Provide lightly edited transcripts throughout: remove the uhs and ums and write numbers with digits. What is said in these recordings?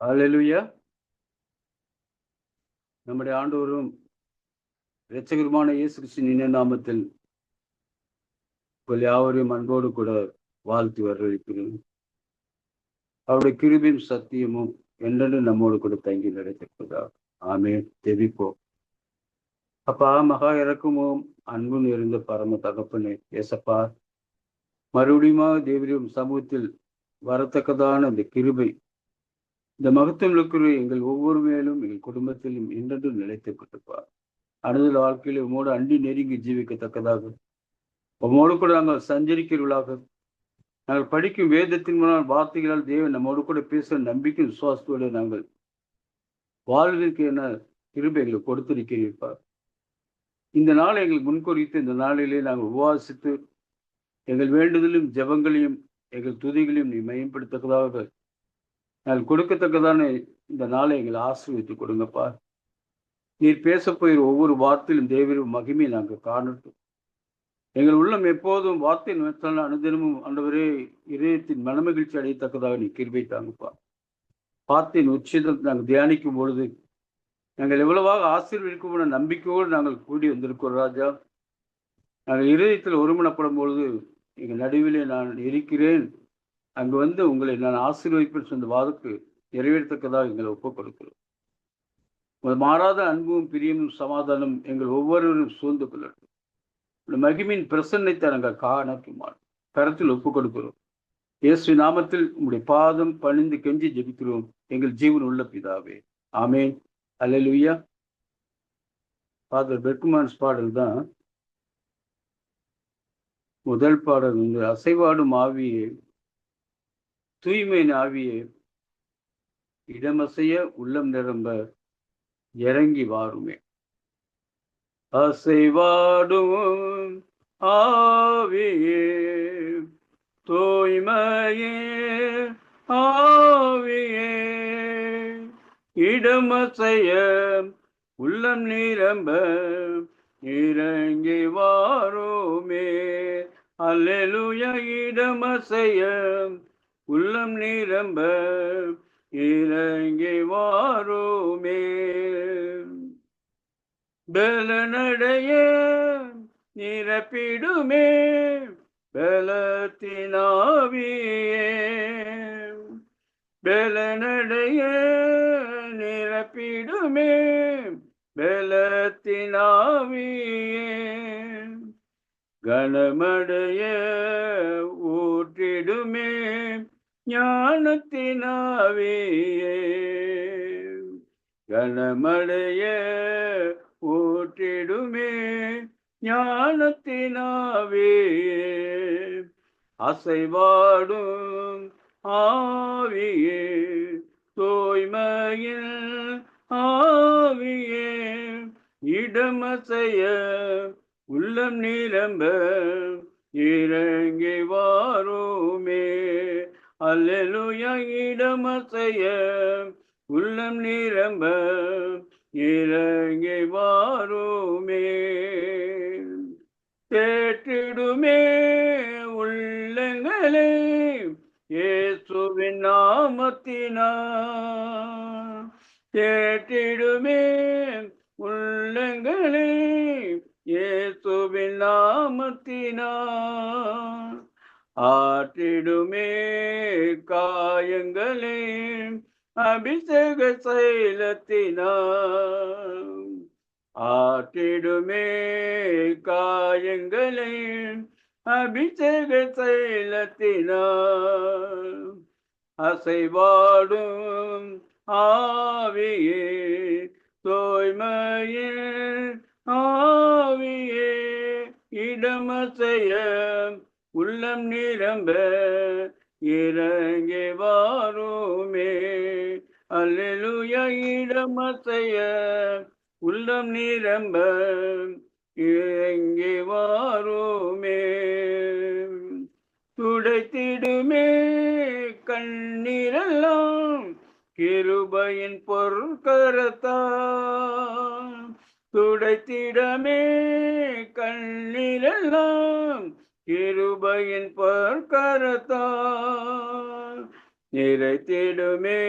ஹல்லேலூயா. நம்முடைய ஆண்டவரும் இரட்சகருமான இயேசு கிறிஸ்துவின் நாமத்தில் உங்கள் யாவரையும் அன்போடு கூட வாழ்த்து வரவேற்கிறேன். அவருடைய கிருபையும் சத்தியமும் என்றென்று நம்மோடு கூட தங்கி நடத்திருப்பதா. ஆமென். ஜெபிப்போம். அப்பா, மகா இறக்கமும் அன்பும் இருந்த பரம தகப்பனே, ஏசப்பா, மறுபடியும் தேவரியும் சமூகத்தில் வரத்தக்கதான இந்த கிருபை, இந்த மகத்துவம் இருக்கிற எங்கள் ஒவ்வொரு மேலும் எங்கள் குடும்பத்திலும் என்றென்றும் நிலைத்திருக்கட்டுப்பா. அனுதல் வாழ்க்கையில் உமோடு அண்டி நெருங்கி ஜீவிக்கத்தக்கதாக, உமோடு கூட நாங்கள் சஞ்சரிக்கிறவர்களாக, நாங்கள் படிக்கும் வேதத்தின் மூலம் வார்த்தைகளால் தேவன் நம்மோடு கூட பேசுகிற நம்பிக்கை விசுவாசத்தோடு நாங்கள் வாழ்வதற்கு என கிருபைகளை கொடுத்திருக்கிறீர்கள். இந்த நாளை எங்களுக்கு முன்குறித்து இந்த நாளிலே நாங்கள் உபவாசித்து எங்கள் வேண்டுதலும் ஜெபங்களையும் எங்கள் துதிகளையும் நீ மேம்படுத்தக்கதாக நாங்கள் கொடுக்கத்தக்கதான இந்த நாளை எங்களை ஆசீர்வதித்து கொடுங்கப்பா. நீர் பேச போகிற ஒவ்வொரு வார்த்தையிலும் தேவரின் மகிமையை நாங்கள் காணட்டும். எங்கள் உள்ளம் எப்போதும் வார்த்தை நிமித்தான அனுதினமும் ஆண்டவரே இதயத்தின் மனமகிழ்ச்சி அடையத்தக்கதாக நீ கிருபை தாங்கப்பா. வார்த்தையின் உச்சிதம் நாங்கள் தியானிக்கும் பொழுது நாங்கள் எவ்வளவாக ஆசீர்வதிக்கும் நம்பிக்கையோடு நாங்கள் கூடி வந்திருக்கிறோம் ராஜா. நாங்கள் இதயத்தில் ஒருமனப்படும் பொழுது எங்கள் நடுவிலே நான் இருக்கிறேன், அங்கு வந்து உங்களை நான் ஆசீர்வதிப்பேன் சொன்ன வாதத்துக்கு நிறைவேற்றத்தக்கதாக எங்களை ஒப்புக் கொடுக்கிறோம். உங்கள் மாறாத அன்பும் பிரியமும் சமாதானம் எங்கள் ஒவ்வொருவரும் சூழ்ந்து கொள்ளட்டும். மகிமின் பிரசன்னத்தை நாங்கள் காணக்குமாறு கரத்தில் ஒப்புக் கொடுக்கிறோம். இயேசு நாமத்தில் உங்களுடைய பாதம் பணிந்து கெஞ்சி ஜெபிக்கிறோம் எங்கள் ஜீவன் உள்ள பிதாவே, ஆமேன். அல்லேலூயா. ஃபாதர் பெர்க்மன்ஸ் பாடல் தான் முதல் பாடல். அசைவாடும் ஆவியே, தூய்மையின் ஆவியே, இடமசைய உள்ளம் நிரம்ப இறங்கி வாருமே. அசைவாடும் ஆவியே, தூய்மையே ஆவியே, இடமசைய உள்ளம் நிரம்ப இறங்கி வாருமே. அல்லேலூயா. இடமசைய உள்ளம் நிரம்ப இறங்கி வாருமே. பலனடைய நிரப்பிடுமே பலத்தினாவியே, பலனடைய நிரப்பிடுமே பலத்தினாவியே, கனமடைய ஊற்றிடுமே ஞானத்தினாவியே, கனமடைய ஊற்றிடுமே ஞானத்தினாவியே. அசைவாடும் ஆவியே, தூய்மையில் ஆவியே, இடமசைய உள்ளம் நிரம்ப இறங்கி வாருமே. அல்லேலூயா. இடமசைய உள்ளம் நிரம்ப இறங்கி வாருமே. தேற்றிடுமே உள்ளங்களை இயேசுவின் நாமத்தினால், தேற்றிடுமே உள்ளங்களை இயேசுவின் நாமத்தினால், ஆற்றிடுமே காயங்களே அபிஷேக சைலத்தினால், ஆற்றிடுமே காயங்களை அபிஷேக சைலத்தினால். அசைவாடும் ஆவியே, தூய்மையில் ஆவியே, இடமசைய உள்ளம் நிரம்ப இறங்கி வாருமே. அல்லேலூயா. இடமசைய உள்ளம் நிரம்ப இறங்கி வாருமே. துடைத்திடுமே கண்ணீரெல்லாம் கிருபையின் பொற்கரத்தால், துடைத்திடமே கண்ணீரெல்லாம் கிருபையின் பொற்கரத்தால், நிறைத்திடுமே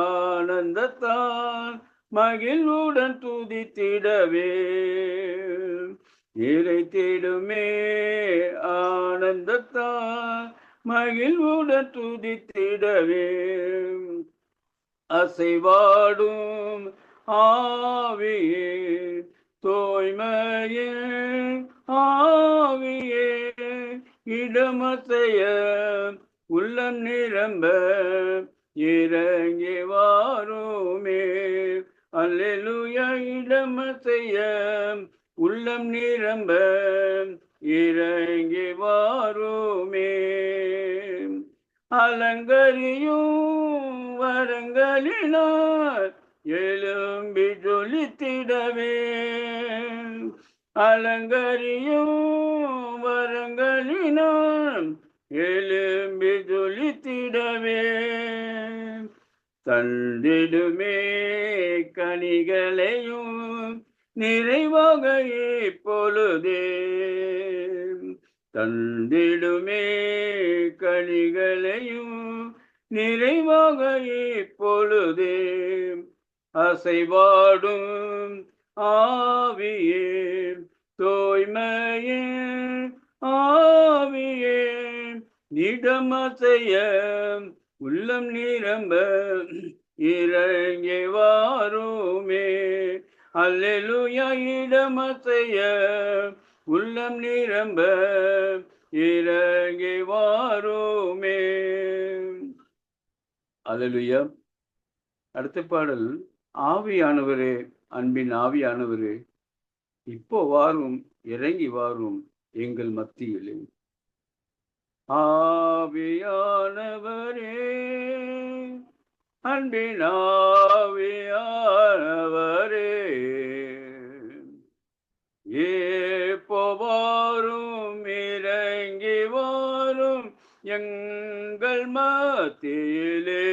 ஆனந்தத்தான் மகிழ்வுடன் துதித்திடவே. நிறைத்திடுமே ஆனந்தத்தான் மகிழ்வுடன் துதித்திடவே. அசைவாடும் ஆவியே தூய்மையே ஆவியே இடமசைய உள்ளம் நிரம்ப இறங்கி வாருமே. அல்லேலூயா. இடமசைய உள்ளம் நிரம்ப இறங்கி வாருமே. அலங்கரியும் வரங்களினார் எழும்பி ஜொலித்திடவே. அலங்கரியும் வரங்களினார் எழும்பி ஜொலித்திடவே. தந்திடுமே கனிகளையும் நிறைவாக இப்பொழுதே. தந்திடுமே கனிகளையும் நிறைவாக இப்பொழுதே. அசைவாடும் ஆவியே தூய்மையே ஆவியே இடமசைய உள்ளம் நிரம்ப இறங்கி வாருமே. அல்லேலூயா. இடமசைய உள்ளம் நிரம்ப இறங்கி வாருமே. அல்லேலூயா. அடுத்த பாடல், ஆவியானவரே, அன்பின் ஆவியானவரே, இப்போ வாரும், இறங்கி வாரும் எங்கள் மத்தியிலே. ஆவியானவரே, அன்பின் ஆவியானவரே, இப்போ வாரும், இறங்கி வாரும் எங்கள் மத்தியிலே.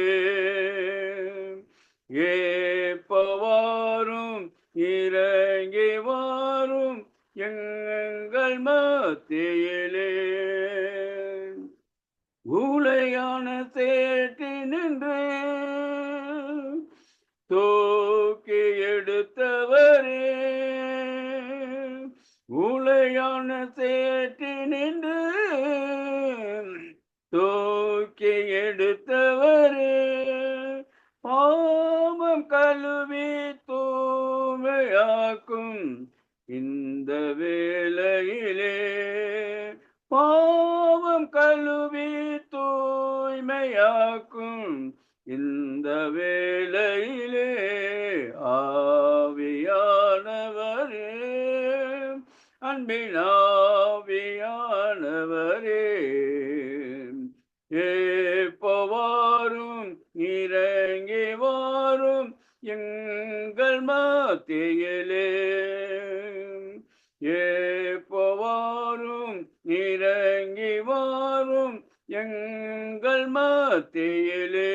இப்போ வாரும், இறங்கி வாரும் எங்கள் மத்தியிலே. ஊளையான சேற்றி நின்று தூக்கி எடுத்தவரே. ஊளையான சேற்றி நின்று தூக்கி எடுத்தவரே. பாவம் கழுவி தூய்மையாக்கும் இந்த வேளையிலே. பாவம் கழுவி தூய்மையாக்கும் இந்த வேளையிலே. ஆவியானவரே, அன்பின் ஆவியானவரே, இப்போ வாரும், இறங்கி வாரும் எங்கள் மத்தியிலே. இப்போ வாரும், இறங்கி வாரும் எங்கள் மத்தியிலே.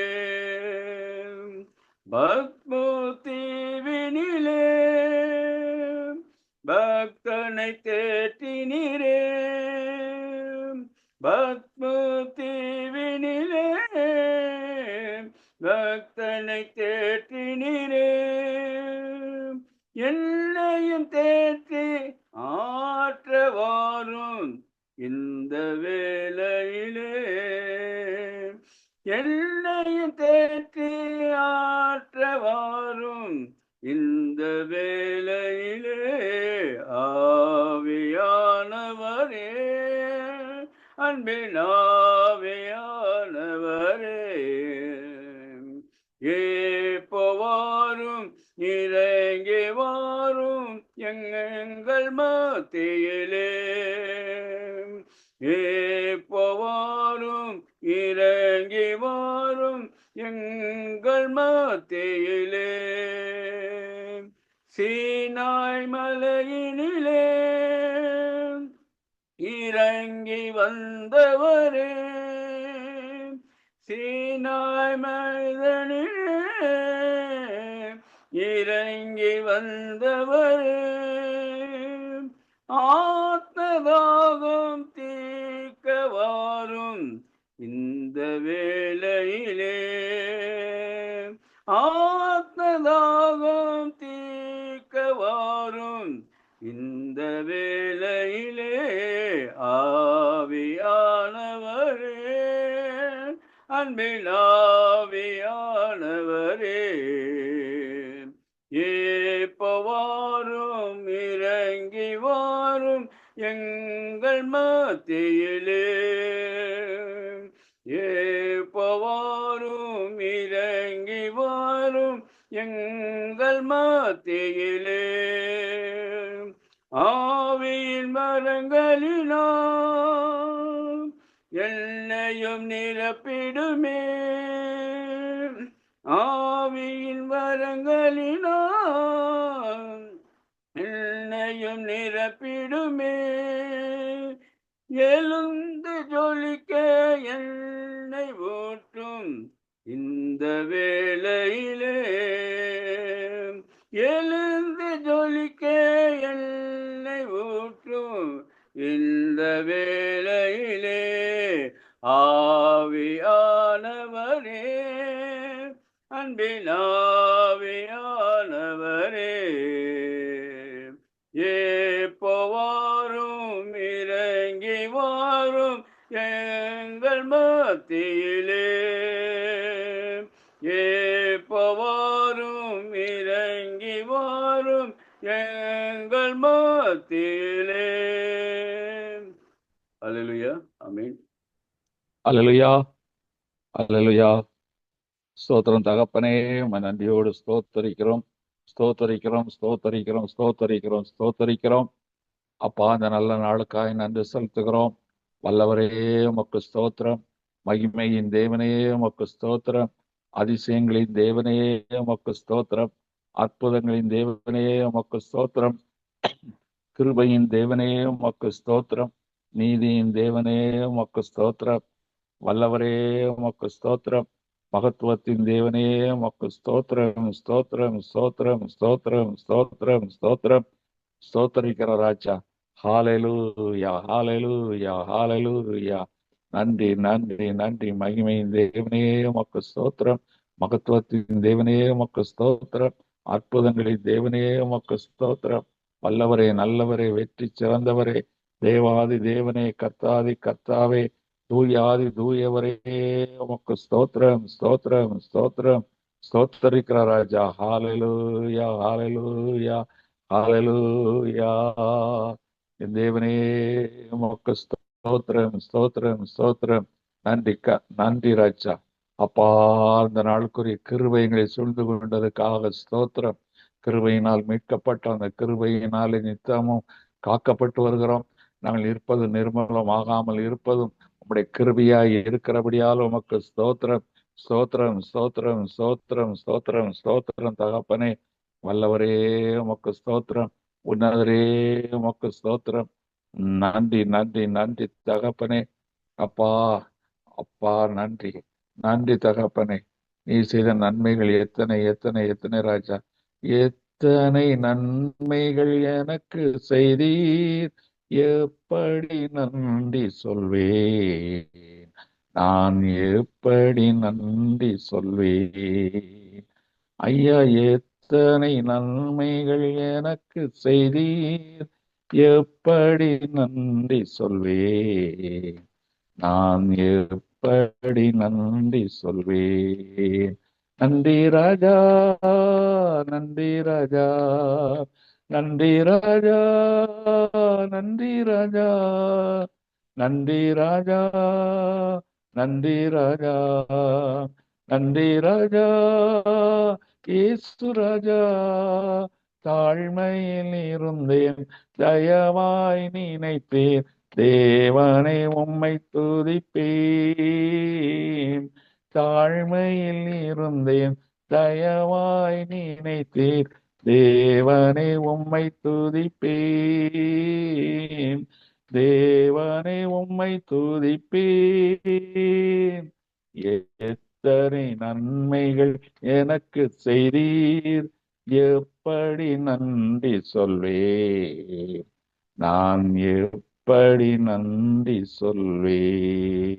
பக்மு தீவினிலே பக்தனை தேற்றினீரே. பக்மு தீவினிலே பக்தனை தேற்றினீரே. என்னையும் தேற்றி ஆற்ற வாரும் இந்த வேளையிலே. என்னையும் தேற்றி ஆற்ற வாரும் இந்த வேளையிலே. ஆவியானவரே, அன்பின் ஆவியானவரே, இப்போ வாரும், இறங்கி வாரும் எங்கள் மத்தியிலே. இப்போ வாரும், இறங்கி வாரும் எங்கள் மத்தியிலே. சீனாய் மலையினிலே இறங்கி வந்தவரே. சீனாய் மலையினிலே இறங்கி வந்தவரே. ஆத்மதாகம் தீர்க்க வாரும் இந்த வேளையிலே. இந்த வேளையிலே ஆவியானவரே, அன்பில் ஆவியானவரே, ஏப்பவாரும் இறங்கி வாரும் எங்கள் மத்தியிலே, ஏப்பவாரும் இறங்கி வாரும் எங்கள் மத்தியிலே, ஆவியின் மரங்களினால் என்னையும் நிரப்பிடுமே, ஆவியின் வரங்களினால் என்னையும் நிரப்பிடுமே, எழுந்து ஜொலிக்க என்னை ஊற்றும் இந்த வேளையிலே, எழுந்து ஜொலிக்க என்னை ஊற்றும் இந்த வேளையிலே, ஆவியானவரே, அன்பின் ஆவியானவரே, ஏப்பவாரும் இறங்கி வாரும் எங்கள் மத்தியிலே, ஏப்பவாரும் இறங்கி வாரும் எங்கள் மத்தியிலே. அல்லேலூயா, ஆமென். அல்லேலூயா, அல்லேலூயா. ஸ்தோத்திரம் தகப்பனே, உம்மை நன்றியோடு ஸ்தோத்தரிக்கிறோம், ஸ்தோத்தரிக்கிறோம், ஸ்தோத்தரிக்கிறோம், ஸ்தோத்தரிக்கிறோம், ஸ்தோத்தரிக்கிறோம். அப்பா, இந்த நல்ல நாளுக்காய் நன்றி செலுத்துகிறோம். வல்லவரே உமக்கு ஸ்தோத்திரம், மகிமையின் தேவனே உமக்கு ஸ்தோத்திரம், அதிசயங்களின் தேவனே உமக்கு ஸ்தோத்திரம், அற்புதங்களின் தேவனே உமக்கு ஸ்தோத்திரம், கிருபையின் தேவனே உமக்கு ஸ்தோத்திரம், நீதியின் தேவனே உமக்கு ஸ்தோத்திரம், வல்லவரே உமக்கு ஸ்தோத்திரம், மகத்துவத்தின் தேவனே உமக்கு ஸ்தோத்திரம், ஸ்தோத்திரம், ஸ்தோத்திரம், ஸ்தோத்திரம், ஸ்தோத்திரம், ஸ்தோத்திரம், ஸ்தோத்தரிக்கிற ராஜா. ஹalleluya, ஹalleluya, ஹalleluya. நன்றி, நன்றி, நன்றி. மகிமையின் தேவனே உமக்கு ஸ்தோத்திரம், மகத்துவத்தின் தேவனே உமக்கு ஸ்தோத்திரம், அற்புதங்களின் தேவனே உமக்கு ஸ்தோத்திரம், வல்லவரே, நல்லவரே, வெற்றி சிறந்தவரே, தேவாதி தேவனே, கர்த்தாதி கர்த்தாவே, தூயாதி தூயவரே உமக்கு ஸ்தோத்திரம், ஸ்தோத்திரம், ஸ்தோத்திரம், ஸ்தோத்தரிக்கிற ராஜா. ஹalleluya, ஹalleluya, ஹalleluya. என் தேவனே உமக்கு ஸ்தோத்திரம், ஸ்தோத்திரம், ஸ்தோத்திரம். நன்றி நன்றி ராஜா. அப்பா, இந்த நாளுக்குரிய கிருபைகளை சூழ்ந்து கொண்டதுக்காக ஸ்தோத்திரம். கிருபையினால் மீட்கப்பட்ட அந்த கிருபையினால் நித்தமும் காக்கப்பட்டு வருகிறோம். நாங்கள் இருப்பது நிர்மலம் ஆகாமல் இருப்பதும் உம்முடைய கிருபையாய் இருக்கிறபடியால் உமக்கு ஸ்தோத்திரம், ஸ்தோத்திரம், ஸ்தோத்திரம், ஸ்தோத்திரம், ஸ்தோத்திரம், ஸ்தோத்திரம் தகப்பனே. வல்லவரே உமக்கு ஸ்தோத்திரம், உன்னதரே உமக்கு ஸ்தோத்திரம். நன்றி, நன்றி, நன்றி தகப்பனே. அப்பா, அப்பா, நன்றி, நன்றி தகப்பனே. நீ செய்த நன்மைகள் எத்தனை எத்தனை எத்தனை ராஜா. எத்தனை நன்மைகள் எனக்கு செய்தீர், எப்படி நன்றி சொல்வேன், நான் எப்படி நன்றி சொல்வேன். ஐயா, எத்தனை நன்மைகள் எனக்கு செய்தீர், எப்படி நன்றி சொல்வேன், நான் எப்படி நன்றி சொல்வேன். நன்றி ராஜா, நன்றி ராஜா, நன்றி ராஜா, நன்றி ராஜா, நன்றி ராஜா, நன்றி ராஜா, நன்றி ராஜா, இயேசு ராஜா. தாழ்மையில் இருந்தேன், தயவாய் நினைத்தேன், தேவனை உம்மை துதிப்பேன். தாழ்மையில் இருந்தேன், தயவாய் நினைத்தேன், தேவனை உம்மை துதிப்பேன், தேவனை உம்மை துதிப்பேன். எத்தனை நன்மைகள் எனக்கு செய்தீர், எப்படி நன்றி சொல்வேன், நான் எப்படி நன்றி சொல்வேன்.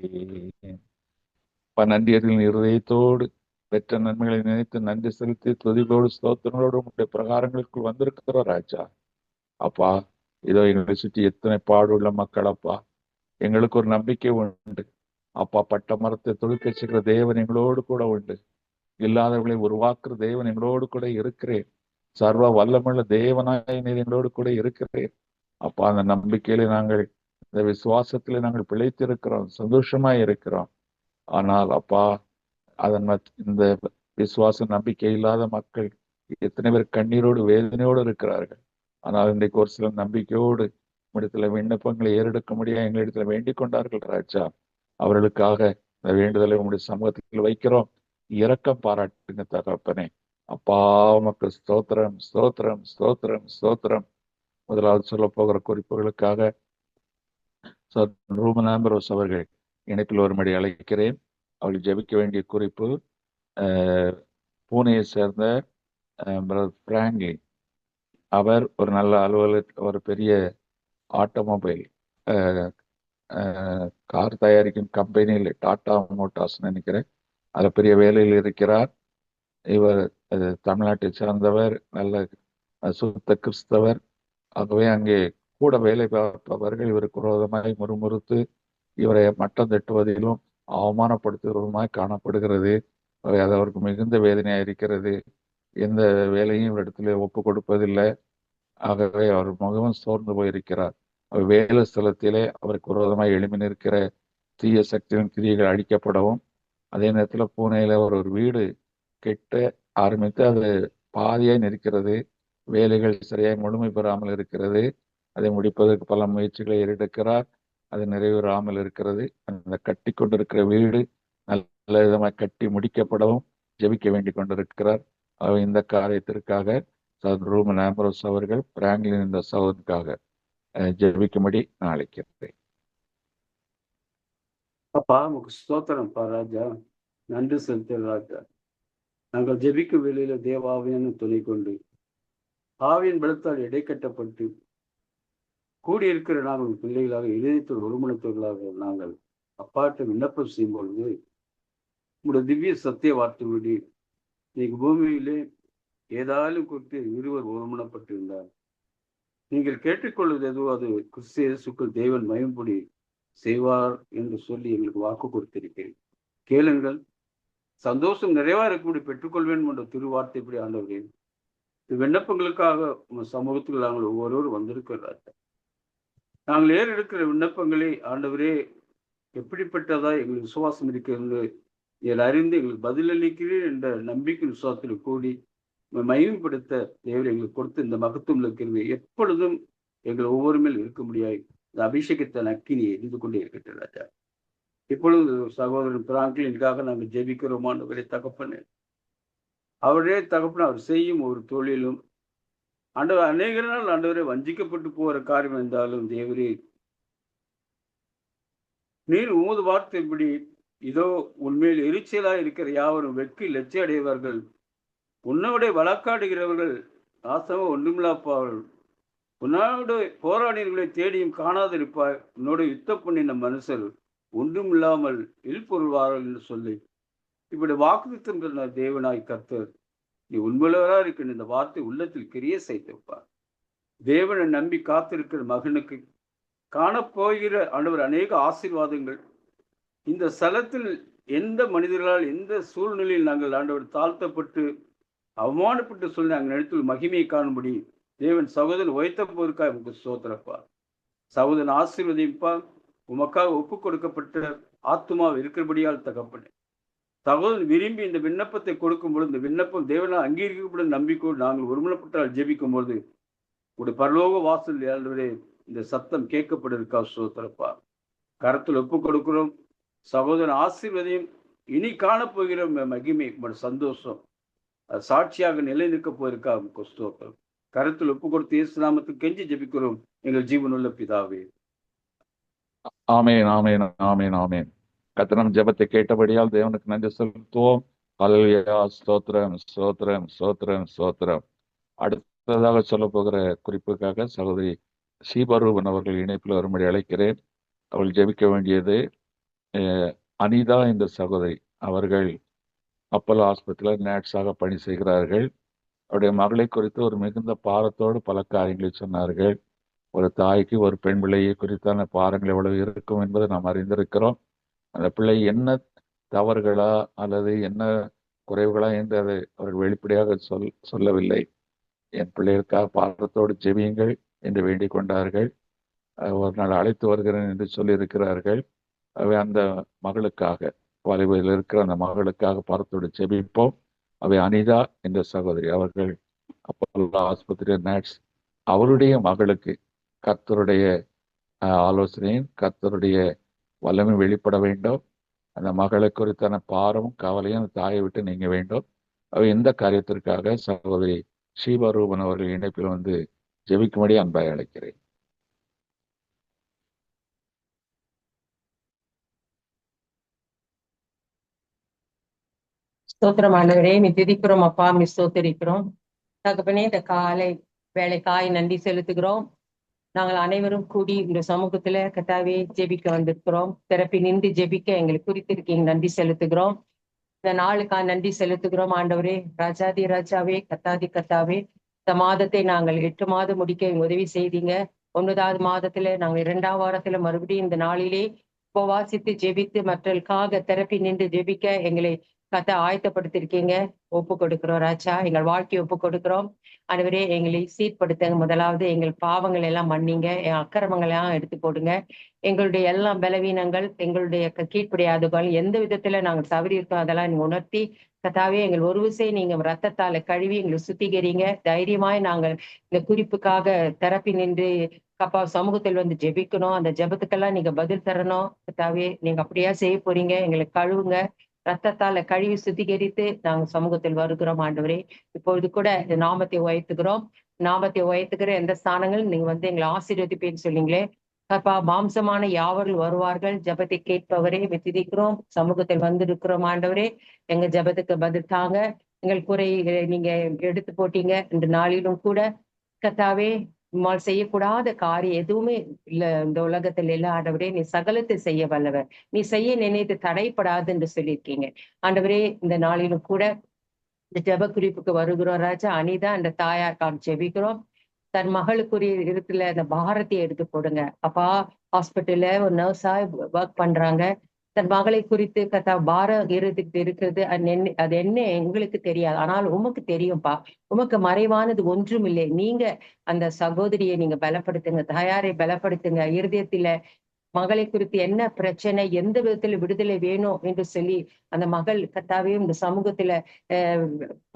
நன்றியர்களின் இருதயத்தோடு பெற்ற நன்மைகளை நினைத்து நன்றி செலுத்தி துதிகளோடு ஸ்தோத்திரங்களோடு உங்களுடைய பிரகாரங்களுக்குள் வந்திருக்கிற ராஜா. அப்பா, இதோ எங்களை சுற்றி எத்தனை பாடுள்ள மக்கள் அப்பா. எங்களுக்கு ஒரு நம்பிக்கை உண்டு அப்பா. பட்ட மரத்தை துளுக்க செய்கிற தேவன் எங்களோடு கூட உண்டு. இல்லாதவர்களை உருவாக்குற தேவன் எங்களோடு கூட இருக்கிறேன். சர்வ வல்லமுள்ள தேவனாய் நீர் எங்களோடு கூட இருக்கிறேன் அப்பா. அந்த நம்பிக்கையில நாங்கள், இந்த விசுவாசத்திலே நாங்கள் பிழைத்திருக்கிறோம், சந்தோஷமாய் இருக்கிறோம். ஆனால் அப்பா, இந்த விசுவாச நம்பிக்கை இல்லாத மக்கள் எத்தனை பேர் கண்ணீரோடு வேதனையோடு இருக்கிறார்கள். ஆனால் இன்றைக்கு ஒரு சில நம்பிக்கையோடு இடத்துல விண்ணப்பங்களை ஏறெடுக்க முடியாது எங்களிடத்துல வேண்டிக் கொண்டார்கள் ராஜா. அவர்களுக்காக இந்த வேண்டுதலை உங்களுடைய சமூகத்தில் வைக்கிறோம். இரக்கம் பாராட்டுங்க தகப்பனே. அப்பா, உமக்கு ஸ்தோத்திரம், ஸ்தோத்திரம், ஸ்தோத்திரம், ஸ்தோத்திரம். முதலாவது சொல்ல போகிற குறிப்புகளுக்காக ரூமன் ஆம்பரோஸ் அவர்கள் இணைப்பில் ஒருமடி அழைக்கிறேன். அவர்கள் ஜெபிக்க வேண்டிய குறிப்பு, பூனேயை சேர்ந்த பிராங்க்லின். அவர் ஒரு நல்ல அலுவலக, ஒரு பெரிய ஆட்டோமொபைல் கார் தயாரிக்கும் கம்பெனியில், டாடா மோட்டார்ஸ் நினைக்கிறேன், அதில் பெரிய வேலையில் இருக்கிறார். இவர் தமிழ்நாட்டை சார்ந்தவர், நல்ல சுத்த கிறிஸ்தவர். ஆகவே அங்கே கூட வேலை பார்ப்பவர்கள் இவருக்கு விரோதமாய் முறுமுறுத்து இவரை மட்டம் தட்டுவதிலும் அவமானப்படுத்துவதுமாய் காணப்படுகிறது. அது அவருக்கு மிகுந்த வேதனையாக இருக்கிறது. எந்த வேலையும் இவரிடத்துல ஒப்பு கொடுப்பதில்லை. ஆகவே அவர் முகமும் சோர்ந்து போயிருக்கிறார். வேலை ஸ்தலத்திலே அவருக்கு விரோதமாய் எழுப்பி நிற்கிற தீய சக்தியின் கிரியைகள் அழிக்கப்படவும், அதே நேரத்தில் பூனேல ஒரு வீடு கெட்ட ஆரம்பித்து அது பாதியாய் நிற்கிறது. வேலைகள் சரியாய் முழுமை பெறாமல் இருக்கிறது. அதை முடிப்பதற்கு பல முயற்சிகளை எடுக்கிறார். அது நிறைவேறாமல் இருக்கிறது. அந்த கட்டி கொண்டிருக்கிற வீடு நல்ல விதமாக கட்டி முடிக்கப்படவும் ஜெபிக்க வேண்டி கொண்டிருக்கிறார். இந்த காரியத்திற்காக ரூமன் ஆம்பரோஸ் அவர்கள் பிராங்க்லின் இந்த சகோதரனுக்காக ஜெபிக்கும்படி நான் அழைக்கிறேன். அப்பா, உமக்கு ஸ்தோத்திரம் பா ராஜா. நன்றி செலுத்த ராஜா. நாங்கள் ஜெபிக்கும் வேளையில தேவாவியான துணை கொண்டு ஆவியின் பலத்தால் எடை கட்டப்பட்டு கூடியிருக்கிற நாங்கள் பிள்ளைகளாக இதயத்தில் ஒருமனத்தவர்களாக நாங்கள் அப்பாட்ட விண்ணப்பம் செய்யும் பொழுது உங்களுடைய திவ்ய சத்திய வார்த்தைபடி நீங்க பூமியிலே ஏதாலும் குறித்து இருவர் ஒருமனப்பட்டிருந்தார். நீங்கள் கேட்டுக்கொள்வது எதுவோ அது கிறிஸ்து இயேசுக்குள் தேவன் மயம்படி செய்வார் என்று சொல்லி எங்களுக்கு வாக்கு கொடுத்திருக்கிறேன். கேளுங்கள், சந்தோஷம் நிறைவா இருக்கக்கூடிய பெற்றுக்கொள்வேன் என்ற திருவார்த்தைப்படி ஆண்டவரே, விண்ணப்பங்களுக்காக உங்கள் சமூகத்துக்கு நாங்கள் ஒவ்வொருவரும் வந்திருக்கிறார். நாங்கள் ஏறெடுக்கிற விண்ணப்பங்களை ஆண்டவரே எப்படிப்பட்டதா எங்களுக்கு விசுவாசம் இருக்கிறது இதில் அறிந்து எங்களுக்கு பதிலளிக்கிறேன் என்ற நம்பிக்கை விசுவாசத்தில் கூடி மகிமைப்படுத்த தேவர் எங்களுக்கு கொடுத்து இந்த மகத்துவம் இருக்கிறது எப்பொழுதும் எங்கள் ஒவ்வொரு மேல் இருக்க முடியாது. இந்த அபிஷேகத்தை அக்கினியை எரிந்து கொண்டே இருக்கட்டும் ராஜா. இப்பொழுது சகோதரன் பிராங்க்லினுக்காக நாங்கள் ஜெபிக்கிறோமானவரை தகப்பனே, அவரே தகப்பன அவர் செய்யும் ஒரு தொழிலும் ஆண்டவர் அநேக நாள் ஆண்டவரை வஞ்சிக்கப்பட்டு போகிற காரியம் இருந்தாலும் தேவரே நீர் உமது வார்த்தைப்படி இதோ உண்மையில் எரிச்சலா இருக்கிற யாவரும் வெட்கி லட்சிய அடைவார்கள். உன்னோட வழக்காடுகிறவர்கள் நாசமா ஒன்றுமில்லாப்பார்கள். உன்னோட போராடிகளை தேடியும் காணாதிருப்பாய். உன்னோட யுத்தம் பண்ணின மனுஷர் ஒன்றுமில்லாமல் இல்பொருள்வார்கள் என்று சொல்லி இப்படி வாக்குத்தம் தேவனாய் கர்த்தர் நீ உண்மையுள்ளவரா இருக்கின்ற இந்த வார்த்தை உள்ளத்தில் கிரிய செய்திருப்பார். தேவனை நம்பி காத்திருக்கிற மகனுக்கு காணப்போகிற ஆண்டவர் அநேக ஆசீர்வாதங்கள் இந்த ஸ்தலத்தில் எந்த மனிதர்களால் எந்த சூழ்நிலையில் நாங்கள் ஆண்டவர் தாழ்த்தப்பட்டு அவமானப்பட்டு சொல்லி நாங்கள் இடத்தில் மகிமையை காணும்படி தேவன் சகோதரன் உயர்த்த போருக்கா உமக்கு ஸ்தோத்திரப்பா. சகோதரன் ஆசீர்வதிப்பா. உமக்காக ஒப்பு கொடுக்கப்பட்ட ஆத்துமாவை இருக்கிறபடியால் தகப்பனே, சகோதரன் விரும்பி இந்த விண்ணப்பத்தை கொடுக்கும் பொழுது இந்த விண்ணப்பம் தேவனால் அங்கீகரிக்கப்படும் நம்பிக்கையோடு நாங்கள் ஒருமனப்பட்டால் ஜெபிக்கும் பொழுது உடைய பரலோக வாசல் ஆண்டவரே இந்த சத்தம் கேட்கப்பட்டிருக்கா ஸ்தோத்திரப்பா. கரத்தில் ஒப்பு கொடுக்கிறோம். சகோதரன் ஆசீர்வதியும் இனி காணப்போகிற மகிமை சந்தோஷம் சாட்சியாக நிலை நிற்க போயிருக்கா ஸ்தோத்திரம். கருத்தில் ஒப்பு கொடுத்து இயேசு நாமத்துக்கு கெஞ்சி ஜெபிக்கிறோம் எங்கள் ஜீவனுள்ள பிதாவே. ஆமேன், ஆமேன், ஆமேன், ஆமேன். கர்த்தர் ஜெபத்தை கேட்டபடியால் தேவனுக்கு நன்றி செலுத்துவோம். ஹல்லேலூயா. ஸ்தோத்திரம், ஸ்தோத்திரம், ஸ்தோத்திரம், ஸ்தோத்திரம். அடுத்ததாக சொல்ல போகிற குறிப்புக்காக சகோதரி சீபரூபன் அவர்கள் இணைப்பில் வரும்படி அழைக்கிறேன். அவள் ஜெபிக்க வேண்டியது அனிதா என்ற சகோதரி. அவர்கள் அப்பல்லோ ஆஸ்பத்திரியில் நேட்ஸாக பணி செய்கிறார்கள். அவருடைய மகளை குறித்து ஒரு மிகுந்த பாரத்தோடு பல காரியங்களை சொன்னார்கள். ஒரு தாய்க்கு ஒரு பெண் பிள்ளையை குறித்தான பாரங்கள் எவ்வளவு இருக்கும் என்பதை நாம் அறிந்திருக்கிறோம். அந்த பிள்ளை என்ன தவறுகளா அல்லது என்ன குறைவுகளா என்று அதை அவர்கள் வெளிப்படையாக சொல்லவில்லை. என் பிள்ளைகளுக்காக பாரத்தோடு ஜெபியுங்கள் என்று வேண்டிக் கொண்டார்கள். ஒரு நாள் அழைத்து வருகிறேன் என்று சொல்லியிருக்கிறார்கள். அவை அந்த மகளுக்காக, வலைவில் இருக்கிற அந்த மகளுக்காக பாரத்தோடு ஜெபிப்போம். அவை அனிதா என்ற சகோதரி, அவர்கள் அப்போலோ ஆஸ்பத்திரி நர்ஸ். அவருடைய மகளுக்கு கர்த்தருடைய ஆலோசனையும் கர்த்தருடைய வல்லமை வெளிப்பட வேண்டும். அந்த மகளை குறித்தான பாரமும் கவலையும் அந்த தாயை விட்டு நீங்க வேண்டும். அவை எந்த காரியத்திற்காக சகோதரி ஸ்ரீபரூபன் அவர்கள் இணைப்பில் வந்து ஜெபிக்கும்படி அன்பாய் அழைக்கிறேன். ஸ்தோத்திரம் ஆண்டவரே, நீ துதிக்கிறோம் அப்பா, நீ ஸ்தோத்தரிக்கிறோம் தகப்பனே. இந்த காலை வேலைக்காய் நன்றி செலுத்துகிறோம். நாங்கள் அனைவரும் கூடி இந்த சமூகத்துல கத்தாவே ஜெபிக்க வந்திருக்கிறோம். திறப்பி நின்று ஜெபிக்க எங்களுக்கு குறித்திருக்கீங்க, நன்றி செலுத்துகிறோம். இந்த நாளுக்காக நன்றி செலுத்துகிறோம் ஆண்டவரே. ராஜாதி ராஜாவே, கத்தாதி கத்தாவே, இந்த மாதத்தை நாங்கள் 8 மாதம் முடிக்க உதவி செய்தீங்க. 9வது மாதத்துல நாங்கள் 2ஆம் வாரத்துல மறுபடியும் இந்த நாளிலே உபவாசித்து ஜெபித்து மற்றவர்களுக்காக திறப்பி நின்று ஜெபிக்க எங்களை கத்த ஆயத்தப்படுத்திருக்கீங்க. ஒப்பு கொடுக்கிறோம் ராஜா, எங்கள் வாழ்க்கையை ஒப்பு கொடுக்கிறோம் ஆண்டவரே. எங்களை சீர்படுத்துங்க. முதலாவது எங்கள் பாவங்கள் எல்லாம் மன்னிங்க, என் அக்கிரமங்கள் எல்லாம் எடுத்து போடுங்க. எங்களுடைய எல்லா பலவீனங்கள், எங்களுடைய கீழ்ப்படியாதுகள், எந்த விதத்துல நாங்கள் தவறி இருக்கோம் அதெல்லாம் நீங்க உணர்த்தி கத்தாவே எங்கள் ஒரு விசை நீங்க ரத்தத்தால கழுவி எங்களை சுத்திகரிங்க. தைரியமாய் நாங்கள் இந்த குறிப்புக்காக திறப்பி நின்று கப்பா சமூகத்தில் வந்து ஜெபிக்கணும். அந்த ஜெபத்துக்கெல்லாம் நீங்க பதில் தரணும் கத்தாவே. நீங்க அப்படியா செய்ய போறீங்க. எங்களை கழுவுங்க, ரத்தத்தால கழுவி சுத்திகரித்து நாங்க சமூகத்தில் வருகிறோம் ஆண்டவரே. இப்பொழுது கூட இந்த நாமத்தை உயர்த்துகிறோம். நாமத்தை உயர்த்துகிற எந்த ஸ்தானங்கள் நீங்க வந்து எங்களை ஆசீர்வதிப்பேன்னு சொன்னீங்களே அப்பா. மாம்சமான யாவர்கள் வருவார்கள், ஜெபத்தை கேட்பவரே துதிக்கிறோம். சமூகத்தில் வந்து இருக்கிறோம் ஆண்டவரே. எங்க ஜெபத்துக்கு பதில் தாங்க. எங்கள் குறைகளை நீங்க எடுத்து போட்டீங்க. இந்த நாளிலும் கூட கத்தாவே உம்மால் செய்யக்கூடாத காரியம் எதுவுமே இல்ல இந்த உலகத்துல இல்ல ஆண்டவரே. நீ சகலத்தை செய்ய வல்லவர், நீ செய்ய நினைத்து தடைப்படாது என்று சொல்லியிருக்கீங்க ஆண்டவரே. இந்த நாளிலும் கூட இந்த ஜெப குறிப்புக்கு வருகிறோம் ராஜா. அனிதா அந்த தாயாருக்காக ஜெபிக்கிறோம். தன் மகளுக்குரிய இடத்துல அந்த பாரத்தை எடுத்து போடுங்க அப்பா. ஹாஸ்பிட்டல்ல ஒரு நர்ஸா ஒர்க் பண்றாங்க. தன் மகளை குறித்து கத்தா பாரம் இருக்கிறது. அது என்ன எங்களுக்கு தெரியாது, ஆனால் உமக்கு தெரியும்பா. உமக்கு மறைவானது ஒன்றும் இல்லை. நீங்க அந்த சகோதரியை நீங்க பலப்படுத்துங்க, தாயாரை பலப்படுத்துங்க. இருதயத்துல மகளை குறித்து என்ன பிரச்சனை, எந்த விதத்துல விடுதலை வேணும் என்று சொல்லி அந்த மகள் கத்தாவே இந்த சமூகத்துல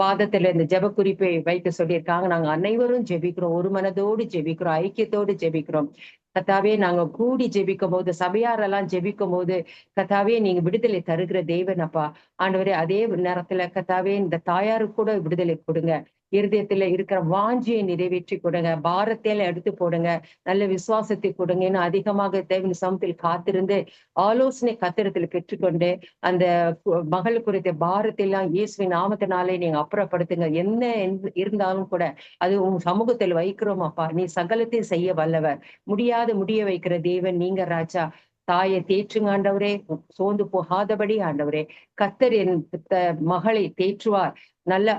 பாதத்துல இந்த ஜெப குறிப்பை வைக்க சொல்லியிருக்காங்க. நாங்க அனைவரும் ஜெபிக்கிறோம், ஒரு மனதோடு ஜெபிக்கிறோம், ஐக்கியத்தோடு ஜெபிக்கிறோம் கத்தாவே. நாங்க கூடி ஜெபிக்கும் போது, சபையாரெல்லாம் ஜெபிக்கும் போது கத்தாவே நீங்க விடுதலை தருகிற தேவன் அப்பா. ஆண்டவரே அதே நேரத்துல கத்தாவே இந்த தாயாருக்கு கூட விடுதலை கொடுங்க. இருதயத்துல இருக்கிற வாஞ்சியை நிறைவேற்றி கொடுங்க, பாரத்தையில எடுத்து போடுங்க, நல்ல விசுவாசத்தை கொடுங்கன்னு அதிகமாக தேவன் சமத்தில் காத்திருந்து ஆலோசனை கத்திரத்துல பெற்றுக்கொண்டு அந்த மகள் குறித்த பாரத்தை எல்லாம் இயேசுவின் நாமத்தினாலே நீங்க அப்புறப்படுத்துங்க. என்ன இருந்தாலும் கூட அது உங்க சமூகத்தில் வைக்கிறோம் அப்பா. நீ சகலத்தையும் செய்ய வல்லவர், முடிய வைக்கிற தேவன் நீங்க ராஜா. தாயை தேற்றுங்க ஆண்டவரே, சோர்ந்து போகாதபடி ஆண்டவரே. கத்தர் என் மகளை தேற்றுவார். நல்ல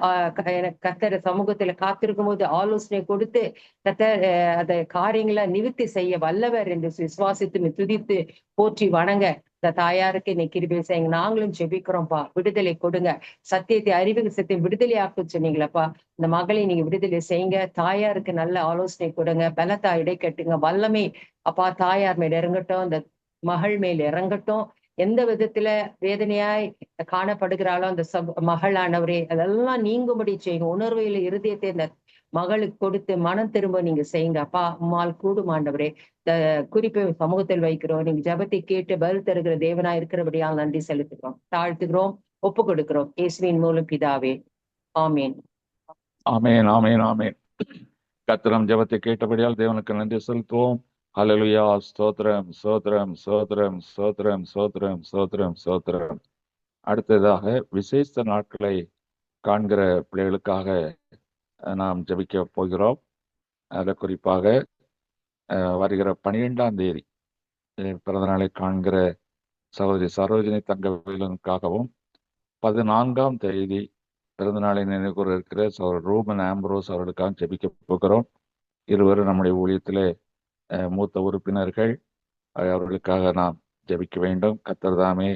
கத்தர் சமூகத்துல காத்திருக்கும் போது ஆலோசனை கொடுத்து கத்தர் அந்த காரியங்களை நிவர்த்தி செய்ய வல்லவர் என்று விசுவாசித்து துதித்து போற்றி வணங்க இந்த தாயாருக்கு இன்னைக்கு கிருபை செய்யுங்க. நாங்களும் ஜெபிக்கிறோம்ப்பா, விடுதலை கொடுங்க. சத்தியத்தை அறிவு சத்தியம் விடுதலை ஆக்க சொன்னீங்களப்பா. இந்த மகளை நீங்க விடுதலை செய்யுங்க. தாயாருக்கு நல்ல ஆலோசனை கொடுங்க, பலத்தா இடை கட்டுங்க. வல்லமை அப்பா தாயார் மேல இறங்கட்டும், இந்த மகள் மேல் இறங்கட்டும். எந்த விதத்துல வேதனையாய் காணப்படுகிறாளோ அந்த மகளானவரே அதெல்லாம் நீங்கும்படி செய்யுங்க. உணர்வையில இருதயத்தை இந்த மகளுக்கு கொடுத்து மனம் திரும்ப நீங்க செய்யுங்க அப்பா. உம்மால் கூடும் ஆண்டவரே. இந்த குறிப்பை சமூகத்தில் வைக்கிறோம். நீங்க ஜெபத்தை கேட்டு பதில் தருகிற தேவனா இருக்கிறபடியால் நன்றி செலுத்துகிறோம், தாழ்த்துகிறோம், ஒப்பு கொடுக்கிறோம் இயேசுவின் மூலம் பிதாவே, ஆமேன். ஆமேன், ஆமேன், ஆமேன். கர்த்தர் ஜெபத்தை கேட்டபடியால் தேவனுக்கு நன்றி செலுத்துவோம். ஹல்லேலூயா. ஸ்தோத்திரம், ஸ்தோத்திரம், ஸ்தோத்திரம், ஸ்தோத்திரம், ஸ்தோத்திரம், ஸ்தோத்திரம், ஸ்தோத்திரம். அடுத்ததாக விசேஷ நாட்களை காண்கிற பிள்ளைகளுக்காக நாம் ஜெபிக்க போகிறோம். அதில் குறிப்பாக வருகிற 12ஆம் தேதி பிறந்த நாளை காண்கிற சகோதரி சரோஜினி தங்கவேலனுக்காகவும், 14ஆம் தேதி பிறந்த நாளை நினைவுகூர இருக்கிற சகோதரர் ரூபன் ஆம்ப்ரோஸ் அவர்களுக்காக ஜெபிக்க போகிறோம். இருவரும் நம்முடைய ஊழியத்திலே மூத்த உறுப்பினர்கள். அவர்களுக்காக நாம் ஜெபிக்க வேண்டும். கர்த்தர் தாமே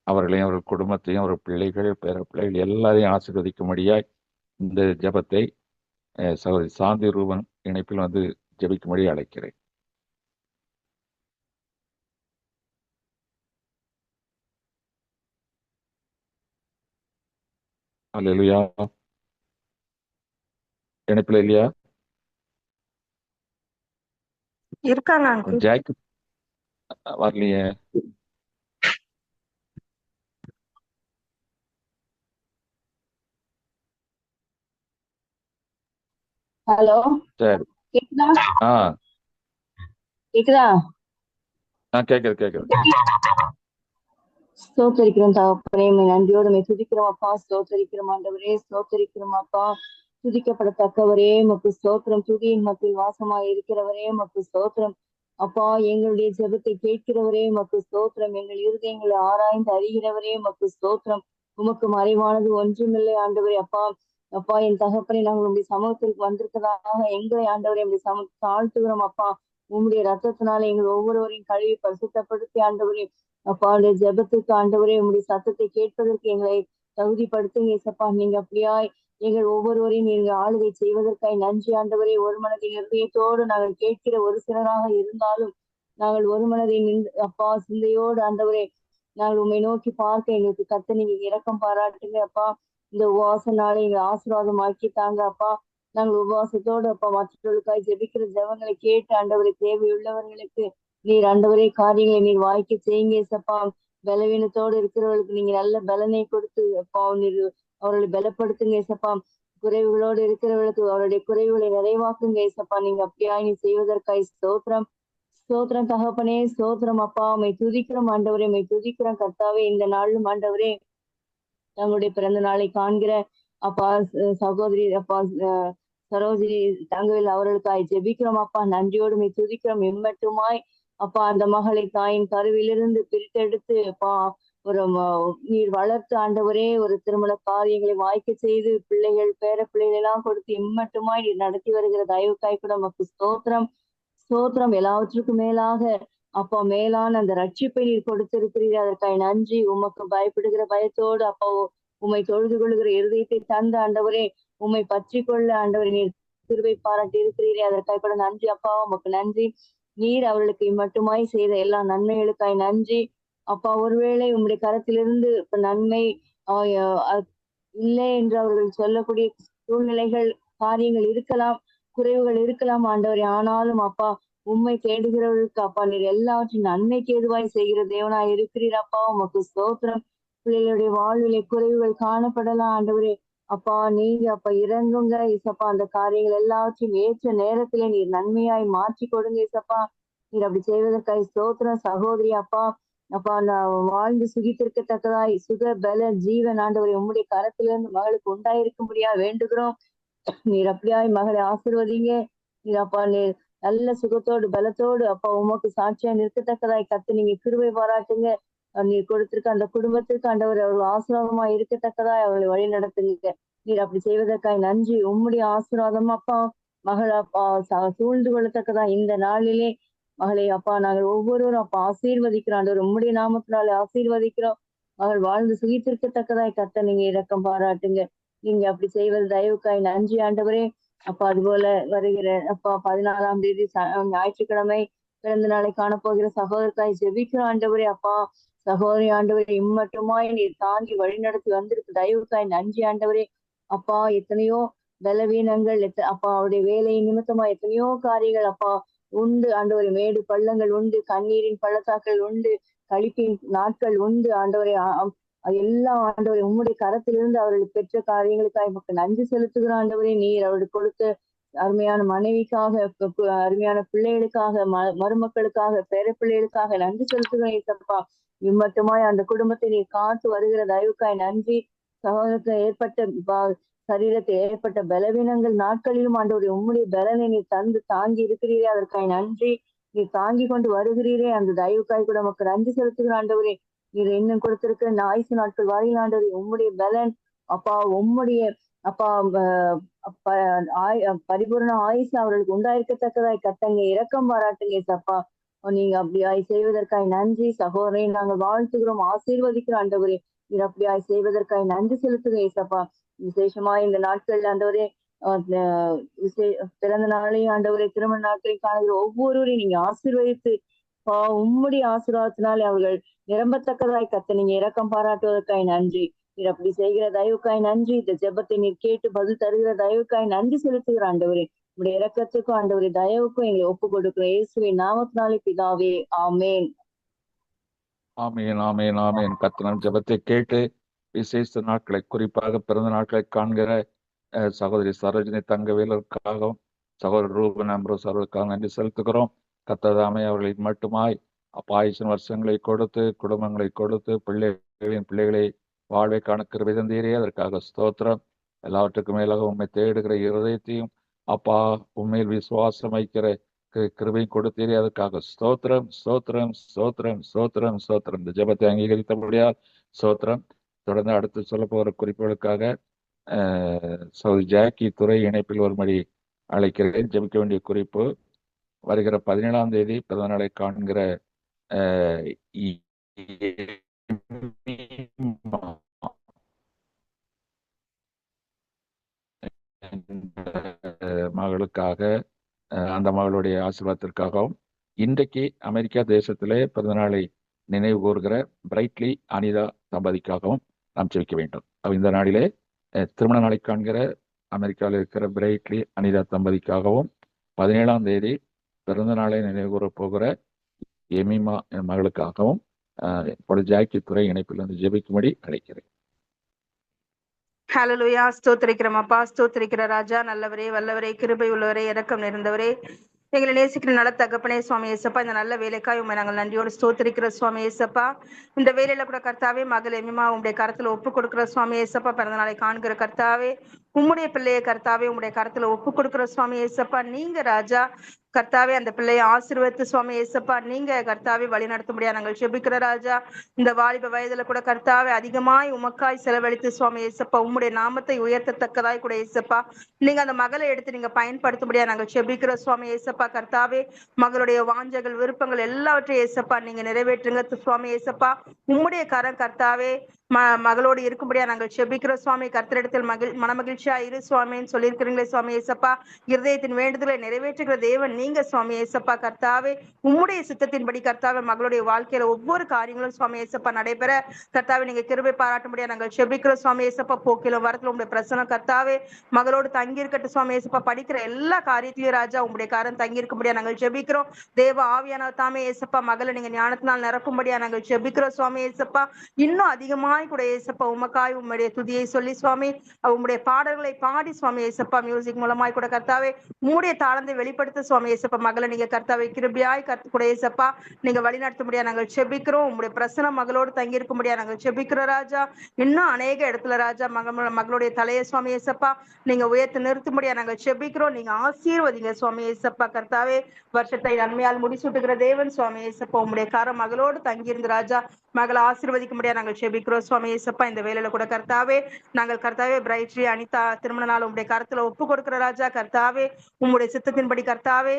அவர்களையும் அவர்கள் குடும்பத்தையும் அவர்கள் பிள்ளைகள் பேர பிள்ளைகள் எல்லாரையும் ஆசீர்வதிக்கும்படியாய் இந்த ஜெபத்தை சகோதரி சாந்தி ரூபன் இணைப்பில் வந்து ஜெபிக்கும்படி அழைக்கிறேன். அல்லேலூயா. இணைப்பில் இல்லையா? இருக்காங்க ஜாக் வரலையே. ஹலோ, சரி. கேக்குதா? ஆ கேக்குதா? கேக்குது. ஸ்தோத்தரிக்கிறோம் தகப்பனே, நன்றியோடு துதிக்கிறோம் அப்பா. ஸ்தோத்தரிக்கிறோம் ஆண்டவரே, ஸ்தோத்தரிக்கிறோம் அப்பா. துதிக்கப்படத்தக்கவரே மக்கு ஸ்தோத்திரம். துதியின் மத்தியில் வாசமாய் இருக்கிறவரே மக்கு ஸ்தோத்திரம் அப்பா. எங்களுடைய ஜெபத்தை கேட்கிறவரே மக்கு ஸ்தோத்திரம். எங்கள் இருதயங்களை ஆராய்ந்து அறிகிறவரே மக்கு ஸ்தோத்திரம். உமக்கு மறைவானது ஒன்றுமில்லை ஆண்டவரே அப்பா. அப்பா, என் தகப்பனை நாங்கள் உங்களுடைய சமூகத்திற்கு வந்திருக்கிறதாக எங்களை ஆண்டவரை உங்களுடைய தாழ்த்துகிறோம் அப்பா. உங்களுடைய ரத்தத்தினால எங்கள் ஒவ்வொருவரையும் கழுவி பரிசுத்தப்படுத்தி ஆண்டவரே அப்பா, அந்த ஜெபத்துக்கு ஆண்டவரே உங்களுடைய சத்தத்தை கேட்பதற்கு எங்களை தகுதிப்படுத்துங்க ஏசப்பா. நீங்க அப்படியாய் எங்கள் ஒவ்வொருவரையும் நீங்க ஆளுகை செய்வதற்காய் நன்றி ஆண்டவரே. ஒரு மனதின் இருதயத்தோடு நாங்கள் கேட்கிற ஒரு சிலராக இருந்தாலும் நாங்கள் ஒரு மனதின் அப்பா சிந்தையோடு ஆண்டவரே நாங்கள் உண்மை நோக்கி பார்க்க எங்களுக்கு கத்த நீங்க இரக்கம் பாராட்டுங்க அப்பா. இந்த உபவாச நாளை எங்க ஆசீர்வாதம் ஆக்கித்தாங்க அப்பா. நாங்கள் உபவாசத்தோடு அப்பா மற்றவர்களுக்காய் ஜெபிக்கிற ஜெபங்களை கேட்டு ஆண்டவரை தேவையுள்ளவர்களுக்கு நீர் ஆண்டவரே காரியங்களை நீர் வாய்க்க செய்யுங்க ஏசப்பா. பலவீனத்தோடு இருக்கிறவர்களுக்கு நீங்க நல்ல பலனை கொடுத்து அப்பா நீர் அவர்களை பலப்படுத்துங்க ஏசப்பா. குறைவுகளோடு இருக்கிறவர்களுக்கு அவருடைய குறைவுகளை நிறைவாக்குங்க ஏசப்பா. நீங்க அப்படியா நீ செய்வதற்காய் ஸ்தோத்திரம். ஸ்தோத்திரம் தகப்பனே, ஸ்தோத்திரம் அப்பா. உம்மை துதிக்கிறோம் ஆண்டவரே, உம்மை துதிக்கிறோம் கர்த்தாவே. இந்த நாளும் ஆண்டவரே தங்களுடைய பிறந்த நாளை காண்கிற அப்பா சகோதரி அப்பா சரோஜினி தங்கவில் அவர்களுக்காய் ஜெபிக்கிறோம் அப்பா. நன்றியோடு துதிக்கிறோம். எம்மட்டுமாய் அப்பா அந்த மகளை தாயின் கருவிலிருந்து பிரித்தெடுத்து அப்பா ஒரு நீர் வளர்த்து ஆண்டவரே ஒரு திருமண காரியங்களை வாய்க்க செய்து பிள்ளைகள் பேர பிள்ளைகள் எல்லாம் கொடுத்து எம்மட்டுமாய் நீர் நடத்தி வருகிற தயவுக்காய் கூட நமக்கு ஸ்தோத்திரம். ஸ்தோத்திரம். எல்லாவற்றுக்கும் மேலாக அப்பா மேலான அந்த ரட்சிப்பை நீர் கொடுத்திருக்கிறீர்கள், அதற்காக நன்றி. உமக்கு பயப்படுகிற பயத்தோடு அப்பா உம்மை தொழுது கொள்ளுகிற இருதயத்தை தந்த ஆண்டவரே, உம்மை பற்றி கொள்ள ஆண்டவரே நீர் கிருபை பாராட்டி இருக்கிறீரே, அதற்காக கூட நன்றி அப்பா. உமக்கு நன்றி. நீர் அவர்களுக்கு மட்டுமாய் செய்த எல்லா நன்மைகளுக்காய் நன்றி அப்பா. ஒருவேளை உம்முடைய கரத்திலிருந்து இப்ப நன்மை இல்லை என்று அவர்கள் சொல்லக்கூடிய சூழ்நிலைகள் காரியங்கள் இருக்கலாம், குறைவுகள் இருக்கலாம் ஆண்டவரே. ஆனாலும் அப்பா உண்மை தேடுகிறவர்களுக்கு அப்பா நீர் எல்லாவற்றையும் நன்மைக்கு ஏதுவாய் செய்கிற தேவனாய் இருக்கிறீர் அப்பா. உமக்கு ஸ்தோத்திரம். பிள்ளைகளுடைய வாழ்விலே குறைவுகள் காணப்படலாம் ஆண்டவரே அப்பா. நீங்க அப்ப இறங்குங்க இசப்பா. அந்த காரியங்கள் எல்லாவற்றையும் ஏற்ற நேரத்திலே நீர் நன்மையாய் மாற்றி கொடுங்க இசப்பா. நீர் அப்படி செய்வதற்காக ஸ்தோத்திரம். சகோதரி அப்பா அப்பா நான் வாழ்ந்து சுகித்திருக்கத்தக்கதாய் சுக பல ஜீவன் ஆண்டவரை உம்முடைய கரத்திலிருந்து மகளுக்கு உண்டாயிருக்கும்படியா வேண்டுகிறோம். நீர் அப்படியாய் மகளை ஆசீர்வதிங்க. நீர் அப்பா நீர் நல்ல சுகத்தோடு பலத்தோடு அப்பா உமக்கு சாட்சியா நிற்கத்தக்கதாய் கத்து நீங்க கிருபை பாராட்டுங்க. நீர் கொடுத்திருக்க அந்த குடும்பத்திற்கு ஆண்டவர் அவர்கள் ஆசீர்வாதமா இருக்கத்தக்கதாய் அவர்களை வழி நடத்துங்க. நீர் அப்படி செய்வதற்காக நன்றி. உம்முடைய ஆசீர்வாதம் அப்பா மகள் அப்பா சூழ்ந்து கொள்ளத்தக்கதா இந்த நாளிலே மகளை அப்பா நாங்கள் ஒவ்வொருவரும் அப்பா ஆசீர்வதிக்கிறோம் ஆண்டவர். உம்முடைய நாமத்தினாலே ஆசீர்வதிக்கிறோம். மகள் வாழ்ந்து சுகித்திருக்கத்தக்கதாய் கத்த நீங்க இரக்கம் பாராட்டுங்க. நீங்க அப்படி செய்வது தயவுக்காய் நன்றி ஆண்டவரே அப்பா. அதுபோல வருகிற அப்பா 14ஆம் தேதி ஞாயிற்றுக்கிழமை பிறந்த நாளை காணப்போகிற சகோதரத்தாய் ஜெபிக்கிறோம் ஆண்டவரே அப்பா. சகோதரி ஆண்டவரே இம்மட்டுமாய் நீர் தாங்கி வழி நடத்தி வந்திருக்கு தயவுக்காய் நன்றி ஆண்டவரே அப்பா. எத்தனையோ பலவீனங்கள் அப்பா அவருடைய வேலை நிமித்தமா எத்தனையோ காரியங்கள் அப்பா உண்டு ஆண்டவரே. மேடு பள்ளங்கள் உண்டு, கண்ணீரின் பள்ளத்தாக்கள் உண்டு, கழிப்பின் நாட்கள் உண்டு ஆண்டவரே. எல்லாம் ஆண்டவரே உம்முடைய கரத்திலிருந்து அவர்களுக்கு பெற்ற காரியங்களுக்காக நமக்கு நன்றி செலுத்துகிறோம் ஆண்டவரே. நீர் அவர்களுக்கு கொடுத்த அருமையான மனைவிக்காக அருமையான பிள்ளைகளுக்காக மருமக்களுக்காக பேர பிள்ளைகளுக்காக நன்றி செலுத்துகிறோம் ஏசப்பா. இம்மட்டுமாய் அந்த குடும்பத்தை நீர் காத்து வருகிற தயவுக்காய் நன்றி. சகோதரத்தில் ஏற்பட்ட சரீரத்தில் ஏற்பட்ட பலவீனங்கள் நாட்களிலும் ஆண்டவரே உம்முடைய பலனை நீர் தந்து தாங்கி இருக்கிறீரே, அதற்காய் நன்றி. நீர் தாங்கி கொண்டு வருகிறீரே, அந்த தயவுக்காய் கூட நமக்கு நன்றி செலுத்துகிற ஆண்டவரே. நீர் இன்னும் கொடுத்திருக்கிற ஆயுசு நாட்கள் வரையில் ஆண்டவரே உம்முடைய பலன் அப்பா உம்முடைய அப்பா பரிபூர்ண ஆயுசு அவர்களுக்கு உண்டாயிருக்கத்தக்கதாய் கத்தங்க, இரக்கம் பாராட்டுங்க ஏசப்பா. நீங்க அப்படியாய் செய்வதற்காய் நன்றி. சகோதரை நாங்கள் வாழ்த்துகிறோம், ஆசீர்வதிக்கிறோம் ஆண்டவரே. நீர் அப்படியாய் செய்வதற்காய் நன்றி செலுத்துங்க ஏசப்பா. விசேஷமா இந்த நாட்கள் ஆண்டவரே பிறந்த நாளையும் ஆண்டவரே திருமண நாட்களையும் காணுகிற ஒவ்வொருவரையும் நீங்க ஆசீர்வதித்து உம்முடைய ஆசீர்வாதத்தினாலே அவர்கள் நிரம்பத்தக்கதாய் கத்த நீங்க இரக்கம் பாராட்டுவதற்காய் நன்றி. நீர் அப்படி செய்கிற தயவுக்காய் நன்றி. இந்த ஜெபத்தை நீர் கேட்டு பதில் தருகிற தயவுக்காய் நன்றி செலுத்துகிற ஆண்டவரே. உடைய இரக்கத்துக்கும் ஆண்டவரே தயவுக்கும் எங்களை ஒப்பு கொடுக்கிறோம் இயேசுவின் நாமத்தினாலே பிதாவே, ஆமேன். ஆமேன், ஆமேன், ஆமேன். கர்த்தரின் ஜெபத்தை கேட்டு விசேஷ நாட்களை, குறிப்பாக பிறந்த நாட்களை காண்கிற சகோதரி சரோஜினி தங்கவேலருக்காகவும் சகோதரர் ரூபன் அம்ரோஸ் அவர்களுக்காக நன்றி செலுத்துகிறோம். கர்த்ததாமே அவர்களின் மட்டுமாய் ஆயுசின் வருஷங்களை கொடுத்து, குடும்பங்களை கொடுத்து, பிள்ளைகளை வாழ்வை காண கிருபை தந்தீரே, அதற்காக ஸ்தோத்திரம். எல்லாவற்றுக்கும் மேலாக உண்மை தேடுகிற இருதயத்தையும் அப்பா உண்மையில் விசுவாசம் வைக்கிற கிருபையும் கொடுத்தீரே, அதற்காக ஸ்தோத்திரம், ஸ்தோத்திரம், ஸ்தோத்திரம், ஸ்தோத்திரம், ஸ்தோத்திரம். இந்த ஜெபத்தை அங்கீகரித்தபடியால் ஸ்தோத்திரம். தொடர்ந்து அடுத்து சொல்ல போகிற குறிப்புகளுக்காக சௌரி ஜாக்கி துறை இணைப்பில் ஒருமணி அழைக்கிறேன். ஜெபிக்க வேண்டிய குறிப்பு, வருகிற 17ஆம் தேதி பிறந்த நாளை காண்கிற மகளுக்காக, அந்த மகளுடைய ஆசீர்வாதத்திற்காகவும், இன்றைக்கு அமெரிக்கா தேசத்திலே பிறந்தநாளை நினைவு கூறுகிற பிரைட்லி அனிதா தம்பதிக்காகவும் நாம் ஜெபிக்க வேண்டும். இந்த நாளிலே திருமண நாளை காண்கிற அமெரிக்காவில் இருக்கிற பிரைட்லி அனிதா தம்பதிக்காகவும், 17ஆம் தேதி பிறந்த நாளை நினைவு கூற போகிற எமிமா மகளுக்காகவும் இப்பொழுது ஜாக்கி துறை இணைப்பில் வந்து ஜெபிக்கும்படி அழைக்கிறேன். ஹல்லேலூயா. ஸ்தோத்திரிக்கிறோம் அப்பா, ஸ்தோத்திரிக்கிற ராஜா, நல்லவரே, வல்லவரே, கிருபை உள்ளவரே, இரக்கம் நிறைந்தவரே, எங்களை நேசிக்கிற நல்ல தகப்பனே சுவாமி ஏசப்பா, இந்த நல்ல வேலைக்காய் உண்மை நாங்கள் நன்றியோடு ஸ்தோத்திரிக்கிற சுவாமி ஏசப்பா. இந்த வேலையில கூட கர்த்தாவே மகள் எமிமா உங்களுடைய கருத்துல ஒப்பு கொடுக்கிற சுவாமி ஏசப்பா. பிறந்த நாளை காண்கிற கர்த்தாவே உம்முடைய பிள்ளையை கர்த்தாவே உங்களுடைய கருத்துல ஒப்பு கொடுக்கிற சுவாமி ஏசப்பா. நீங்க ராஜா கர்த்தாவே அந்த பிள்ளையை ஆசீர்வதித்து சுவாமி ஏசப்பா நீங்க கர்த்தாவே வழி நடத்த முடியாது நாங்கள் ஜெபிக்கிற ராஜா. இந்த வாலிப வயதுல கூட கர்த்தாவே அதிகமாய் உமக்காய் செலவழித்து சுவாமி ஏசப்பா உம்முடைய நாமத்தை உயர்த்தத்தக்கதாய் கூட ஏசப்பா நீங்க அந்த மகளை எடுத்து நீங்க பயன்படுத்த முடியாது நாங்கள் ஜெபிக்கிற சுவாமி ஏசப்பா. கர்த்தாவே மகளுடைய வாஞ்சைகள், விருப்பங்கள் எல்லாவற்றையும் ஏசப்பா நீங்க நிறைவேற்றுங்க சுவாமி ஏசப்பா. உம்முடைய கரம் கர்த்தாவே மகளோடு இருக்கும்படியா நாங்கள் ஜெபிக்கிற சுவாமி. கர்த்தரிடத்தில் மனமகிழ்ச்சியா இரு சுவாமின்னு சொல்லியிருக்கிறீங்களே சுவாமி ஏசப்பா. இருதயத்தின் வேண்டுதலை நிறைவேற்றுகிற தேவன் நீங்க சுவாமி ஏசப்பா. கர்த்தாவே உம்முடைய சித்தத்தின்படி கர்த்தாவே மகளுடைய வாழ்க்கையில ஒவ்வொரு காரியங்களும் சுவாமி ஏசப்பா நடைபெற கர்த்தாவே நீங்க கிருபை பாராட்டும்படியா நாங்கள் ஜெபிக்கிற சுவாமி ஏசப்பா. போக்கிலும் வரத்துல உங்களுடைய பிரசனம் கர்த்தாவே மகளோடு தங்கி இருக்கட்டும் சுவாமி ஏசப்பா. படிக்கிற எல்லா காரியத்திலையும் ராஜா உங்களுடைய காரம் தங்கி இருக்கும்படியா நாங்கள் ஜெபிக்கிறோம். தேவ ஆவியான தாமே ஏசப்பா மகளை நீங்க ஞானத்தினால் நிரப்பும்படியா நாங்கள் ஜெபிக்கிறோம் சுவாமி ஏசப்பா. இன்னும் அதிகமாய் கூட ஏசப்பா உமக்காய் உம்முடைய துதியை சொல்லி சுவாமி உம்முடைய பாடல்களை பாடி சுவாமி ஏசப்பா மியூசிக் மூலமாய் கூட கர்த்தாவே உம்முடைய தாளந்தை வெளிப்படுத்த சுவாமி ஏசப்பா மகளை நீங்க கர்த்தாவே கிருபையாய் கூட ஏசப்பா நீங்க வழி நடத்த முடியாது நாங்கள் ஜெபிக்கிறோம். உம்முடைய பிரசனம் மகளோடு தங்கி இருக்க முடியாது நாங்கள் ஜெபிக்கிறோம் ராஜா. இன்னும் அநேக இடத்துல ராஜா மகளுடைய தலையை சுவாமி ஏசப்பா நீங்க உயர்த்தி நிறுத்த முடியாது நாங்கள் ஜெபிக்கிறோம். நீங்க ஆசீர்வதிங்க சுவாமி ஏசப்பா. கர்த்தாவே வருஷத்தை நன்மையால் முடிசூட்டுகிற தேவன் சுவாமி ஏசப்பா உம்முடைய காரம் மகளோடு தங்கி இருந்து ராஜா மகளை ஆசீர்வதிக்க முடியாது நாங்கள் ஜெபிக்கிறோம் சுவாமி ஏசப்பா. இந்த வேலையில கூட கர்த்தாவே நாங்கள் கர்த்தாவே பிரைட்லி அனிதா திருமண நாள் உங்களுடைய கருத்துல ஒப்பு கொடுக்கிற ராஜா. கர்த்தாவே உங்களுடைய சித்தத்தின்படி கர்த்தாவே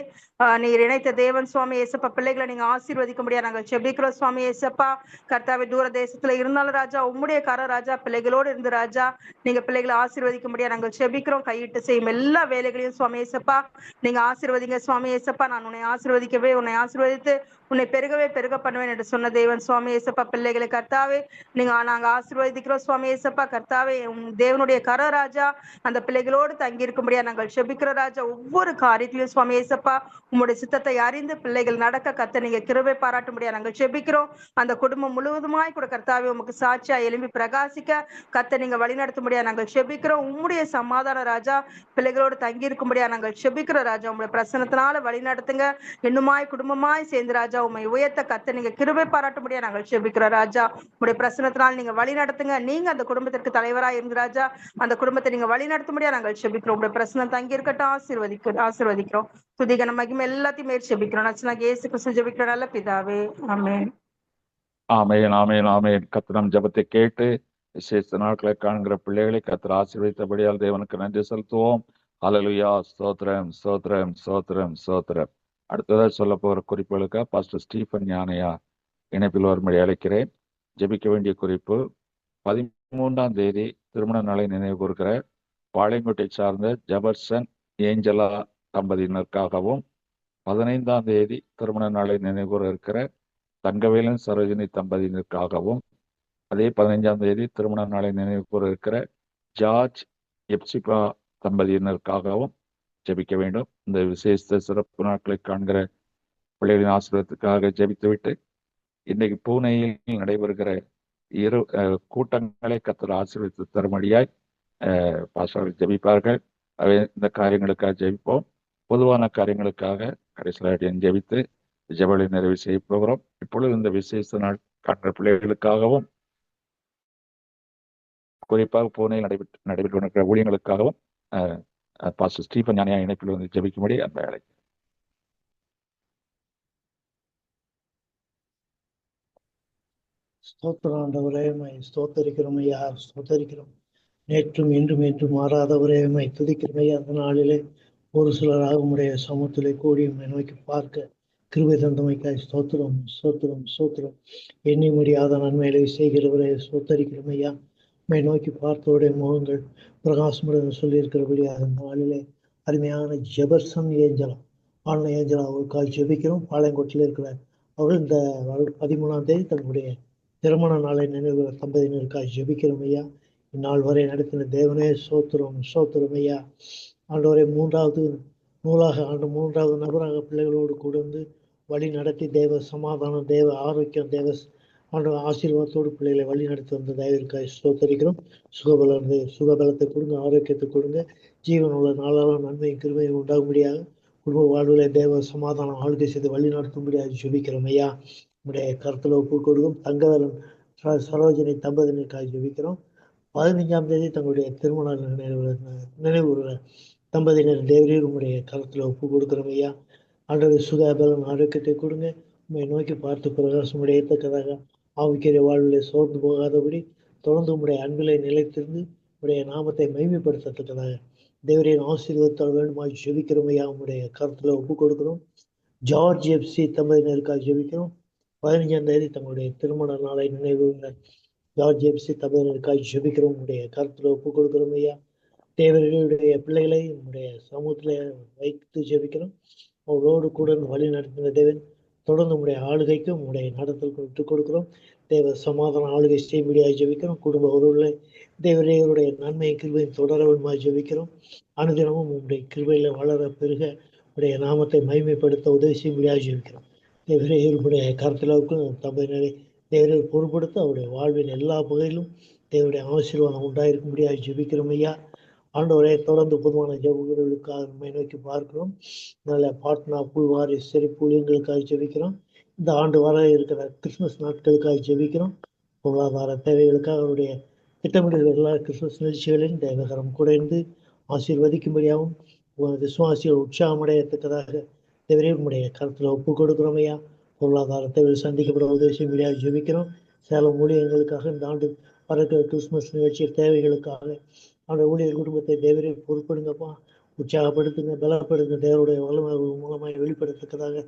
நீர் இணைத்த தேவன் சுவாமி ஏசப்பா. பிள்ளைகளை நீங்க ஆசீர்வதிக்க முடியாது நாங்கள் ஜெபிக்கிறோம் சுவாமி ஏசப்பா. கர்த்தாவே தூர தேசத்துல இருந்தாலும் ராஜா உம்முடைய காரம் ராஜா பிள்ளைகளோடு இருந்து ராஜா நீங்க பிள்ளைகளை ஆசீர்வதிக்க முடியாது நாங்கள் ஜெபிக்கிறோம். கையிட்டு செய்யும் எல்லா வேலைகளையும் சுவாமி ஏசப்பா நீங்க ஆசீர்வதிங்க சுவாமி ஏசப்பா. நான் உன்னை ஆசீர்வதிக்கவே உன்னை ஆசீர்வதித்து உன்னை பெருகவே பெருக பண்ணுவேன் என்று சொன்ன தேவன் சுவாமி ஏசப்பா. பிள்ளைகளை கர்த்தாவே நாங்க ஆசீர்வதிக்கிறோம் சுவாமி ஏசப்பா. கர்த்தாவே தேவனுடைய கர ராஜா அந்த பிள்ளைகளோடு தங்கி இருக்கும்படியா நாங்கள் ஜெபிக்கிற ராஜா. ஒவ்வொரு காரியத்திலும் சுவாமி ஏசப்பா உங்களுடைய சித்தத்தை அறிந்து பிள்ளைகள் நடக்க கர்த்தர் நீங்க கிருபை பாராட்டும்படியா நாங்கள் ஜெபிக்கிறோம். அந்த குடும்பம் முழுவதுமாய் கூட கர்த்தாவே உமக்கு சாட்சியா எழும்பி பிரகாசிக்க கர்த்தர் நீங்க வழி நடத்தும்படியா நாங்கள் ஜெபிக்கிறோம். உம்முடைய சமாதான ராஜா பிள்ளைகளோடு தங்கி இருக்கும்படியா நாங்கள் ஜெபிக்கிற ராஜா. உங்களுடைய பிரசனத்தினால வழி நடத்துங்க. இன்னுமாய் குடும்பமாய் சேர்ந்து ராஜா உண்மை உயர்த்த கர்த்தர் நீங்க கிருபை பாராட்டும்படியா நாங்கள் ஜெபிக்கிற ராஜா. உங்களுடைய பிரசனத்தினால் நீங்க வழி நடத்துங்க. நீங்க அந்த குடும்பத்திற்கு தலைவராக இருந்து ராஜா அந்த குடும்பத்தை நீங்க வழி நடத்தும்படியா நாங்கள் ஜெபிக்கிறோம். உங்களுடைய பிரசனம் தங்கி இருக்கட்டும். ஆசீர்வதிக்கிறோம். துதிகன மகிமை எல்லாத்தையும் மேற் ஜெபிக்கிறோம். நச்சனாக இயேசு கிறிஸ்து ஜெபிக்கிற நல்ல பிதாவே, ஆமென். ஆமென், ஆமென், ஆமென். கர்த்தர் நம் ஜெபத்தை கேட்டு விசேஷ நாட்களை காண்கிற பிள்ளைகளை கர்த்தர் ஆசீர்வதித்தபடியால் தேவனுக்கு நன்றி செலுத்துவோம். ஹல்லேலூயா. ஸ்தோத்திரம், ஸ்தோத்திரம், ஸ்தோத்திரம், ஸ்தோத்திரம். அடுத்ததாக சொல்ல போகிற குறிப்புகளுக்காக பாஸ்டர் ஸ்டீஃபன் ஞானையா இணைப்பில் வரும்படி அழைக்கிறேன். ஜெபிக்க வேண்டிய குறிப்பு: 13ஆம் தேதி திருமண நாளை நினைவு கூறுகிற பாளையங்கோட்டை சார்ந்த ஜெபர்சன் ஏஞ்சலா தம்பதியினருக்காகவும், 15ஆம் தேதி திருமண நாளை நினைவு கூற இருக்கிற தங்கவேலன் சரோஜினி தம்பதியினருக்காகவும், அதே 15ஆம் தேதி திருமண நாளை நினைவு கூற இருக்கிற ஜார்ஜ் எப்சிபா தம்பதியினருக்காகவும் ஜெபிக்க வேண்டும். இந்த விசேஷ சிறப்பு நாட்களை காண்கிற பிள்ளைகளின் ஆசீர்வாதத்துக்காக ஜெபித்துவிட்டு, இன்னைக்கு பூனேயில் நடைபெறுகிற கூட்டங்களை கர்த்தர் ஆசீர்வதித்து தரும்படியாய் பாஸ்டர்கள் ஜெபிப்பார்கள். இந்த காரியங்களுக்காக ஜெபிப்போம். பொதுவான காரியங்களுக்காக கடைசியில் ஜெபித்து ஜெபலை நிறைவு செய்ய போகிறோம். இப்பொழுது இந்த விசேஷ நாள் காண்கிற பிள்ளைகளுக்காகவும், குறிப்பாக பூனேயில் நடைபெற்று கொண்டிருக்கிற ஊழியங்களுக்காகவும் பாஸ்டர் ஸ்டீஃபன் ஞானியா இணைப்பில் வந்து ஜெபிக்கும்படி அந்த வேலை. ஸ்தோத்திரம் ஆண்டவரே, ஸ்தோத்தரிக்கிறோம் ஐயா, ஸ்தோத்தரிக்கிறோம். நேற்றும் இன்றும் என்றும் மாறாதவரே துதிக்கிறோம் ஐயா. அந்த நாளிலே ஒரு சிலராக உடைய சமூகத்திலே கூடி நோக்கி பார்க்க கிருபை தந்தமைக்காய் ஸ்தோத்திரம், ஸ்தோத்திரம், ஸ்தோத்திரம். எண்ணி முடியாத நன்மைகளை செய்கிறவரே ஸ்தோத்தரிக்கிறோம் ஐயா. நோக்கி பார்த்தவருடைய முகங்கள் பிரகாசமுடன் சொல்லியிருக்கிறபடி அந்த நாளிலே அருமையான ஜெபர்சன் ஏஞ்சலா ஆன்லை ஏஞ்சலா அவருக்காக ஜெபிக்கிறோம். பாளையங்கோட்டில் இருக்கிறார். அவர்கள் இந்த 13ஆம் தேதி தன்னுடைய திருமண நாளை நினைவு தம்பதியினருக்காக ஜெபிக்கிறோம் ஐயா. இந்நாள் வரை நடத்தின தேவனே சோத்திரம், சோத்திரம் ஐயா. ஆண்டவரை மூன்றாவது நபராக பிள்ளைகளோடு கூடந்து வழி நடத்தி தேவ சமாதானம், தேவ ஆரோக்கியம், தேவ ஆண்டவர் ஆசீர்வாதத்தோடு பிள்ளைகளை வழி நடத்தி வந்த தயவிற்காக ஸ்தோத்தரிக்கிறோம். சுகபலத்தை கொடுங்க, ஆரோக்கியத்தை கொடுங்க. ஜீவனுள்ள நாளாலும் நன்மையும் கிருபையும் உண்டாகும்படியாக குடும்ப வாழ்விலே தேவ சமாதானம் ஆளுகை செய்து வழி நடத்தும்படியாக ஜெபிக்கிறோம் ஐயா. உடைய கருத்துல ஒப்பு கொடுக்கும் தங்கவேலன் சரோஜினி தம்பதியினருக்காக ஜெபிக்கிறோம். 15ஆம் தேதி தங்களுடைய திருமண நினைவு தம்பதியினர் தேவரீர் உங்களுடைய கருத்துல ஒப்பு கொடுக்கிறோம் ஐயா. ஆண்டவர் சுகாபலன் ஆரோக்கியத்தை கொடுங்க. உண்மை நோக்கி பார்த்து பிரகாசம் உடையத்தக்கதாக ஆவிக்கிற வாழ்விலே சோர்ந்து போகாதபடி தொடர்ந்து உங்களுடைய அன்பிலை நிலைத்திருந்து உடைய நாமத்தை மகிமைப்படுத்தத்தக்கதாக தேவரின் ஆசீர்வாதத்தால் வேண்டுமாய் ஜெபிக்கிறோம் ஐயா. உங்களுடைய கருத்துல ஒப்பு கொடுக்கிறோம். ஜார்ஜ் எப்சி தம்பதியினருக்காக ஜெபிக்கிறோம். 15ஆம் தேதி தங்களுடைய திருமண நாளை நினைவு ஜார்ஜ் எப்சி தம்பதியினருக்காக ஜெபிக்கிறோம். உங்களுடைய கருத்துல ஒப்பு கொடுக்கிறோம் ஐயா. தேவர்களுடைய பிள்ளைகளை உங்களுடைய சமூகத்துல வைத்து ஜெபிக்கிறோம். அவர்களோடு கூட வழி நடத்தின தேவன் தொடர்ந்து உங்களுடைய ஆளுகைக்கும் உங்களுடைய நடத்தலுக்கு விட்டுக் கொடுக்கிறோம். தேவ சமாதான ஆளுகை செய்யும்படியாக ஜெபிக்கிறோம். குடும்ப உறவுகளை தேவரையருடைய நன்மை கிருபையும் தொடரவனுமாய் ஜெபிக்கிறோம். அனுதினமும் உங்களுடைய கிருபையில வளர பெருக உடைய நாமத்தை மகிமைப்படுத்த உதவி செய்யும்படியாக ஜெபிக்கிறோம். தேவரையருடைய கருத்திலாவுக்கும் தம்பதியினரை தேவரையர் பொறுப்படுத்த அவருடைய வாழ்வின் எல்லா பகுதியிலும் தேவருடைய ஆசீர்வாதம் உண்டாயிருக்கும்படியாக ஜெபிக்கிறோம் ஐயா. ஆண்டவரை தொடர்ந்து பொதுவான ஜெபங்களுக்காக நம்மை நோக்கி பார்க்கிறோம். நல்ல பாட்னா புல்வாரி செழிப்பு ஊழியங்களுக்காக ஜெபிக்கிறோம். இந்த ஆண்டு வர இருக்கிற கிறிஸ்துமஸ் நாட்களுக்காக ஜெபிக்கிறோம். பொருளாதார தேவைகளுக்காக அவருடைய திட்டமிடுகிற எல்லா கிறிஸ்துமஸ் நிகழ்ச்சிகளையும் தேவகரம் குறைந்து ஆசீர்வதிக்கும்படியாகவும் விசுவாசிகள் உற்சாகமடையத்தக்கதாக தேவரே உடைய கருத்துல ஒப்பு கொடுக்கிறோம் ஐயா. பொருளாதார தேவைகள் சந்திக்கப்பட உதவி செய்யும்படியாக ஜெபிக்கிறோம். சேலம் ஊழியர்களுக்காக இந்த ஆண்டு வரக்கிற கிறிஸ்துமஸ் நிகழ்ச்சி தேவைகளுக்காக அந்த ஊழியர் குடும்பத்தை தேவரே பொறுப்படுங்கப்பா, உற்சாகப்படுத்துங்க, பலப்படுத்துங்க. தேவருடைய வல்லமை மூலமாக வெளிப்படுத்தக்கதாக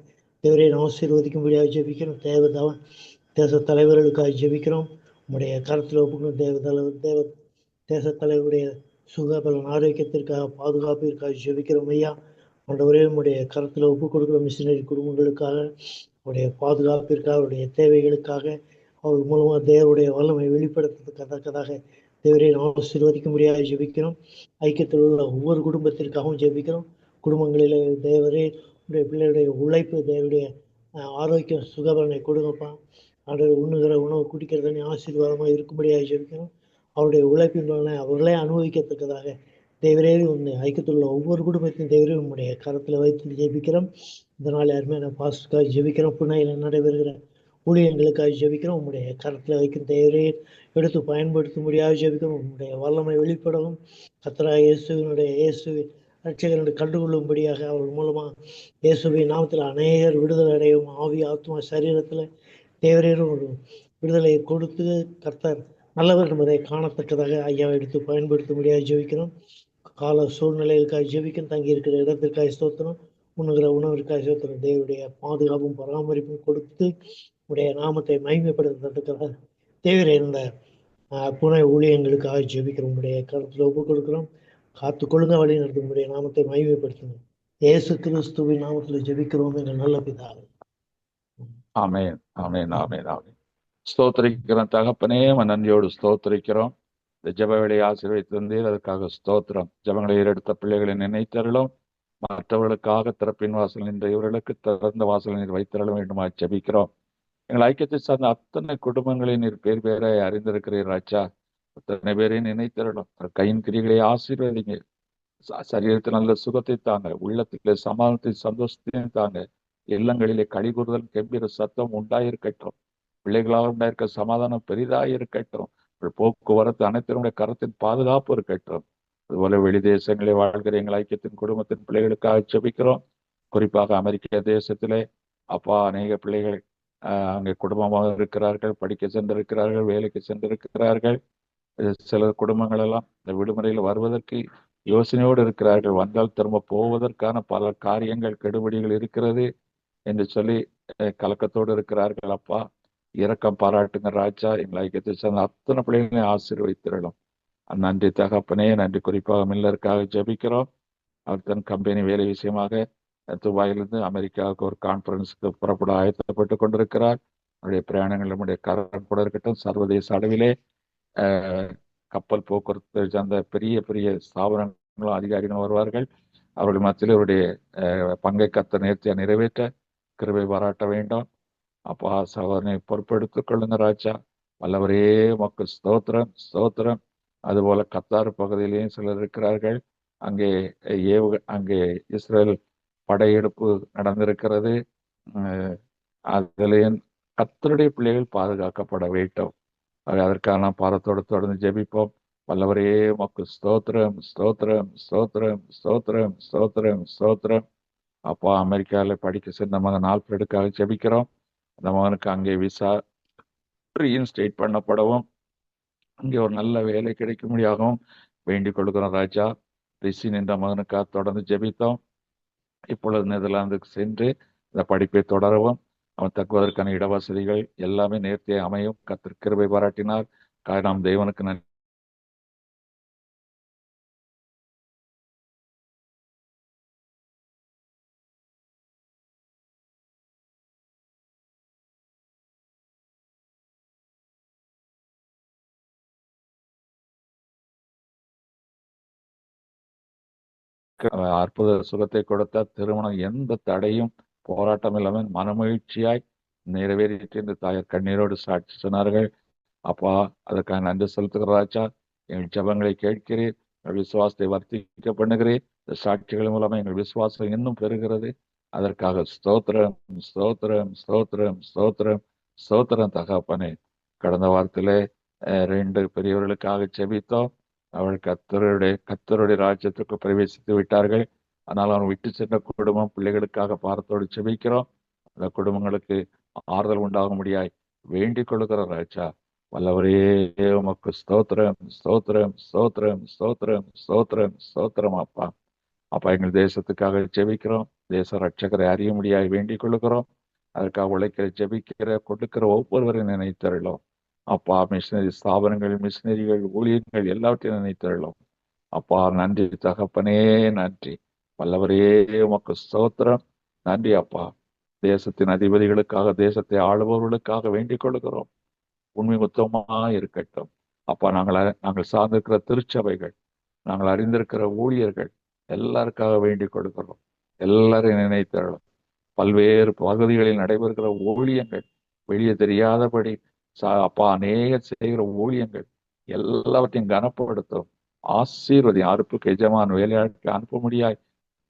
தேவரை ஆசீர்வதிக்கும்படியாக ஜெபிக்கிறோம். தேச தலைவர்களுக்காக ஜெபிக்கிறோம். உங்களுடைய கருத்தில் ஒப்புக்கணும். தேச தலைவருடைய சுகபலன் ஆரோக்கியத்திற்காக பாதுகாப்பிற்காக ஜெபிக்கிறோம் ஐயா. ஆண்டவரே உடைய கருத்தில் ஒப்பு கொடுக்கிற மிஷினரி குடும்பங்களுக்காக அவருடைய பாதுகாப்பிற்காக அவருடைய தேவைகளுக்காக அவர் மூலமாக தேவருடைய வல்லமை வெளிப்படுத்தத்தக்கதாக தேவரை ஆசீர்வதிக்கும்படியாக ஜெபிக்கிறோம். ஐக்கியத்தில் உள்ள ஒவ்வொரு குடும்பத்திற்காகவும் ஜெபிக்கிறோம். குடும்பங்களில் தேவரே உடைய பிள்ளையுடைய உழைப்பு, தேவருடைய ஆரோக்கியம், சுகபலனை கொடுங்கப்பா. ஆண்டவர் உண்ணுகிற உணவு குடிக்கிற தண்ணி ஆசீர்வாதமாக இருக்கும்படியாக ஜெபிக்கிறோம். அவருடைய உழைப்பின் பலனை அவர்களே அனுபவிக்கத்தக்கதாக தேவரே உன்னை ஐக்கியத்தில் உள்ள ஒவ்வொரு குடும்பத்தையும் தேவரே உன்னுடைய கரத்தில் வைத்து ஜெபிக்கிறோம். இதனால் அருமையான பாஸ்டருக்காக ஜெபிக்கிறோம். புனையில் நடைபெறுகிற ஊழியர்களுக்காக ஜெபிக்கிறோம். உங்களுடைய கரத்தில் வைக்கும் தேவரே எடுத்து பயன்படுத்தும்படியாக ஜெபிக்கிறோம். உங்களுடைய வல்லமை வெளிப்படவும் கர்த்தராகிய இயேசு ரட்சகரை கண்டுகொள்ளும்படியாக அவர் மூலமாக இயேசுவின் நாமத்தில் அநேகர் விடுதலை அடையும். ஆவி, ஆத்மா, சரீரத்தில் தேவரேரும் ஒரு விடுதலையை கொடுத்து கர்த்தர் நல்லவர் என்பதை காணத்தக்கதாக ஐயாவை எடுத்து பயன்படுத்த முடியாது ஜெபிக்கிறோம். கால சூழ்நிலைகளுக்காக ஜெபிக்கும், தங்கி இருக்கிற இடத்திற்காக ஸ்தோத்திரம், உண்ணுகிற உணவிற்காக ஸ்தோத்திரம். தேவனுடைய பாதுகாப்பும் பராமரிப்பும் கொடுத்து உடைய நாமத்தை மகிமைப்படுத்துறதுக்காக தேவரை இருந்த புனை ஊழியங்களுக்காக ஜெபிக்கிறோம். உடைய கருத்தில் ஒப்புக் கொடுக்கிறோம். காத்துக்கொள்ளுங்க, வழி நடத்தும் உடைய நாமத்தை மகிமைப்படுத்துங்க. இயேசு கிறிஸ்துவின் நாமத்தில் ஜெபிக்கிறோம் எங்கள் நல்ல பிதாவே. ஆமென், ஆமென், ஆமென், ஆமென். ஸ்தோத்திரிக்கிறோம் தகப்பனே, நன்றியோடு ஸ்தோத்திரிக்கிறோம். இந்த ஜெப வேலையை ஆசீர்வதித்து வந்தீர், அதுக்காக ஸ்தோத்திரம். ஜெபங்களை ஏறெடுத்த பிள்ளைகளை நினைத்தருளும். மற்றவர்களுக்காக திறப்பின் வாசல் நின்ற இவர்களுக்கு திறந்த வாசல் நீர் வைத்தருள வேண்டுமா ஜெபிக்கிறோம். எங்கள் ஐக்கியத்தை சார்ந்த அத்தனை குடும்பங்களை நீர் பேர் பேரை அறிந்திருக்கிறீர் ராஜா. அத்தனை பேரையும் நினைத்தருளும். கையின் கிரிகளை ஆசீர்வதிங்க. சரீரத்தில் நல்ல சுகத்தை தாங்க, உள்ளத்திலே சமாதானத்தை சந்தோஷத்தையும் தாங்க. இல்லங்களிலே கழிகூறுதல் கெம்பீர சத்தம் உண்டாயிருக்கட்டும். பிள்ளைகளாக உண்டாயிருக்க சமாதானம் பெரிதாயிருக்கட்டும். போக்குவரத்து அனைத்தினுடைய கரத்தின் பாதுகாப்பு இருக்கட்டும். அதுபோல வெளி தேசங்களே வாழ்கிற எங்கள் ஐக்கியத்தின் குடும்பத்தின் பிள்ளைகளுக்காக ஜெபிக்கிறோம். குறிப்பாக அமெரிக்க தேசத்திலே அப்பா அநேக பிள்ளைகள் அங்கே குடும்பமாக இருக்கிறார்கள், படிக்க சென்றிருக்கிறார்கள், வேலைக்கு சென்றிருக்கிறார்கள். சில குடும்பங்கள் எல்லாம் இந்த விடுமுறையில் வருவதற்கு யோசனையோடு இருக்கிறார்கள். வந்தால் திரும்ப போவதற்கான பல காரியங்கள் கெடுபிடிகள் இருக்கிறது என்று சொல்லி கலக்கத்தோடு இருக்கிறார்கள். அப்பா இரக்கம் பாராட்டுங்க ராஜா. எங்கள் ஐக்கியத்தை சேர்ந்த அத்தனை பிள்ளைகளையும் ஆசீர்வதித்திரணும். நன்றி தகப்பனே, நன்றி. குறிப்பாக மில்லருக்காக ஜெபிக்கிறோம். அவர் தன் கம்பெனி வேலை விஷயமாக துபாயிலிருந்து அமெரிக்காவுக்கு ஒரு கான்ஃபரன்ஸுக்கு புறப்பட ஆயத்தப்பட்டு கொண்டிருக்கிறார். அவருடைய பிரயாணங்கள் நம்முடைய கரண் கூட இருக்கட்டும். சர்வதேச அளவிலே கப்பல் போக்குவரத்து சார்ந்த பெரிய பெரிய ஸ்தாபனங்களும் அதிகாரிகளும் வருவார்கள். அவர்கள் மத்தியில் அவருடைய பங்கை கத்த நேர்த்தியா நிறைவேற்ற கிருபை பாராட்ட வேண்டும். அப்பா சகோதரனை பொறுப்பெடுத்துக் கொள்ளுங்க ராஜா. வல்லவரே உமக்கு ஸ்தோத்திரம், ஸ்தோத்திரம். அதுபோல கத்தார் பகுதியிலேயும் சிலர் இருக்கிறார்கள். அங்கே இஸ்ரேல் படையெடுப்பு நடந்திருக்கிறது. அதிலேயும் கர்த்தருடைய பிள்ளைகள் பாதுகாக்கப்பட வேண்டும். அதற்கான பாரத்தோடு தொடர்ந்து ஜெபிப்போம். வல்லவரே உமக்கு ஸ்தோத்திரம், ஸ்தோத்திரம், ஸ்தோத்திரம், ஸ்தோத்திரம், ஸ்தோத்திரம், ஸ்தோத்திரம். அப்பா அமெரிக்காவில் படிக்க சென்ற மகன் ஆல்ஃபிரடுக்காக ஜெபிக்கிறோம். அந்த மகனுக்கு அங்கே விசா ரீஇன்ஸ்டேட் பண்ணப்படவும் அங்கே ஒரு நல்ல வேலை கிடைக்கும்படியாகவும் வேண்டிக் கொள்கிறோம் ராஜா. ரிசின் என்ற மகனுக்காக தொடர்ந்து ஜெபித்தோம். இப்பொழுது நெதர்லாந்துக்கு சென்று இந்த படிப்பை தொடரவும் அவன் தக்குவதற்கான இடவசதிகள் எல்லாமே நேர்த்தியாக அமையும். கர்த்தர் கிருபை பாராட்டினார். நாம் தேவனுக்கு நன்றி. அற்புத சுகத்தை கொடுத்த திருமணம் எந்த தடையும் போராட்டம் இல்லாமல் மனமகிழ்ச்சியாய் நிறைவேறிட்டு இந்த தாயார் கண்ணீரோடு சாட்சி சொன்னார்கள். அப்பா அதற்காக நன்றி செலுத்துகிறாச்சா. எங்கள் ஜபங்களை கேட்கிறீர், எங்கள் விசுவாசத்தை வர்த்திக்க பண்ணுகிறீர். இந்த சாட்சிகள் மூலமா எங்கள் விசுவாசம் இன்னும் பெறுகிறது. அதற்காக ஸ்தோத்திரம், ஸ்தோத்திரம், ஸ்தோத்திரம், ஸ்தோத்திரம், ஸ்தோத்திரம் தகப்பனே. கடந்த வாரத்திலே 2 பெரியவர்களுக்காக ஜெபித்தோம். அவள் கர்த்தருடைய ராஜ்யத்துக்கு பிரவேசித்து விட்டார்கள். ஆனால் அவன் விட்டு சென்ற குடும்பம் பிள்ளைகளுக்காக பாரத்தோடு ஜெபிக்கிறோம். அந்த குடும்பங்களுக்கு ஆறுதல் உண்டாக முடியாய் வேண்டிக் கொள்ளுகிற ராஜா. வல்லவரே உமக்கு ஸ்தோத்திரம், ஸ்தோத்திரம், ஸ்தோத்திரம், ஸ்தோத்திரம், ஸ்தோத்திரம், ஸ்தோத்திரம். அப்பா எங்கள் தேசத்துக்காக ஜெபிக்கிறோம். தேச ரட்சகரை அறிய முடியாய் வேண்டிக் கொள்ளுகிறோம். அதற்காக உழைக்கிற ஜெபிக்கிற கொடுக்கிற ஒவ்வொருவரையும் நினைத்தருளோம். அப்பா மிஷினரி ஸ்தாபனங்கள், மிஷினரிகள், ஊழியர்கள் எல்லாவற்றையும் நினைத்தருளோம். அப்பா நன்றி தகப்பனே, நன்றி. வல்லவரே உமக்கு ஸ்தோத்திரம், நன்றி அப்பா. தேசத்தின் அதிபதிகளுக்காக, தேசத்தை ஆளுபவர்களுக்காக வேண்டிக் கொள்கிறோம். உண்மை உத்தமமா இருக்கட்டும். அப்பா நாங்கள் சார்ந்திருக்கிற திருச்சபைகள், நாங்கள் அறிந்திருக்கிற ஊழியர்கள் எல்லாருக்காக வேண்டிக் கொள்கிறோம். எல்லாரையும் நினைத்தருளும். பல்வேறு பகுதிகளில் நடைபெறுகிற ஊழியங்கள், வெளியே தெரியாதபடி அப்பா அநேக செய்கிற ஊழியங்கள் எல்லாவற்றையும் கனப்படுத்தும். ஆசீர்வதி. அறுப்புக்கு எஜமான் வேலையாட்கள் அனுப்ப முடியாய்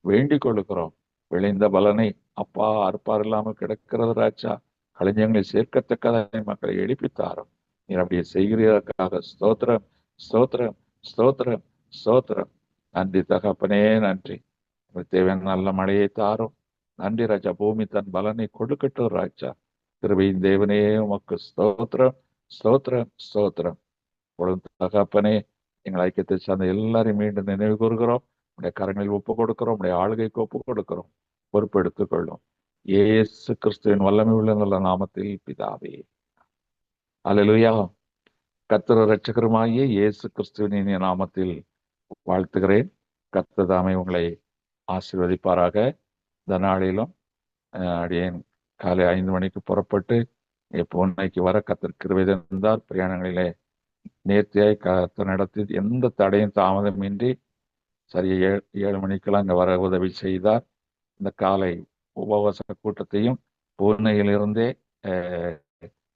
வேண்டிக் கொள்ளுகிறோம். விளைந்த பலனை அப்பா அறுப்பார் இல்லாமல் கிடக்கிறது ராஜா. களஞ்சியங்களை சேர்க்கத்தக்கதாக மக்களை எழுப்பித்தாரும். நீர் அப்படியே செய்கிறதற்காக ஸ்தோத்திரம், ஸ்தோத்திரம், ஸ்தோத்திரம், ஸ்தோத்திரம். நன்றி தகப்பனே, நன்றி. தேவையான நல்ல மழையை தாரும். நன்றி ராஜா. பூமி தன் பலனை கொடுக்கட்டும் ராஜா. கிருபையின் தேவனே உமக்கு ஸ்தோத்திரம், ஸ்தோத்திரம், ஸ்தோத்திரம். இப்பொழுது தகப்பனே, எங்கள் ஐக்கியத்தை சார்ந்த எல்லாரையும் மீண்டும் நினைவு கூறுகிறோம். உடைய கரங்களில் ஒப்பு கொடுக்கிறோம். உடைய ஆளுகைக்கு ஒப்பு கொடுக்கிறோம். பொறுப்பெடுத்துக் கொள்ளும். இயேசு கிறிஸ்துவின் வல்லமை உள்ள நல்ல நாமத்தில் பிதாவே. அல்லேலூயா. கர்த்தர் இரட்சகருமாகிய இயேசு கிறிஸ்துவின் இனிய நாமத்தில் வாழ்த்துகிறேன். கர்த்தர் தாமே உங்களை ஆசீர்வதிப்பாராக. இந்த நாளிலும் அடியேன் காலை 5 மணிக்கு புறப்பட்டு பூனைக்கு வர கர்த்தர் கிருபை தந்தார். பிரயாணங்களிலே நேர்த்தியாய் கர்த்தர் நடத்தி எந்த தடையும் தாமதமின்றி சரியா 7 மணிக்கெல்லாம் அங்கே வர உதவி செய்தார். இந்த காலை உபவாச கூட்டத்தையும் பூனையிலிருந்தே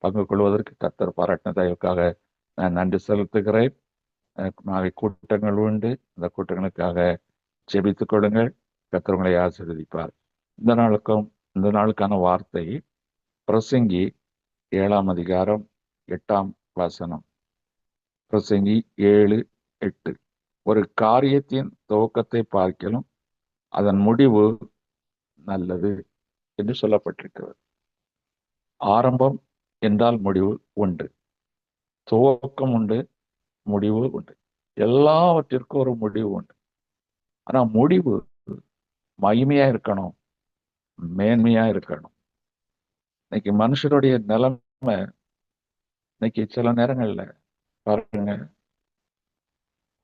பங்கு கொள்வதற்கு கர்த்தர் பாராட்டின தயவுக்காக நான் நன்றி செலுத்துகிறேன். நாளை கூட்டங்கள் உண்டு. இந்த கூட்டங்களுக்காக ஜெபித்துக் கொள்ளுங்கள். கர்த்தர் உங்களை ஆசீர்வதிப்பார். இந்த நாளுக்கான வார்த்தை பிரசங்கி 7ஆம் அதிகாரம் 8ஆம் வசனம். பிரசங்கி 7:8. ஒரு காரியத்தின் துவக்கத்தை பார்க்கலும் அதன் முடிவு நல்லது என்று சொல்லப்பட்டிருக்கிறது. ஆரம்பம் என்றால் முடிவு உண்டு, துவக்கம் உண்டு, முடிவு உண்டு. எல்லாவற்றிற்கும் ஒரு முடிவு உண்டு. ஆனா முடிவு மகிமையா இருக்கணும், மேன்மையா இருக்கணும். இன்னைக்கு மனுஷருடைய நிலைமை இன்னைக்கு சில நேரங்கள்ல பாருங்க,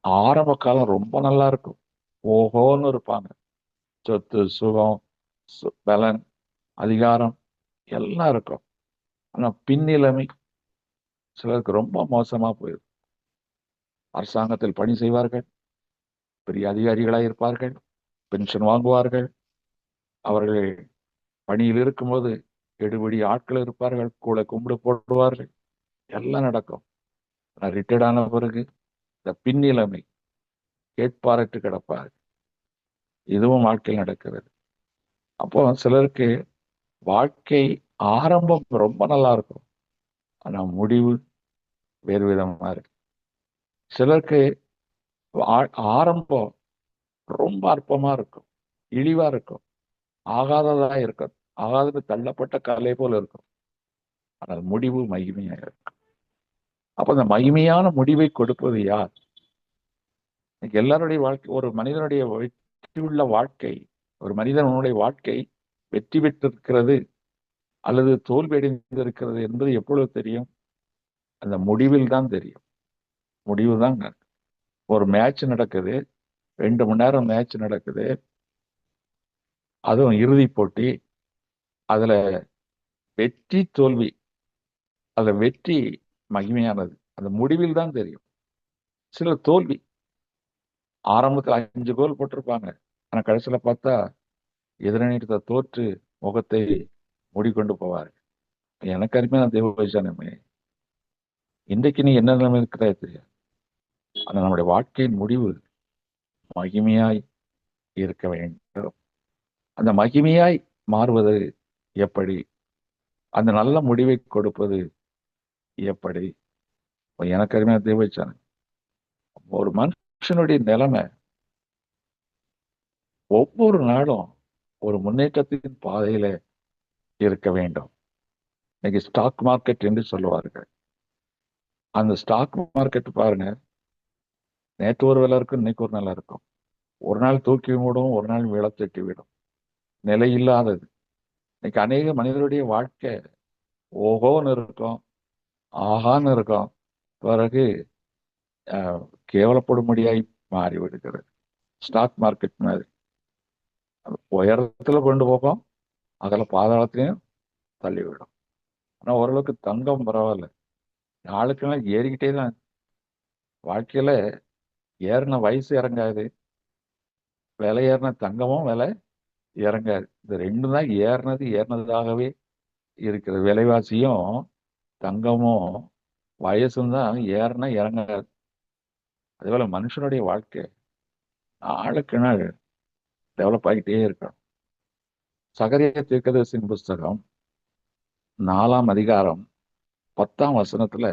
ஆரம்ப காலம் ரொம்ப நல்லா இருக்கும், ஓஹோன்னு இருப்பாங்க. சொத்து சுகம் பலன் அதிகாரம் எல்லாம் இருக்கும். ஆனா பின்னிலைமை சிலருக்கு ரொம்ப மோசமா போயிடும். அரசாங்கத்தில் பணி செய்வார்கள், பெரிய அதிகாரிகளாக இருப்பார்கள், பென்ஷன் வாங்குவார்கள். அவர்கள் பணியில் இருக்கும்போது எடுபடி ஆட்கள் இருப்பார்கள், கூட கும்பிடு போடுவார்கள், எல்லாம் நடக்கும். ரிட்டையர்ட் ஆன பிறகு இந்த பின்னிலைமை கேட்பாரற்று கிடப்பார்கள். இதுவும் வாழ்க்கையில் நடக்கிறது. அப்போ சிலருக்கு வாழ்க்கை ஆரம்பம் ரொம்ப நல்லா இருக்கும், ஆனா முடிவு வேறு விதமா இருக்கு. சிலருக்கு ஆரம்பம் ரொம்ப அற்பமா இருக்கும், இழிவா இருக்கும், ஆகாததா இருக்கும், ஆகாதது தள்ளப்பட்ட கலை போல இருக்கும். ஆனால் முடிவு மகிமையா இருக்கும். அப்ப அந்த மகிமையான முடிவை கொடுப்பது யார்? எல்லாருடைய வாழ்க்கை, ஒரு மனிதனுடைய வெற்றியுள்ள வாழ்க்கை, ஒரு மனிதனுடைய வாழ்க்கை வெற்றி பெற்றிருக்கிறது அல்லது தோல்வி அடைந்திருக்கிறது என்பது எப்பொழுது தெரியும்? அந்த முடிவில் தான் தெரியும். முடிவு தான். ஒரு மேட்ச் நடக்குது, 2 மணி நேரம் மேட்ச் நடக்குது, அதுவும் இறுதி போட்டி. அதுல வெற்றி தோல்வி, அதுல வெற்றி மகிமையானது அந்த முடிவில் தான் தெரியும். சில தோல்வி ஆரம்பத்தில் 5 கோல் போட்டிருப்பாங்க, ஆனா கடைசியில பார்த்தா எதிரணியத்தை தோற்று முகத்தை மூடிக்கொண்டு போவார். எனக்கு அருமையான தேவஜனமே, இன்றைக்கு நீ என்ன நிலைமை இருக்கிறதா தெரியாது. ஆனா நம்முடைய வாழ்க்கையின் முடிவு மகிமையாய் இருக்க வேண்டும். அந்த மகிமையாய் மாறுவது எப்படி? அந்த நல்ல முடிவை கொடுப்பது எப்படி? எனக்கு அருமையான தேவஜனம், ஒரு மனுஷனுடைய நிலைமை ஒவ்வொரு நாளும் ஒரு முன்னேற்றத்தின் பாதையில இருக்க வேண்டும். இன்னைக்கு ஸ்டாக் மார்க்கெட் என்று சொல்லுவார்கள். அந்த ஸ்டாக் மார்க்கெட் பாருங்க, நேற்று ஒரு விலை இருக்கும், இன்னைக்கு ஒரு நிலை இருக்கும். ஒரு நாள் தூக்கி விடும், ஒரு நாள் விழத்தட்டி விடும். நிலை இல்லாதது. இன்னைக்கு அநேக மனிதருடைய வாழ்க்கை ஓஹோன்னு இருக்கும், ஆகான்னு இருக்கும், பிறகு கேவலப்படும்படியாய் மாறிவிடுகிறது. ஸ்டாக் மார்க்கெட் மாதிரி உயரத்துல கொண்டு போகும், அதில் பாதாளத்தையும் தள்ளிவிடும். ஆனா ஓரளவுக்கு தங்கம் பரவாயில்ல, நாளுக்கு நாள் ஏறிக்கிட்டே தான். வாழ்க்கையில ஏறின வயசு இறங்காது, விலை ஏறின தங்கமும் விலை இறங்காது. இந்த 2 தான் ஏறினதாகவே இருக்கிறது. விலைவாசியும் தங்கமும் வயசும் தான் ஏறினா இறங்காது. அதேபோல மனுஷனுடைய வாழ்க்கை நாளுக்கு நாள் டெவலப் ஆகிட்டே இருக்கணும். சகரியா தீர்க்கதரிசியின் புஸ்தகம் 4ஆம் அதிகாரம் 10ஆம் வசனத்துல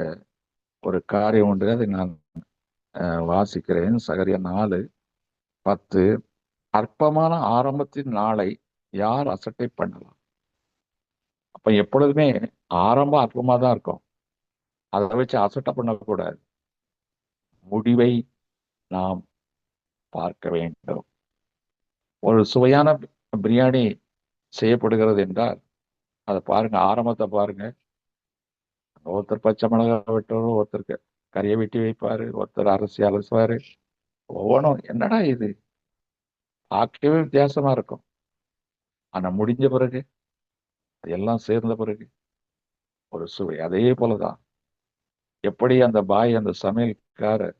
ஒரு காரியம் உண்டு, அதை நான் வாசிக்கிறேன். சகரியா 4:10. அற்பமான ஆரம்பத்தின் நாளை யார் அசட்டை பண்ணலாம்? அப்ப எப்பொழுதுமே ஆரம்பம் அற்பமா தான் இருக்கும், அதை வச்சு அசட்டை பண்ணக்கூடாது. முடிவை நாம் பார்க்க வேண்டும். ஒரு சுவையான பிரியாணி செய்யப்படுகிறது என்றால் அதை பாருங்க, ஆரம்பத்தை பாருங்க. ஒருத்தர் பச்சை மிளகாய் வெட்டுவாரு, ஒருத்தருக்கு கறியை வெட்டி வைப்பாரு, ஒருத்தர் அரிசி அலசுவாரு. ஒவ்வொன்றும் என்னடா இது, பார்க்கவே வித்தியாசமா இருக்கும். ஆனா முடிஞ்ச பிறகு எல்லாம் சேர்ந்த பிறகு ஒரு சுவை. அதே போலதான் எப்படி அந்த பாய், அந்த சமையல்காரர்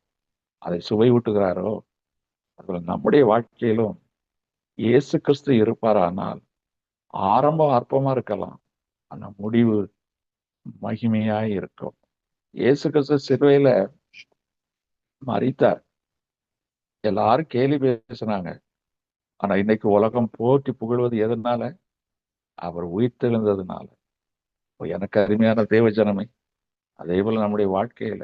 அதை சுவை ஊட்டுகிறாரோ, அதுல நம்முடைய வாழ்க்கையிலும் இயேசு கிறிஸ்து இருப்பாரானால் ஆரம்பம் அற்பமா இருக்கலாம், ஆனா முடிவு மகிமையாய் இருக்கும். இயேசு கிறிஸ்து சிலுவையில மரித்தார், எல்லாரும் கேலி பேசினாங்க. ஆனா இன்னைக்கு உலகம் போற்றி புகழ்வது எதனால? அவர் உயிர்த்தெழுந்ததுனால. எனக்கு அருமையான தேவஜனமே, அதே போல நம்முடைய வாழ்க்கையில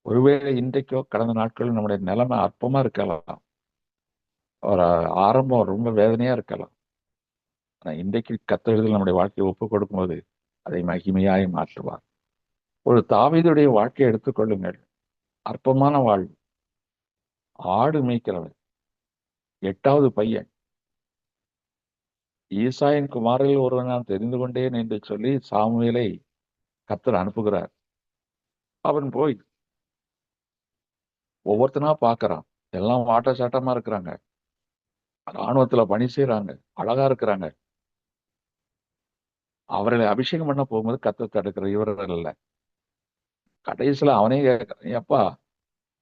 ஒருவேளை இன்றைக்கோ கடந்த நாட்களும் நம்முடைய நிலைமை அற்பமா இருக்கலாம், ஒரு ஆரம்பம் ரொம்ப வேதனையா இருக்கலாம். ஆனா இன்றைக்கு கர்த்தரிடத்தில் நம்முடைய வாழ்க்கையை ஒப்புக் கொடுக்கும்போது அதை மகிமையாய் மாற்றுவார். ஒரு தாவீதுடைய வாழ்க்கையை எடுத்துக்கொள்ளுங்கள். அற்பமான வாழ்வு, ஆடு மேய்க்கிறவன், 8வது பையன். ஈசாயின் குமாரில் ஒருவன் நான் தெரிந்து கொண்டேன் என்று சொல்லி சாமுவேலை கர்த்தர் அனுப்புகிறார். அவன் போய் ஒவ்வொருத்தனா பார்க்கறான். எல்லாம் வாட்ட சாட்டமா இருக்கிறாங்க, ராணுவத்துல பணி செய்யறாங்க, அழகா இருக்கிறாங்க. அவர்களை அபிஷேகம் பண்ண போகும்போது கர்த்தர் தடுக்கிற இவர்கள் இல்ல. கடைசியில அவனே கேட்கிறான், எப்பா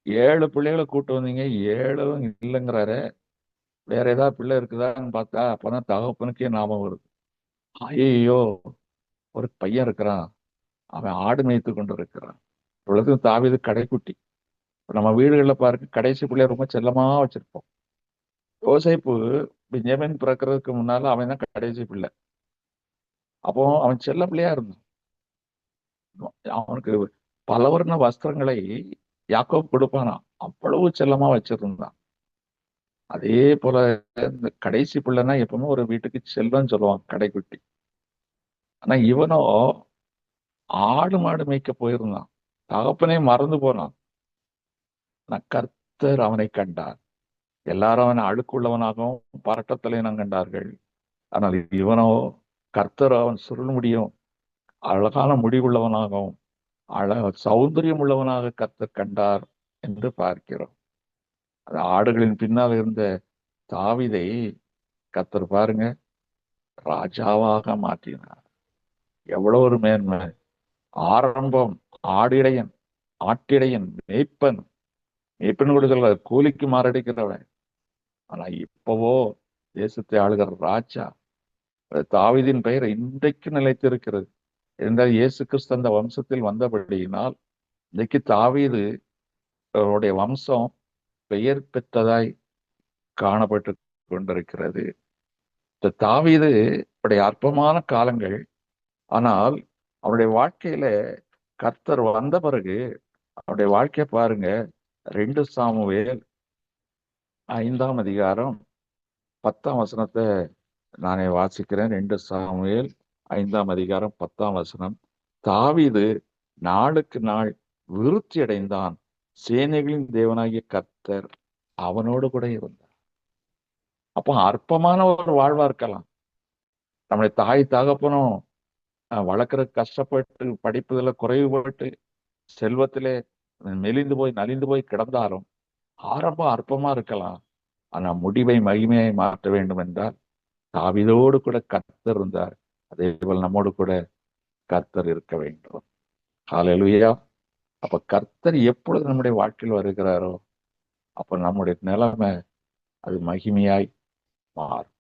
7 பிள்ளைகளை கூட்டு வந்தீங்க, 7ம் இல்லைங்கிறாரு, வேற ஏதாவது பிள்ளை இருக்குதான்னு பார்த்தா அப்பதான் தகப்பனுக்கே ஞாபகம் வருது. ஐயோ, ஒரு பையன் இருக்கிறான், அவன் ஆடு மேய்த்து கொண்டு இருக்கிறான். இவ்வளவுக்கும் தாவீது கடைக்குட்டி. இப்ப நம்ம வீடுகள்ல பாருங்க, கடைசி பிள்ளைய ரொம்ப செல்லமா வச்சிருப்போம். யோசேப்பு பென்யமீன் பிறக்கிறதுக்கு முன்னால அவன் தான் கடைசி பிள்ளை. அப்போ அவன் செல்ல பிள்ளையா இருந்தான். அவனுக்கு பலவர்ண வஸ்திரங்களை யாக்கோபு கொடுப்பானா, அவ்வளவு செல்லமா வச்சிருந்தான். அதே போல இந்த கடைசி பிள்ளைன்னா எப்பவுமே ஒரு வீட்டுக்கு செல்வன்னு சொல்லுவான், கடைக்குட்டி. ஆனா இவனோ ஆடு மாடு மேய்க்க போயிருந்தான், தகப்பனே மறந்து போனான். ஆனா கர்த்தர் அவனை கண்டார். எல்லாரும் அவனை அழுக்குள்ளவனாகவும் பரட்டத்தலையினம் கண்டார்கள். ஆனால் இவனோ கர்த்தர் அவன் சுருள் முடியும் அழகான முடிவுள்ளவனாகவும் சௌந்தரியம் உள்ளவனாக கர்த்தர் கண்டார் என்று பார்க்கிறோம். அது ஆடுகளின் பின்னால் இருந்த தாவீதை கர்த்தர் பாருங்க ராஜாவாக மாற்றினார். எவ்வளவு ஒரு மேன்மை! ஆரம்பம் ஆடிடையன், ஆட்டிடையன், மேய்ப்பன். மேய்ப்பன் கூட சொல்ல, கூலிக்கு மாரடிக்கிறவன். ஆனா இப்பவோ தேசத்தை ஆளுகிற ராஜா. தாவீதின் பெயர் இன்றைக்கு நிலைத்திருக்கிறது. என்றால் இயேசு கிறிஸ்து அந்த வம்சத்தில் வந்தபடியினால் இன்றைக்கு தாவீது அவருடைய வம்சம் பெயர் பெற்றதாய் காணப்பட்டு கொண்டிருக்கிறது. இந்த தாவீது அவருடைய அற்பமான காலங்கள், ஆனால் அவருடைய வாழ்க்கையில கர்த்தர் வந்த பிறகு அவருடைய வாழ்க்கையை பாருங்க. 2 சாமுவேல் 5ஆம் அதிகாரம் 10ஆம் வசனத்தை நானே வாசிக்கிறேன். 2 சாமுவேல் 5ஆம் அதிகாரம் 10ஆம் வசனம். தாவீது நாளுக்கு நாள் விருத்தி அடைந்தான், சேனைகளின் தேவனாகிய கர்த்தர் அவனோடு கூட இருந்தார். அப்போ அற்பமான ஒரு வாழ்வா இருக்கலாம். நம்முடைய தாய் தகப்பனும் வளர்க்குற கஷ்டப்பட்டு, படிப்பதில் குறைவுபட்டு, செல்வத்திலே மெலிந்து போய் நலிந்து போய் கிடந்தாலும் ஆரம்பம் அற்பமா இருக்கலாம். ஆனா முடிவை மகிமையை மாற்ற வேண்டும் என்றால் தாவீதோடு கூட கர்த்தர் இருந்தார். அதே போல் நம்மோடு கூட கர்த்தர் இருக்க வேண்டும். ஹல்லேலூயா. அப்ப கர்த்தர் எப்பொழுது நம்முடைய வாழ்க்கையில் வருகிறாரோ அப்ப நம்முடைய நிலைமை அது மகிமையாய் மாறும்.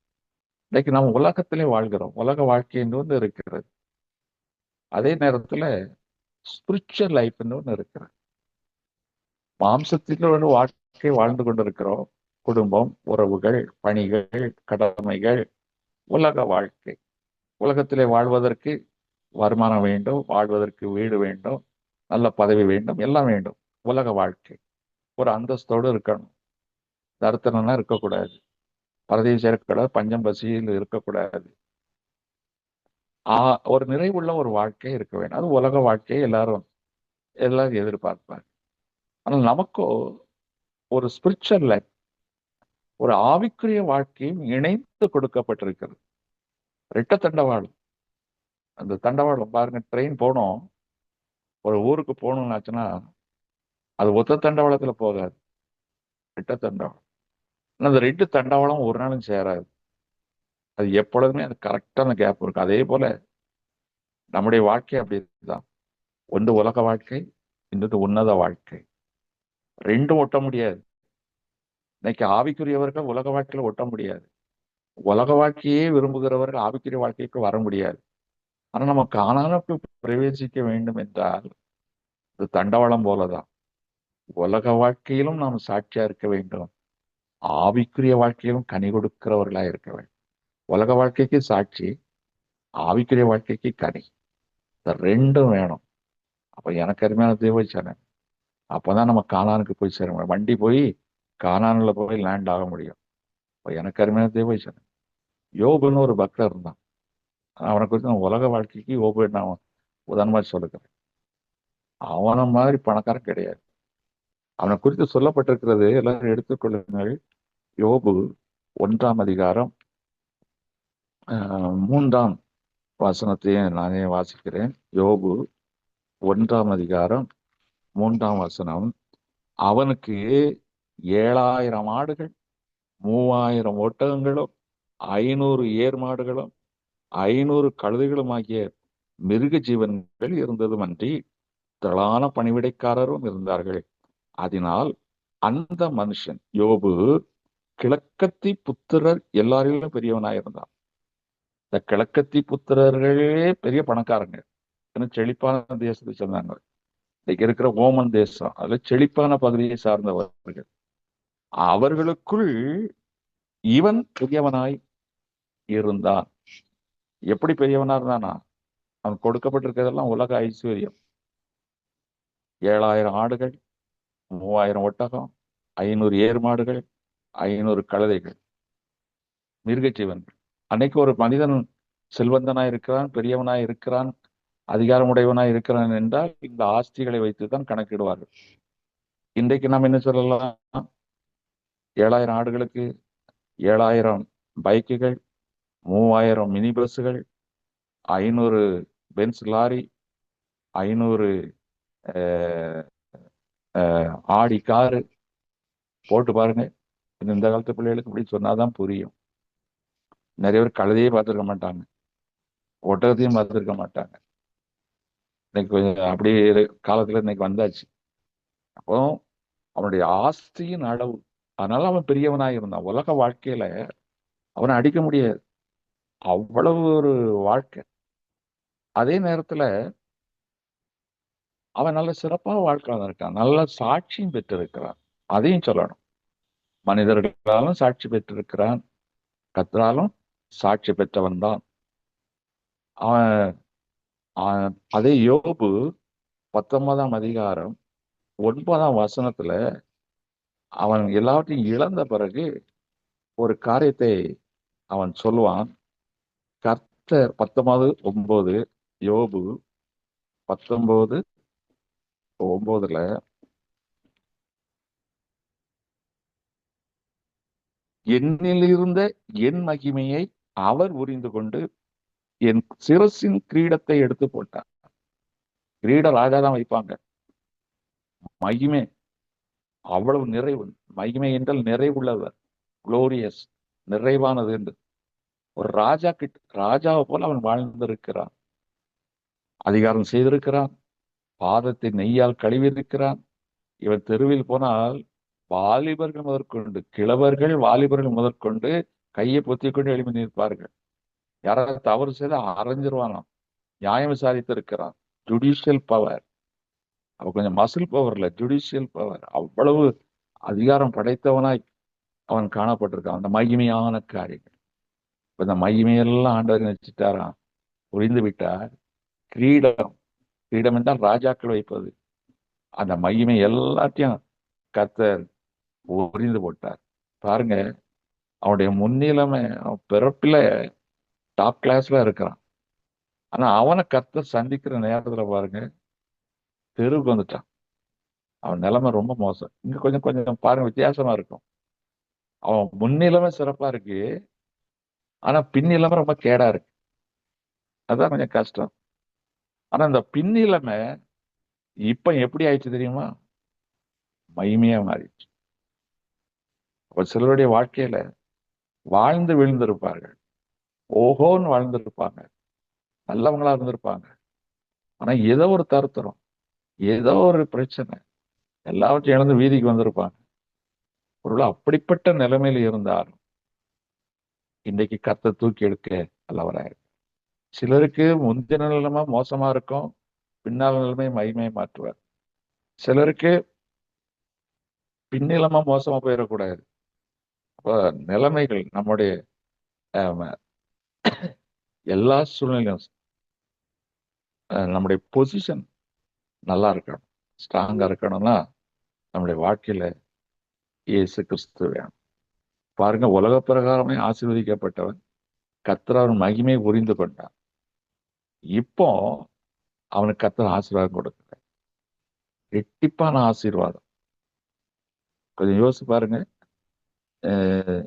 இன்னைக்கு நம்ம உலகத்திலே வாழ்கிறோம், உலக வாழ்க்கை என்று ஒன்று இருக்கிறது. அதே நேரத்துல ஸ்பிரிச்சுவல் லைஃப் ஒன்று இருக்கிறது. மாம்சத்தில் ஒரு வாழ்க்கை வாழ்ந்து கொண்டிருக்கிறோம். குடும்பம், உறவுகள், பணிகள், கடமைகள், உலக வாழ்க்கை. உலகத்திலே வாழ்வதற்கு வருமானம் வேண்டும், வாழ்வதற்கு வீடு வேண்டும், நல்ல பதவி வேண்டும், எல்லாம் வேண்டும். உலக வாழ்க்கை ஒரு அந்தஸ்தோடு இருக்கணும். தரித்திரம்னா இருக்கக்கூடாது, பரதேசியா இருக்கக்கூடாது, பஞ்சம் பசியில் இருக்கக்கூடாது. ஒரு நிறைவுள்ள ஒரு வாழ்க்கை இருக்க வேண்டும். அது உலக வாழ்க்கையை எல்லாரும் எதிர்பார்ப்பாங்க. ஆனால் நமக்கோ ஒரு ஸ்பிரிச்சுவல் லைஃப், ஒரு ஆவிக்குரிய வாழ்க்கையும் இணைந்து கொடுக்கப்பட்டிருக்கிறது. ரெட்ட தண்டவாளம். அந்த தண்டவாளம் பாருங்க, ட்ரெயின் போனோம், ஒரு ஊருக்கு போகணும்னாச்சுன்னா அது ஒத்த தண்டவாளத்துல போகாது, ரெட்ட தண்டவாளம். ஆனா அந்த ரெண்டு தண்டவாளம் ஒரு நாளும் சேராது. அது எப்பொழுதுமே அது கரெக்டான கேப் இருக்கும். அதே போல நம்முடைய வாழ்க்கை அப்படிதான். ஒன்று உலக வாழ்க்கை, இன்னொரு உன்னத வாழ்க்கை. ரெண்டும் ஒட்ட முடியாது. இன்னைக்கு ஆவிக்குரியவர்கள் உலக வாழ்க்கையில ஒட்ட முடியாது. உலக வாழ்க்கையே விரும்புகிறவர்கள் ஆவிக்குரிய வாழ்க்கைக்கு வர முடியாது. ஆனா நம்ம காணானுக்குள் பிரவேசிக்க வேண்டும் என்றால் இது தண்டவாளம் போலதான். உலக வாழ்க்கையிலும் நாம் சாட்சியா இருக்க வேண்டும், ஆவிக்குரிய வாழ்க்கையிலும் கனி கொடுக்கிறவர்களா இருக்க வேண்டும். உலக வாழ்க்கைக்கு சாட்சி, ஆவிக்குரிய வாழ்க்கைக்கு கனி. இந்த ரெண்டும் வேணும். அப்ப எனக்கு அருமையான தேவச்சனன், அப்பதான் நம்ம கானானுக்கு போய் சேர முடியும். வண்டி போய் கானான்ல போய் லேண்ட் ஆக முடியும். அப்ப எனக்கு அருமையான தேவச்சனன். யோபுன்னு ஒரு பக்தர் இருந்தான். அவனை குறித்து நான் உலக வாழ்க்கைக்கு யோபு நான் உதாரணமா சொல்லுகிறேன். அவன மாதிரி பணக்காரன் கிடையாது. அவனை குறித்து சொல்லப்பட்டிருக்கிறது, எல்லாரும் எடுத்துக்கொள்ளுங்கள். யோபு 1ஆம் அதிகாரம் 3ஆம் வசனத்தையும் நானே வாசிக்கிறேன். யோபு 1ஆம் அதிகாரம் 3ஆம் வசனம். அவனுக்கு 7000 ஆடுகள், 3000 ஒட்டகங்களும், 500 ஏர் மாடுகளும், 500 கழுதைகளும் ஆகிய மிருக ஜீவன்கள் இருந்ததுமன்றி திரளான பணிவிடைக்காரரும் இருந்தார்கள். அதனால் அந்த மனுஷன் யோபு கிழக்கத்தி புத்திரர் எல்லாரிலும் பெரியவனாயிருந்தான். இந்த கிழக்கத்தி புத்திரர்களே பெரிய பணக்காரங்க, செழிப்பான தேசத்தை சேர்ந்தாங்க. இன்னைக்கு இருக்கிற ஓமன் தேசம், அதுல செழிப்பான பகுதியை சார்ந்தவர்கள். அவர்களுக்குள் இவன் பெரியவனாய் இருந்தான். எப்படி பெரியவனா இருந்தானா? அவன் கொடுக்கப்பட்டிருக்கிறதெல்லாம் உலக ஐஸ்வர்யம். 7000 ஆடுகள், 3000 ஒட்டகம், 500 ஏர் மாடுகள், 500 கழுதைகள், மிருகஜீவன்கள். அன்னைக்கு ஒரு மனிதன் செல்வந்தனாய் இருக்கிறான், பெரியவனாய் இருக்கிறான், அதிகாரமுடையவனாய் இருக்கிறான் என்றால் இந்த ஆஸ்திகளை வைத்துதான் கணக்கிடுவார்கள். இன்றைக்கு நாம் என்ன சொல்லலாம்? 7000 ஆடுகளுக்கு 7000 பைக்குகள், 3000 மினி பஸ்ஸுகள், 500 பென்ஸ் லாரி, 500 ஆடி காரு போட்டு பாருங்க. இந்த காலத்து பிள்ளைகளுக்கு இப்படி சொன்னாதான் புரியும். நிறைய பேர் கழுதையே பார்த்துருக்க மாட்டாங்க, ஒட்டகத்தையும் பார்த்துருக்க மாட்டாங்க. இன்னைக்கு கொஞ்சம் அப்படி காலத்துல இன்னைக்கு வந்தாச்சு. அப்போ அவனுடைய ஆஸ்தியின் அளவு, அதனால அவன் பெரியவனாக இருந்தான். உலக வாழ்க்கையில அவனை அடிக்க முடியாது, அவ்வளவு ஒரு வாழ்க்கை. அதே நேரத்துல அவன் நல்ல சிறப்பாக வாழ்க்கை இருக்கான், நல்ல சாட்சியும் பெற்றிருக்கிறான். அதையும் சொல்லணும். மனிதர்களாலும் சாட்சி பெற்றிருக்கிறான், கர்த்தராலும் சாட்சி பெற்றவன் தான் அவன். அதே யோபு 19ஆம் அதிகாரம் 9ஆம் வசனத்துல அவன் எல்லாவற்றையும் இழந்த பிறகு ஒரு காரியத்தை அவன் சொல்லுவான். கர்த்தர் 19:9, யோபு 19:9 என்னிலிருந்த என் மகிமையை அவர் உரிந்து கொண்டு என் சிரசின் கிரீடத்தை எடுத்து போட்டார். கிரீட ராஜா தான் வைப்பாங்க. மகிமை அவ்வளவு நிறைவு. மகிமை என்றால் நிறைவுள்ளவர், குளோரியஸ், நிறைவானது என்று. ஒரு ராஜாவை போல அவன் வாழ்ந்திருக்கிறான், அதிகாரம் செய்திருக்கிறான், பாதத்தை நெய்யால் கழுவியிருக்கிறான். இவன் தெருவில் போனால் வாலிபர்கள் முதற்கொண்டு, கிழவர்கள் வாலிபர்கள் முதற்கொண்டு கையை பொத்திக் கொண்டு எழுப்பி நிற்பார்கள். யாராவது தவறு செய்த அரைஞ்சிருவானாம். நியாயம் விசாரித்திருக்கிறான். Judicial power. அவ கொஞ்சம் மசில் பவர் இல்ல, ஜுடிஷியல் பவர். அவ்வளவு அதிகாரம் படைத்தவனாய் அவன் காணப்பட்டிருக்கான். அந்த மகிமையான காரியங்கள். இப்ப இந்த மகிமையெல்லாம் ஆண்டவர் நினைச்சிட்டாராம், புரிந்து விட்டார். கிரீடம், கிரீடம் என்றால் ராஜாக்கள் வைப்பது. அந்த மகிமை எல்லாத்தையும் கர்த்தர் உரிந்து போட்டார். பாருங்க, அவனுடைய முன்னிலைமை, அவன் பிறப்பில டாப் கிளாஸ்ல இருக்கிறான். ஆனா அவனை கர்த்தர் சந்திக்கிற நேரத்துல பாருங்க, தெருவுக்கு வந்துட்டான். அவன் நிலைமை ரொம்ப மோசம். இங்க கொஞ்சம் கொஞ்சம் பாருங்க, வித்தியாசமா இருக்கும். அவன் முன்னிலைமை சிறப்பா இருக்கு, ஆனா பின்னிலைமை ரொம்ப கேடா இருக்கு. அதான் கொஞ்சம் கஷ்டம். ஆனா இந்த பின்னிலைமை இப்ப எப்படி ஆயிடுச்சு தெரியுமா? மகிமையா மாறிடுச்சு. அப்ப சிலருடைய வாழ்க்கையில வாழ்ந்து விழுந்திருப்பார்கள், ஓஹோன்னு வாழ்ந்திருப்பாங்க, நல்லவங்களா இருந்திருப்பாங்க. ஆனா ஏதோ ஒரு தருத்தரம், ஏதோ ஒரு பிரச்சனை, எல்லாவற்றையும் இழந்து வீதிக்கு வந்திருப்பாங்க. ஒருவேளை அப்படிப்பட்ட நிலைமையில இருந்தாலும் இன்னைக்கு கர்த்தர் தூக்கி எடுக்க வல்லவராயிருக்கு. சிலருக்கு முந்தின நிலைமை மோசமா இருக்கும், பின்னால் நிலைமை மகிமையை மாற்றுவார். சிலருக்கு பின்னிலைமை மோசமா போயிடக்கூடாது. அப்ப நிலைமைகள் நம்முடைய ஆம், எல்லா சூழ்நிலையும் நம்முடைய பொசிஷன் நல்லா இருக்கணும், ஸ்ட்ராங்கா இருக்கணும்னா நம்முடைய வாழ்க்கையில இயேசு கிறிஸ்து வேணும். பாருங்க, உலக பிரகாரமே ஆசீர்வதிக்கப்பட்டவன் கர்த்தர் அவன் மகிமை புரிந்து கொண்டான். இப்போ அவனுக்கு கர்த்தர் ஆசீர்வாதம் கொடுக்கல, ரெட்டிப்பான ஆசீர்வாதம். கொஞ்சம் யோசிச்சு பாருங்க. அஹ்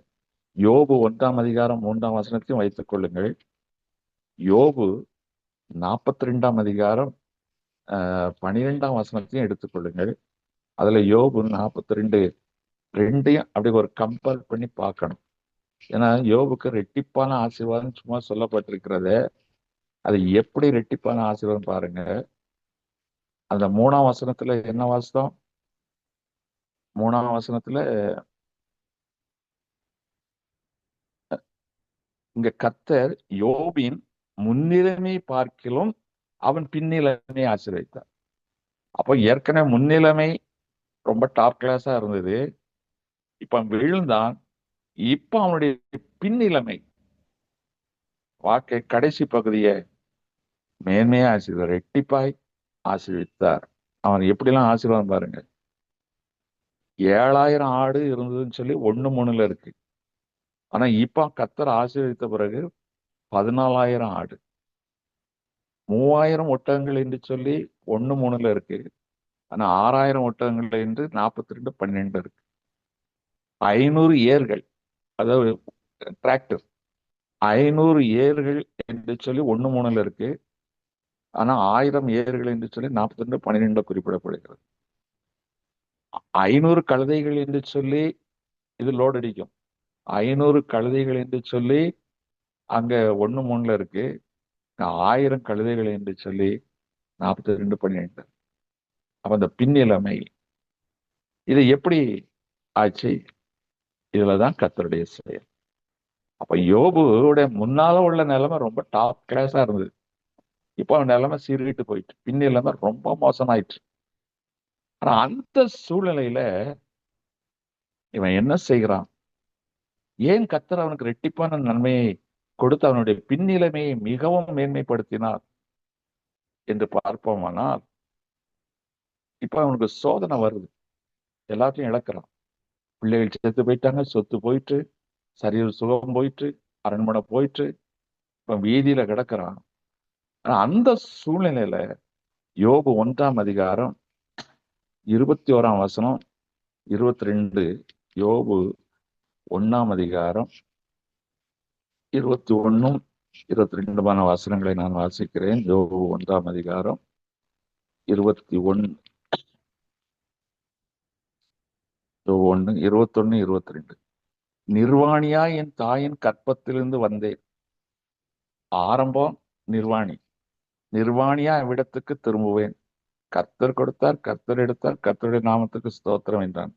யோபு 1 அதிகாரம் 3 வசனத்தையும் வைத்துக் கொள்ளுங்கள். யோபு 42 அதிகாரம் 12 வசனத்தையும் எடுத்துக்கொள்ளுங்கள். அதுல யோபு 42:2 அப்படி ஒரு கம்பேர் பண்ணி பார்க்கணும். ஏன்னா யோபுக்கு ரெட்டிப்பான ஆசீர்வாதம் சும்மா சொல்லப்பட்டிருக்கிறது, அது எப்படி ரெட்டிப்பான ஆசீர்வாதம் பாருங்க. அந்த 3 வசனத்துல என்ன வாசம்? 3 வசனத்துல இங்க கர்த்தர் யோபின் முன்னிலைமை பார்க்கிலும் அவன் பின்னிலைமை ஆசீர்வதித்தார். அப்போ ஏற்கனவே முன்னிலைமை ரொம்ப டாப் கிளாஸா இருந்தது, இப்ப அவன் விழுந்தான். இப்ப அவனுடைய பின்னிலைமை, வாழ்க்கை கடைசி பகுதியை மேன்மையா ஆசீர்வார், ரெட்டிப்பாய் ஆசீர்வித்தார். அவன் எப்படிலாம் ஆசீர்வாதம் பாருங்க. 7000 ஆடு இருந்ததுன்னு சொல்லி 1:3 இருக்கு. ஆனா இப்ப கர்த்தர் ஆசீர்வதித்த பிறகு 14,000 ஆடு, 3000 ஒட்டகங்கள் என்று சொல்லி 1:3 இருக்கு. ஆனா 6000 ஒட்டகங்கள் என்று 42:12 இருக்கு. 500 ஏர்கள், அதாவது டிராக்டர், 500 ஏர்கள் என்று சொல்லி 1:3 இருக்கு. ஆனா 1000 ஏர்கள் என்று சொல்லி 42:12 குறிப்பிடப்படுகிறது. 500 கழுதைகள் என்று சொல்லி இது லோட் அடிக்கும். 500 கழுதைகள் என்று சொல்லி அங்க 1:3 இருக்கு. 1000 கழுதைகள் என்று சொல்லி 42:12. அப்ப அந்த பின்னிலைமை இது எப்படி ஆச்சு? இதுலதான் கர்த்தருடைய செயல். அப்ப யோபுடைய முன்னால உள்ள நிலைமை ரொம்ப டாப் கிளாஸா இருந்தது, இப்போ அவன் நிலைமை சீர்கிட்டு போயிட்டு பின்னிலைமை ரொம்ப மோசமாயிற்று. ஆனா அந்த சூழ்நிலையில இவன் என்ன செய்கிறான்? ஏன் கர்த்தர் அவனுக்கு ரெட்டிப்பான நன்மையை கொடுத்து அவனுடைய பின்னிலைமையை மிகவும் மேன்மைப்படுத்தினார் என்று பார்ப்போமானால், இப்ப அவனுக்கு சோதனை வருது, எல்லாத்தையும் இழக்கிறான். பிள்ளைகள் செத்து போயிட்டாங்க, சொத்து போயிட்டு, சரீர சுகம் போயிட்டு, அரண்மனை போயிட்டு, இப்ப வீதியில கிடக்கிறான். ஆனா அந்த சூழ்நிலையில யோபு 1 அதிகாரம் 21 22, யோபு 1 அதிகாரம் 21 22 வசனங்களை நான் வாசிக்கிறேன். யோபு 1 அதிகாரம் 21 21 22. நிர்வாணியா என் தாயின் கற்பத்திலிருந்து வந்தேன். ஆரம்பம் நிர்வாணி, நிர்வாணியா இவ்விடத்துக்கு திரும்புவேன். கர்த்தர் கொடுத்தார், கர்த்தர் எடுத்தார், கர்த்தருடைய நாமத்துக்கு ஸ்தோத்திரம் என்றான்.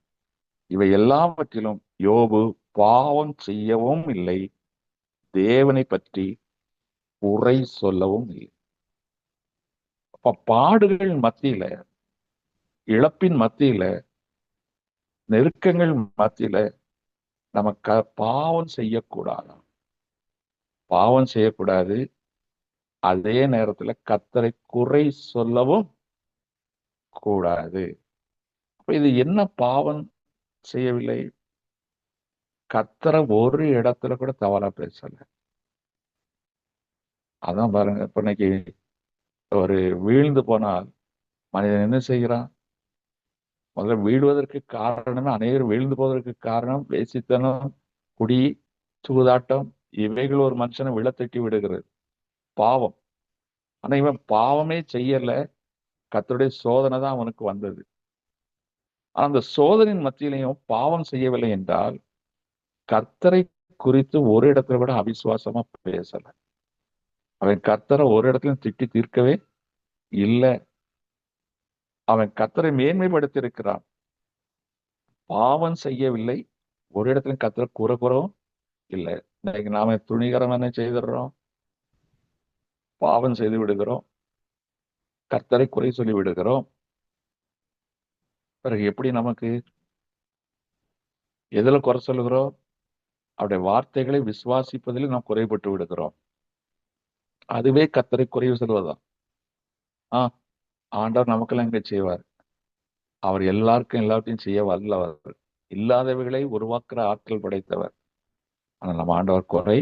இவை எல்லாவற்றிலும் யோபு பாவம் செய்யவும் இல்லை, தேவனை பற்றி குறை சொல்லவும் இல்லை. அப்ப பாடுகள் மத்தியில, இழப்பின் மத்தியில, நெருக்கங்கள் மத்தியில நம்ம பாவம் செய்யக்கூடாது. பாவம் செய்யக்கூடாது, அதே நேரத்துல கர்த்தரை குறை சொல்லவும் கூடாது. அப்ப இது என்ன பாவம் செய்யவில்லை? கர்த்தரை ஒரு இடத்துல கூட தவறா பேசல. அதான் பாருங்க, இப்ப இன்னைக்கு ஒரு வீழ்ந்து போனால் மனிதன் என்ன செய்கிறான்? முதல்ல வீழ்வதற்கு காரணமே, அநேகர் வீழ்ந்து போவதற்கு காரணம் வேசித்தனம், குடி, சூதாட்டம், இவைகள் ஒரு மனுஷனை விழத்தட்டி விடுகிறது. பாவம். ஆனா இவன் பாவமே செய்யல, கர்த்தருடைய சோதனை தான் அவனுக்கு வந்தது. ஆனா அந்த சோதனையின் மத்தியிலையும் பாவம் செய்யவில்லை என்றால் கர்த்தரை குறித்து ஒரு இடத்துல கூட அவிசுவாசமா பேசல. அவன் கர்த்தரை ஒரு இடத்துலயும் திட்டி தீர்க்கவே இல்லை. அவன் கர்த்தரை மேன்மைப்படுத்தி இருக்கிறான், பாவம் செய்யவில்லை. ஒரு இடத்துலயும் கர்த்தரை கூறவும் இல்லை. இன்னைக்கு நாம துணிகரம் என்ன செய்திடுறோம்? பாவம் செய்து விடுகிறோம், கர்த்தரை குறை சொல்லி விடுகிறோம். பிறகு எப்படி நமக்கு எதுல குறை சொல்லுகிறோம்? அவருடைய வார்த்தைகளை விசுவாசிப்பதில் நாம் குறைபட்டு விடுகிறோம். அதுவே கர்த்தரை குறைவு சொல்வதுதான். ஆண்டவர் நமக்கெல்லாம் இங்க செய்வார். அவர் எல்லாருக்கும் எல்லாத்தையும் செய்ய வல்லவர், இல்லாதவைகளை உருவாக்குற ஆற்றல் படைத்தவர். ஆனால் நம்ம ஆண்டவர் குறை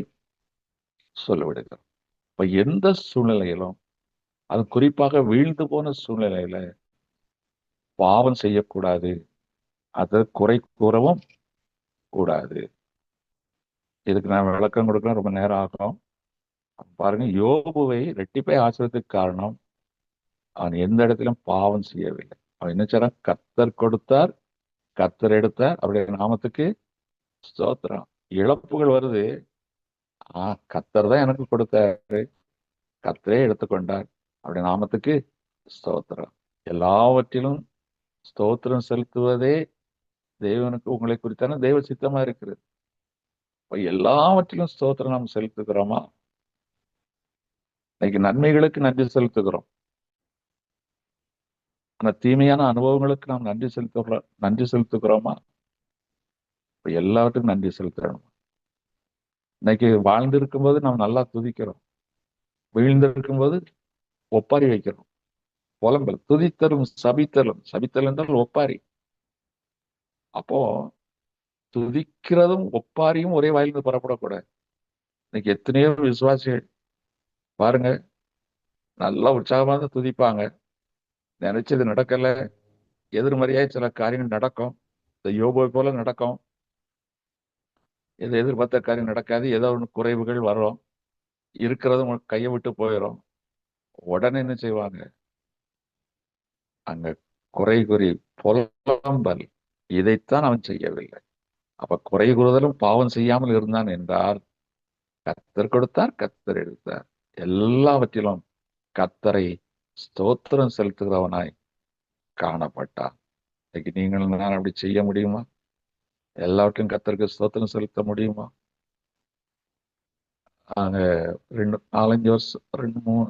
சொல்ல விடுகிறோம். இப்ப எந்த சூழ்நிலையிலும், அது குறிப்பாக வீழ்ந்து போன சூழ்நிலையில பாவம் செய்யக்கூடாது, அதை குறை கூறவும் கூடாது. இதுக்கு நான் விளக்கம் கொடுக்கலாம், ரொம்ப நேரம் ஆகும். பாருங்க, யோபுவை ரெட்டிப்பை ஆசிரியத்துக்கு காரணம், அவன் எந்த இடத்திலும் பாவம் செய்யவில்லை. அவன் என்ன செய்றான்? கர்த்தர் கொடுத்தார், கர்த்தர் எடுத்தார், அவருடைய நாமத்துக்கு ஸ்தோத்திரம். இழப்புகள் வருது, கர்த்தர் தான் எனக்கு கொடுத்தாரு, கர்த்தரே எடுத்துக்கொண்டார், அவருடைய நாமத்துக்கு ஸ்தோத்திரம். எல்லாவற்றிலும் ஸ்தோத்திரம் செலுத்துவதே தேவனுக்கு உங்களை குறித்தான தெய்வ சித்தமா இருக்கிறது. இப்ப எல்லாவற்றிலும் ஸ்தோத்திரம் நாம் செலுத்துகிறோமா? இன்னைக்கு நன்மைகளுக்கு நன்றி செலுத்துகிறோம், ஆனா தீமையான அனுபவங்களுக்கு நாம் நன்றி செலுத்துகிறோமா? இப்ப எல்லாவற்றுக்கும் நன்றி செலுத்தணும். இன்னைக்கு வாழ்ந்திருக்கும் போது நாம் நல்லா துதிக்கிறோம், வீழ்ந்திருக்கும் போது ஒப்பாரி வைக்கிறோம். புலம்பல், துதித்தலும் சபித்தலும். சபித்தல் என்றால் ஒப்பாரி. அப்போ துதிக்கிறதும் ஒப்பாரியும் ஒரே வாயிலிருந்து புறப்படக்கூடாது. இன்னைக்கு எத்தனையோ விசுவாசிகள் பாருங்க, நல்லா உற்சாகமாக தான் துதிப்பாங்க, நினைச்சது நடக்கல, எதிர்மறையாய் சில காரியங்கள் நடக்கும். இந்த யோபுவை போல நடக்கும், எதிர்பார்த்த காரியம் நடக்காது, ஏதோ ஒன்று குறைவுகள் வரும், இருக்கிறதும் கையை விட்டு போயிடும். உடனே என்ன செய்வாங்க? அங்க குறை குறி புலம்பல். இதைத்தான் அவன் செய்யவில்லை. அப்ப குறை கூறுதலும் பாவம் செய்யாமல் இருந்தான் என்றால், கர்த்தர் கொடுத்தார், கர்த்தர் எடுத்தார், எல்லாவற்றிலும் கர்த்தரை ஸ்தோத்திரம் செலுத்துகிறவனாய் காணப்பட்டான். இன்னைக்கு நீங்கள் நான் அப்படி செய்ய முடியுமா? எல்லாவற்றையும் கர்த்தருக்கு ஸ்தோத்திரம் செலுத்த முடியுமா? நாங்க 4-5 வருஷம் 2-3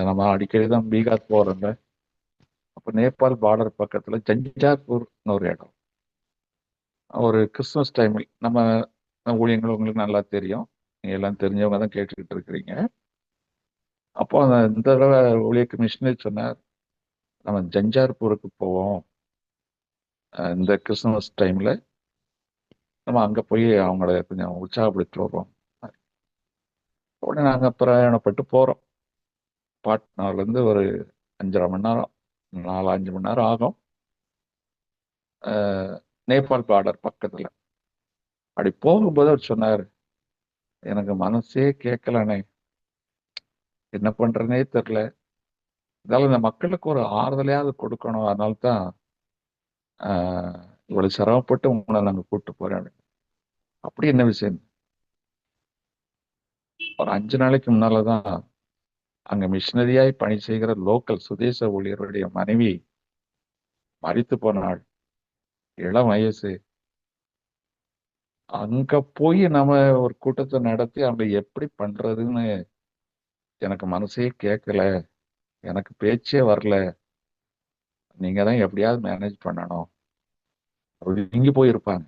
நம்ம அடிக்கடி தான் பீகார் போறோங்க. அப்ப நேபாள் பார்டர் பக்கத்துல ஜஞ்சார்பூர்னு ஒரு இடம். ஒரு கிறிஸ்துமஸ் டைமில் நம்ம ஊழியங்கள் உங்களுக்கு நல்லா தெரியும், நீங்க எல்லாம் தெரிஞ்சவங்க தான் கேட்டுக்கிட்டு இருக்கிறீங்க. அப்போ இந்த தடவை ஊழியக்கு மிஷினரி சொன்னார், நம்ம ஜஞ்சார்பூருக்கு போவோம், இந்த கிறிஸ்துமஸ் டைம்ல நம்ம அங்க போய் அவங்கள கொஞ்சம் உற்சாகப்படுத்தி வருவோம். உடனே நாங்க பிரயாணப்பட்டு போறோம். பாட்னால இருந்து ஒரு 5.5 மணி நேரம், 4-5 மணி நேரம் ஆகும். நேபாள் பார்டர் பக்கத்துல. அப்படி போகும்போது அவர் சொன்னார், எனக்கு மனசே கேட்கலனே, என்ன பண்றேனே தெரியல, இதனால இந்த மக்களுக்கு ஒரு ஆறுதலையாவது கொடுக்கணும், அதனால தான் இவ்வளவு சிரமப்பட்டு உங்களை நாங்க கூப்பிட்டு போறேன். அப்படி என்ன விஷயம்? ஒரு 5 நாளைக்கு முன்னாலதான் அங்க மிஷினரியாய் பணி செய்கிற லோக்கல் சுதேச ஊழியருடைய மனைவி மரித்து போனாள், இளம் வயசு. அங்க போய் நம்ம ஒரு கூட்டத்தை நடத்தி அவங்க எப்படி பண்றதுன்னு எனக்கு மனசே கேட்கல, எனக்கு பேச்சே வரல, நீங்க தான் எப்படியாவது மேனேஜ் பண்ணணும் அப்படி இங்க போயிருப்பாங்க.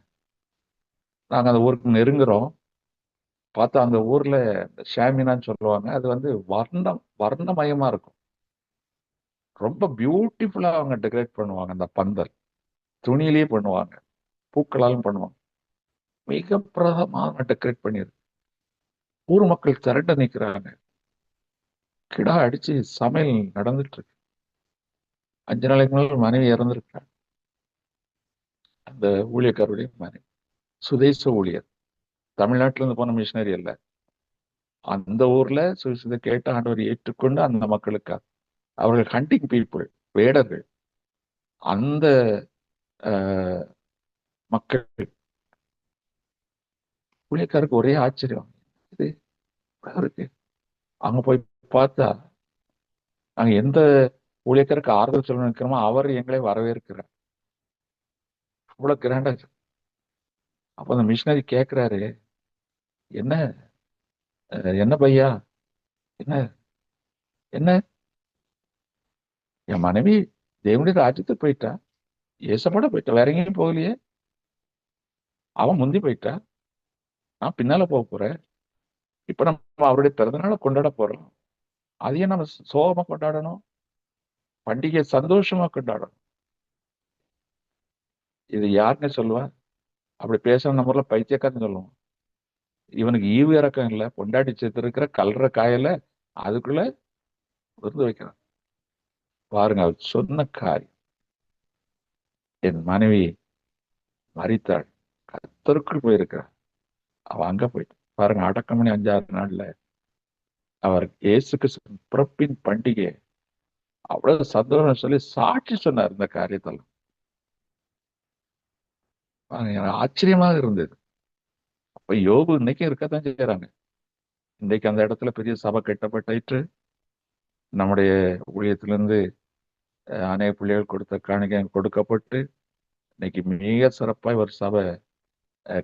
நாங்க அந்த ஊருக்கு நெருங்குறோம், பார்த்தா அந்த ஊர்ல ஷாமினான்னு சொல்லுவாங்க, அது வந்து வர்ணமயமா இருக்கும், ரொம்ப பியூட்டிஃபுல்லா அவங்க டெக்கரேட் பண்ணுவாங்க. அந்த பந்தல் துணியிலேயே பண்ணுவாங்க, பூக்களாலும் பண்ணுவாங்க, மிக பிரதமாக டெக்கரேட் பண்ணியிருக்கு. ஊர் மக்கள் திரண்ட நிற்கிறாங்க, கிடா அடிச்சு சமையல் நடந்துட்டு இருக்கு. 5 நாளைக்கு முன்னாடி மனைவி இறந்துருக்காங்க. அந்த ஊழியக்காரருடைய மனைவி. சுதேச ஊழியர், தமிழ்நாட்டில இருந்து போன மிஷினரி அல்ல. அந்த ஊர்ல சுவிசேஷத்தை கேட்ட ஆண்டவர் ஏற்றுக்கொண்டு அந்த மக்களுக்காக, அவர்கள் ஹண்டிங் பீப்புள், வேடர்கள். அந்த அஹ், மக்கள் ஊழியக்காருக்கு ஒரே ஆச்சரியம், இது இருக்கு. அங்க போய் பார்த்தா நாங்க எந்த ஊழியக்காருக்கு ஆறுதல் சொல்ல நினைக்கிறோமோ அவர் எங்களை வரவேற்கிறார். அவ்வளவு கிராண்டா. அப்ப அந்த மிஷினரி கேட்கிறாரு, என்ன என்ன பையா, என்ன என்ன என் மனைவி தேவனுடைய ராஜ்யத்துக்கு போயிட்டா, ஏசப்பட போயிட்டா, வேற எங்கேயும் போகலையே, அவன் முந்தி போயிட்டா, நான் பின்னால போக போறேன். இப்ப நம்ம அவருடைய பிறந்தநாளை கொண்டாட போறோம், அதையும் நம்ம சோகமா கொண்டாடணும், பண்டிகை சந்தோஷமா கொண்டாடணும். இது யாருன்னு சொல்லுவா? அப்படி பேசுற நம்மள பைத்தியக்காரன்னு சொல்லுவோம். இவனுக்கு ஈவு இறக்கம் இல்லை, பொண்டாட்டி சேர்த்து இருக்கிற கல்ற காயில அதுக்குள்ள விருந்து வைக்கிறான். பாருங்க, அவர் சொன்ன காரியம், என் மனைவி மரித்தாள், கர்த்தருக்குள் போயிருக்கிறார். அவ அங்க போயிட்டு பாருங்க, அடக்கம் பண்ணி 5-6 நாள்ல அவர் இயேசு கிறிஸ்து பிறப்பின் பண்டிகை அவ்வளவு சந்தோஷம் சொல்லி சாட்சி சொன்னார். இந்த காரியத்தெல்லாம் பாருங்க, எனக்கு ஆச்சரியமாக இருந்தது. அப்ப யோபு இன்னைக்கும் இருக்கத்தான் செய்யறாங்க. இன்னைக்கு அந்த இடத்துல பெரிய சபை கட்டப்பட்டு, நம்முடைய ஊழியத்திலிருந்து அநேக பிள்ளைகள் கொடுத்த காணிக்கை கொடுக்கப்பட்டு இன்னைக்கு மிக சிறப்பாய் ஒரு சபை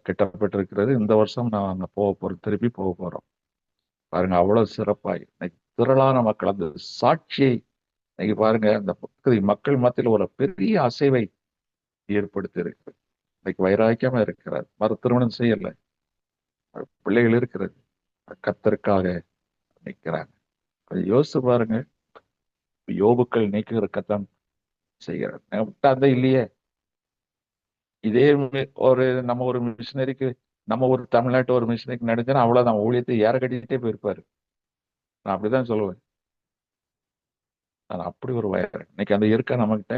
கட்டப்பட்டிருக்கிறது. இந்த வருஷம் நான் அங்க போக போறோம், திருப்பி போக போறோம். பாருங்க, அவ்வளவு சிறப்பாய் இன்னைக்கு திரளான மக்கள் அந்த சாட்சியை இன்னைக்கு பாருங்க, அந்த மக்கள் மத்தியில் ஒரு பெரிய அசைவை ஏற்படுத்தி இருக்கு. இன்னைக்கு வைராக்கியமா இருக்கிறார், மறு திருமணம் செய்யல, பிள்ளைகள் இருக்கிறது, கர்த்தருக்காக நிற்கிறாங்க. யோசிச்சு பாருங்க, யோபுக்கள் நீக்கிறக்கத்தான் செய்கிறார். விட்டாந்தே இல்லையே. இதே நம்ம ஒரு மிஷினரிக்கு, நம்ம ஒரு தமிழ்நாட்டு ஒரு மிஷினரிக்கு நடந்தா அவ்வளவு நம்ம ஊழியத்தை ஏற கட்டிட்டே போயிருப்பாரு. நான் அப்படிதான் சொல்லுவேன். நான் அப்படி ஒரு வயறேன். இன்னைக்கு அந்த இருக்க நம்மகிட்ட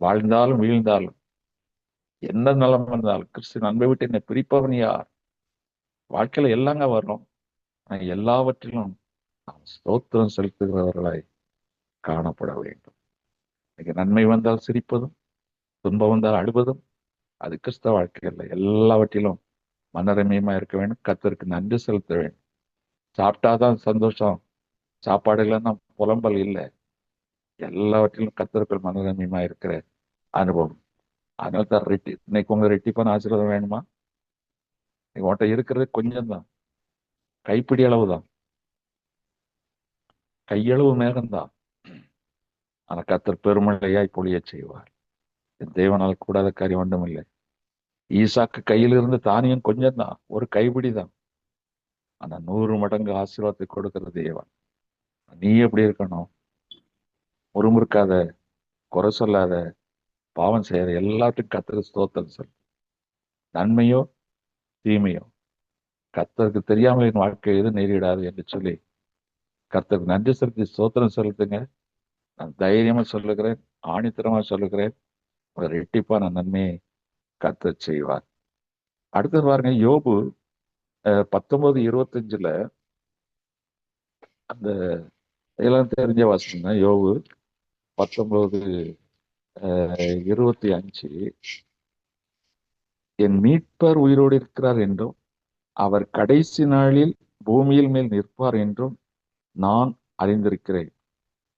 வாழ்ந்தாலும் வீழ்ந்தாலும் எந்த நிலம் இருந்தாலும் கிறிஸ்து அன்பை விட்டு என்னை பிரிப்பவன் யார்? வாழ்க்கையில எல்லாங்க வரும். எல்லாவற்றிலும் நாம் ஸ்தோத்திரம் செலுத்துகிறவர்களாய் காணப்பட வேண்டும். இன்னைக்கு நன்மை வந்தால் சிரிப்பதும், துன்பம் வந்தால் அழுவதும், அது கிறிஸ்தவ வாழ்க்கை இல்லை. எல்லாவற்றிலும் மனரமியமா இருக்க வேண்டும், கர்த்தருக்கு நன்றி செலுத்த வேண்டும். சாப்பிட்டாதான் சந்தோஷம், சாப்பாடு இல்லைன்னா புலம்பல் இல்லை. எல்லாவற்றிலும் கர்த்தருக்குள் மனரமியமா இருக்கிற அனுபவம். அதனால தான் இன்னைக்கு உங்க ரெட்டிப்பான ஆசீர்வாதம் வேணுமா? உன்கிட்ட இருக்கிறது கொஞ்சம் தான், கைப்பிடி அளவு தான், கையளவு மேகம்தான். ஆனா கர்த்தர் பெருமழையாய் பொழிய செய்வார். தேவனால் கூடாத காரியம் ஒன்றும் இல்லை. ஈசாக்கு கையிலிருந்து தானியம் கொஞ்சம் தான், ஒரு கைப்பிடி தான். ஆனா 100 மடங்கு ஆசீர்வாதத்தை கொடுக்கிற தேவன். நீ எப்படி இருக்கணும்? முறுமுறுக்காத, குறை சொல்லாத, பாவம் செய்யற எல்லாத்துக்கும் கர்த்தருக்கு ஸ்தோத்திரம் சொல். நன்மையோ தீமையோ கர்த்தருக்கு தெரியாமல் என் வாழ்க்கை எது நேரிடாது என்று சொல்லி கர்த்தருக்கு நன்றி செலுத்தி ஸ்தோத்திரம் செலுத்துங்க. நான் தைரியமா சொல்லுகிறேன், ஆணித்தரமா சொல்லுகிறேன், ஒரு ரெட்டிப்பான நன்மையை கர்த்தர் செய்வார். அடுத்தது பாருங்க, யோபு 19:25 அந்த இதெல்லாம் தெரிஞ்ச வாசனை. யோபு 19:25 என் மீட்பர் உயிரோடு இருக்கிறார் என்றும் அவர் கடைசி நாளில் பூமியில் மேல் நிற்பார் என்றும் நான் அறிந்திருக்கிறேன்.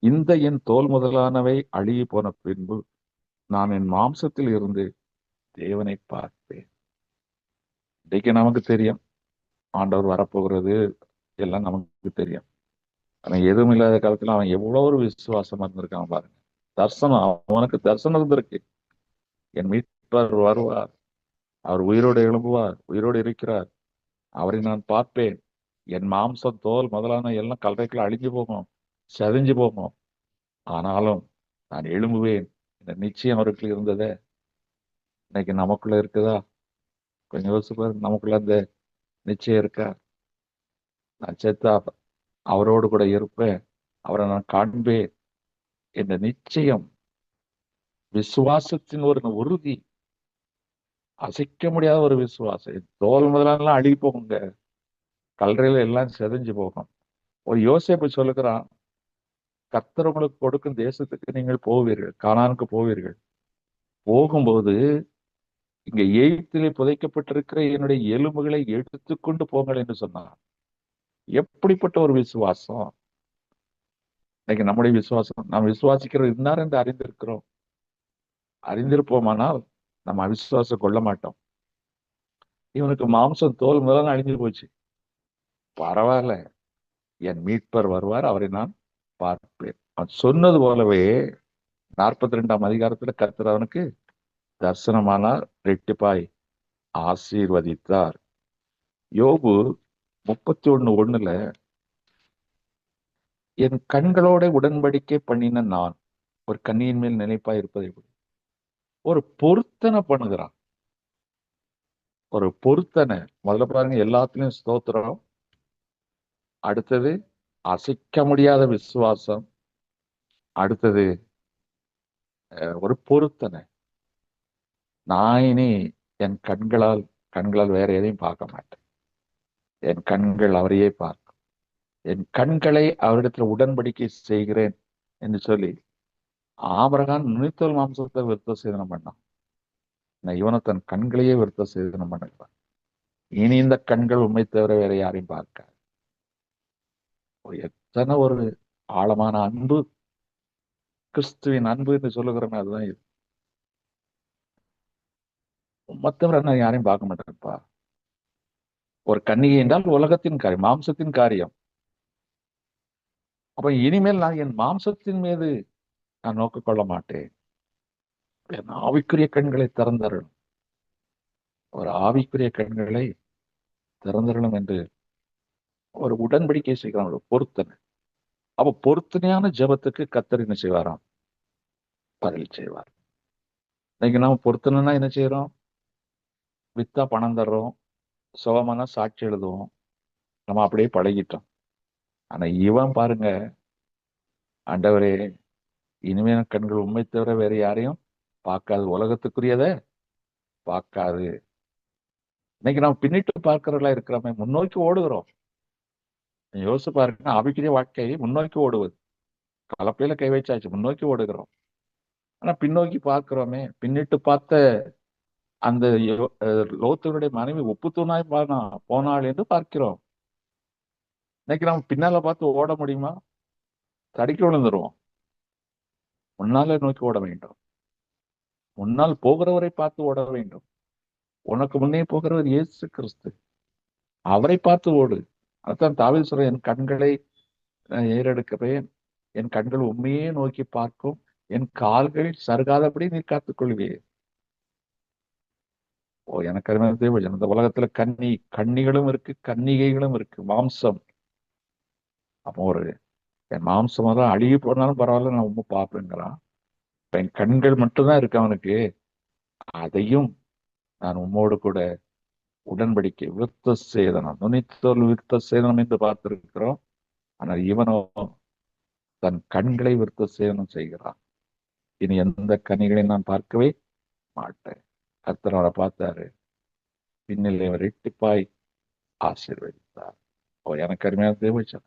இந்த என் தோல் முதலானவை அழுகி போன பின்பு நான் என் மாம்சத்தில் இருந்து தேவனை பார்ப்பேன். இன்றைக்கு நமக்கு தெரியும் ஆண்டவர் வரப்போகிறது, எல்லாம் நமக்கு தெரியும். ஆனா எதுவும் இல்லாத காலத்துல அவன் எவ்வளவு ஒரு விசுவாசமா இருந்திருக்கான் பாருங்க. தரிசனம், அவனுக்கு தரிசனம் இருந்திருக்கு. என் மீட்பர் வருவார், அவர் உயிரோடு எழும்புவார், உயிரோடு இருக்கிறார், அவரை நான் பார்ப்பேன், என் மாம்சம் தோல் முதலான எல்லாம் கல்றைக்குள்ள அழிஞ்சு போகும், செதஞ்சு போகும், ஆனாலும் நான் எழும்புவேன். இந்த நிச்சயம் அவருக்கு இருந்ததே இன்னைக்கு நமக்குள்ள இருக்குதா? கொஞ்சம் யோசிச்சு பாருங்க, நமக்குள்ள அந்த நிச்சயம் இருக்கா? நான் செத்தா அவரோடு கூட இருப்பேன், அவரை நான் காண்பேன் என்ற நிச்சயம், விசுவாசத்தின் ஒரு உறுதி அசைக்க முடியாத ஒரு விசுவாசம். தோல் முதலெல்லாம் அழுகி போகுங்க, கல்லறையில எல்லாம் செதஞ்சு போகும். ஒரு யோசேப்பு சொல்லுகிறான், கர்த்தர் உங்களுக்கு கொடுக்கும் தேசத்துக்கு நீங்கள் போவீர்கள், கானானுக்கு போவீர்கள். போகும்போது இங்க எகிப்திலே புதைக்கப்பட்டிருக்கிற என்னுடைய எலும்புகளை எடுத்துக்கொண்டு போங்கள் என்று சொன்னார். எப்படிப்பட்ட ஒரு விசுவாசம்! இன்னைக்கு நம்முடைய விசுவாசம், நாம் விசுவாசிக்கிறது இன்னார் என்று அறிந்திருக்கிறோம். அறிந்திருப்போமானால் நம்ம அவிசுவாசம் கொள்ள மாட்டோம். இவனுக்கு மாம்சம் தோல் முதல்ல அழிஞ்சு போச்சு, பரவாயில்ல, என் மீட்பர் வருவார், அவரை நான் பார்ப்பேன். அவன் சொன்னது போலவே 42ஆம் அதிகாரத்துல கர்த்தர் அவனுக்கு தரிசனமானார், ரெட்டிப்பாய் ஆசீர்வதித்தார். யோபு 31:1 என் கண்களோட உடன்படிக்கை பண்ணின நான் ஒரு கன்னியின் மேல் நிலைப்பாய் இருப்பதை விட ஒரு பொருத்தனை பண்ணுகிறான். ஒரு பொருத்தனை. முதல்ல பாருங்க, எல்லாத்துலயும் ஸ்தோத்திரம். அடுத்தது அசைக்க முடியாத விசுவாசம். அடுத்தது ஒரு பொருத்தனை. நான் இனி என் கண்களால் வேற எதையும் பார்க்க மாட்டேன். என் கண்கள் அவரையே பார்க்கும். என் கண்களை அவரிடத்துல உடன்படிக்கை செய்கிறேன் என்று சொல்லி ஆபிரகாம் நுனித்தோல் மாம்சத்தை விருத்த சேதனம் பண்ணான். இவனை தன் கண்களையே விருத்த சேதனம் பண்ணுகிறான். இனி இந்த கண்கள் உண்மை தவிர வேற யாரையும் பார்க்க. எத்தனை ஒரு ஆழமான அன்பு, கிறிஸ்துவின் அன்பு என்று சொல்லுகிறோமே, அதுதான் இது. மற்றவர் நான் யாரையும் பார்க்க மாட்டேன்ப்பா. ஒரு கன்னிகை என்றால் உலகத்தின் காரியம், மாம்சத்தின் காரியம். அப்ப இனிமேல் நான் என் மாம்சத்தின் மீது நான் நோக்க கொள்ள மாட்டேன். என் ஆவிக்குரிய கண்களை திறந்தரணும், ஒரு ஆவிக்குரிய கண்களை திறந்தரணும் என்று ஒரு உடன்படிக்கை செய்கிறான், ஒரு பொருத்தனை. அப்ப பொருத்தனையான ஜெபத்துக்கு கர்த்தர் என்ன செய்வாராம்? பதில் செய்வார். இன்னைக்கு நாம பொருத்தனைன்னா என்ன செய்யறோம்? வித்தா பணம் தர்றோம், சுகமான சாட்சி எழுதுவோம், நம்ம அப்படியே பழகிட்டோம். ஆனா இவன் பாருங்க, ஆண்டவரே இனிமையான கண்கள் உண்மை தவிர வேற யாரையும் பார்க்காது, உலகத்துக்குரியத பார்க்காது. இன்னைக்கு நம்ம பின்னிட்டு பார்க்கறதெல்லாம் இருக்கிறோமே, முன்னோக்கி ஓடுகிறோம். யோசிச்சு பாருங்க, ஆவிக்குரிய வாழ்க்கை முன்னோக்கி ஓடுவது. கலப்பையில கை வச்சாச்சு, முன்னோக்கி ஓடுகிறோம். ஆனா பின்னோக்கி பார்க்கிறோமே. பின்னிட்டு பார்த்த அந்த லோத்துடைய மனைவி உப்புத்தூணாய் போனாள் என்று பார்க்கிறோம். இன்னைக்கு நம்ம பின்னால பார்த்து ஓட முடியுமா? தடுக்கி விழுந்துருவோம். முன்னால நோக்கி ஓட வேண்டும். முன்னால் போகிறவரை பார்த்து ஓட வேண்டும். உனக்கு முன்னே போகிறவர் இயேசு கிறிஸ்து, அவரை பார்த்து ஓடு. அதான் தாவீது சொல்ற, என் கண்களை ஏறெடுக்கிறேன், என் கண்கள் உண்மையே நோக்கி பார்க்கும், என் கால்கள் சருகாதபடி நீ காத்துக்கொள்வே. எனக்கு அருமையான தேவஜன், இந்த உலகத்துல கன்னிகளும் இருக்கு, கன்னிகைகளும் இருக்கு, மாம்சம். அப்போ என் மாம்சம் தான் அழுகி போனாலும் பரவாயில்ல, நான் உண்மை பார்ப்பேங்கிறான். என் கண்கள் மட்டும்தான் இருக்கு அவனுக்கு. அதையும் நான் உம்மோடு கூட உடன்படிக்கை, விருத்த சேதனம், நுனித்தோல் விருத்த சேதனம் என்று பார்த்திருக்கிறோம். ஆனால் இவனோ தன் கண்களை விருத்த சேதனம் செய்கிறான். இனி எந்த கனிகளையும் நான் பார்க்கவே மாட்டேன். கர்த்தர் அவரை பார்த்தாரு, பின்னில் அவர் ரெட்டிப்பாய் ஆசீர்வதித்தார். எனக்கு அருமையான தேவச்சம்.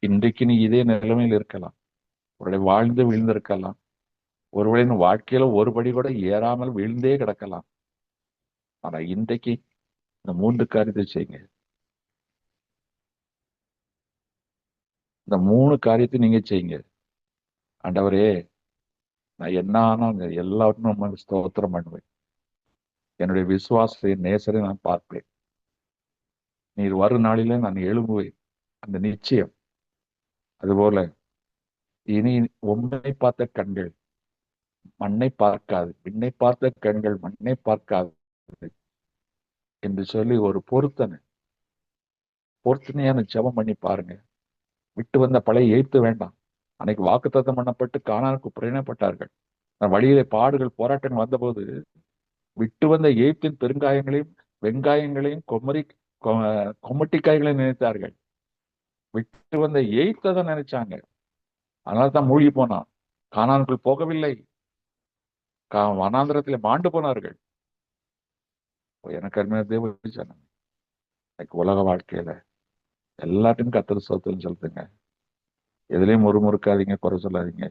இன்றைக்கு நீ இதே நிலைமையில் இருக்கலாம், ஒருவேளை வாழ்ந்து விழுந்திருக்கலாம், ஒருவேளை வாழ்க்கையில ஒருபடி கூட ஏறாமல் விழுந்தே கிடக்கலாம். ஆனா இன்றைக்கு இந்த 3 காரியத்தை செய்யுங்க. இந்த 3 காரியத்தை நீங்க செய்யுங்க. ஆண்டவரே, நான் என்ன ஆனாலும் எல்லாவற்றும் ஸ்தோத்திரம் பண்ணுவேன். என்னுடைய விசுவாசத்தை நேசரை நான் பார்ப்பேன். நீர் வரும் நாளிலே நான் எழும்புவேன், அந்த நிச்சயம். அதுபோல இனி உம்மை பார்த்த கண்கள் மண்ணை பார்க்காது, விண்ணை பார்த்த கண்கள் மண்ணை பார்க்காது என்று சொல்லி ஒரு பொருத்தனையான ஜெபம் பண்ணி பாருங்க. விட்டு வந்த பழைய எய்த்து வேண்டாம். அன்னைக்கு வாக்குத்தத்தம் பண்ணப்பட்டு கானானுக்கு பிரயாணப்பட்டார்கள். வழியிலே பாடுகள் போராட்டங்கள் வந்தபோது விட்டு வந்த எய்த்தின் பெருங்காயங்களையும் வெங்காயங்களையும் கொம்மட்டிக்காய்களையும் நினைத்தார்கள். விட்டு வந்த எய்த்தை தான் நினைச்சாங்க. அதனால தான் மூழ்கி போனான். கானானுக்குள் போகவில்லை, வனாந்திரத்திலே மாண்டு போனார்கள். எனக்கு அருமையான தேவ ஜனமே, இன்னைக்கு உலக வாழ்க்கையில எல்லாத்தையும் கர்த்தர் ஸ்தோத்திரம் செலுத்துங்க. எதுலயும் முறுமுறுக்காதீங்க, குறை சொல்லாதீங்க.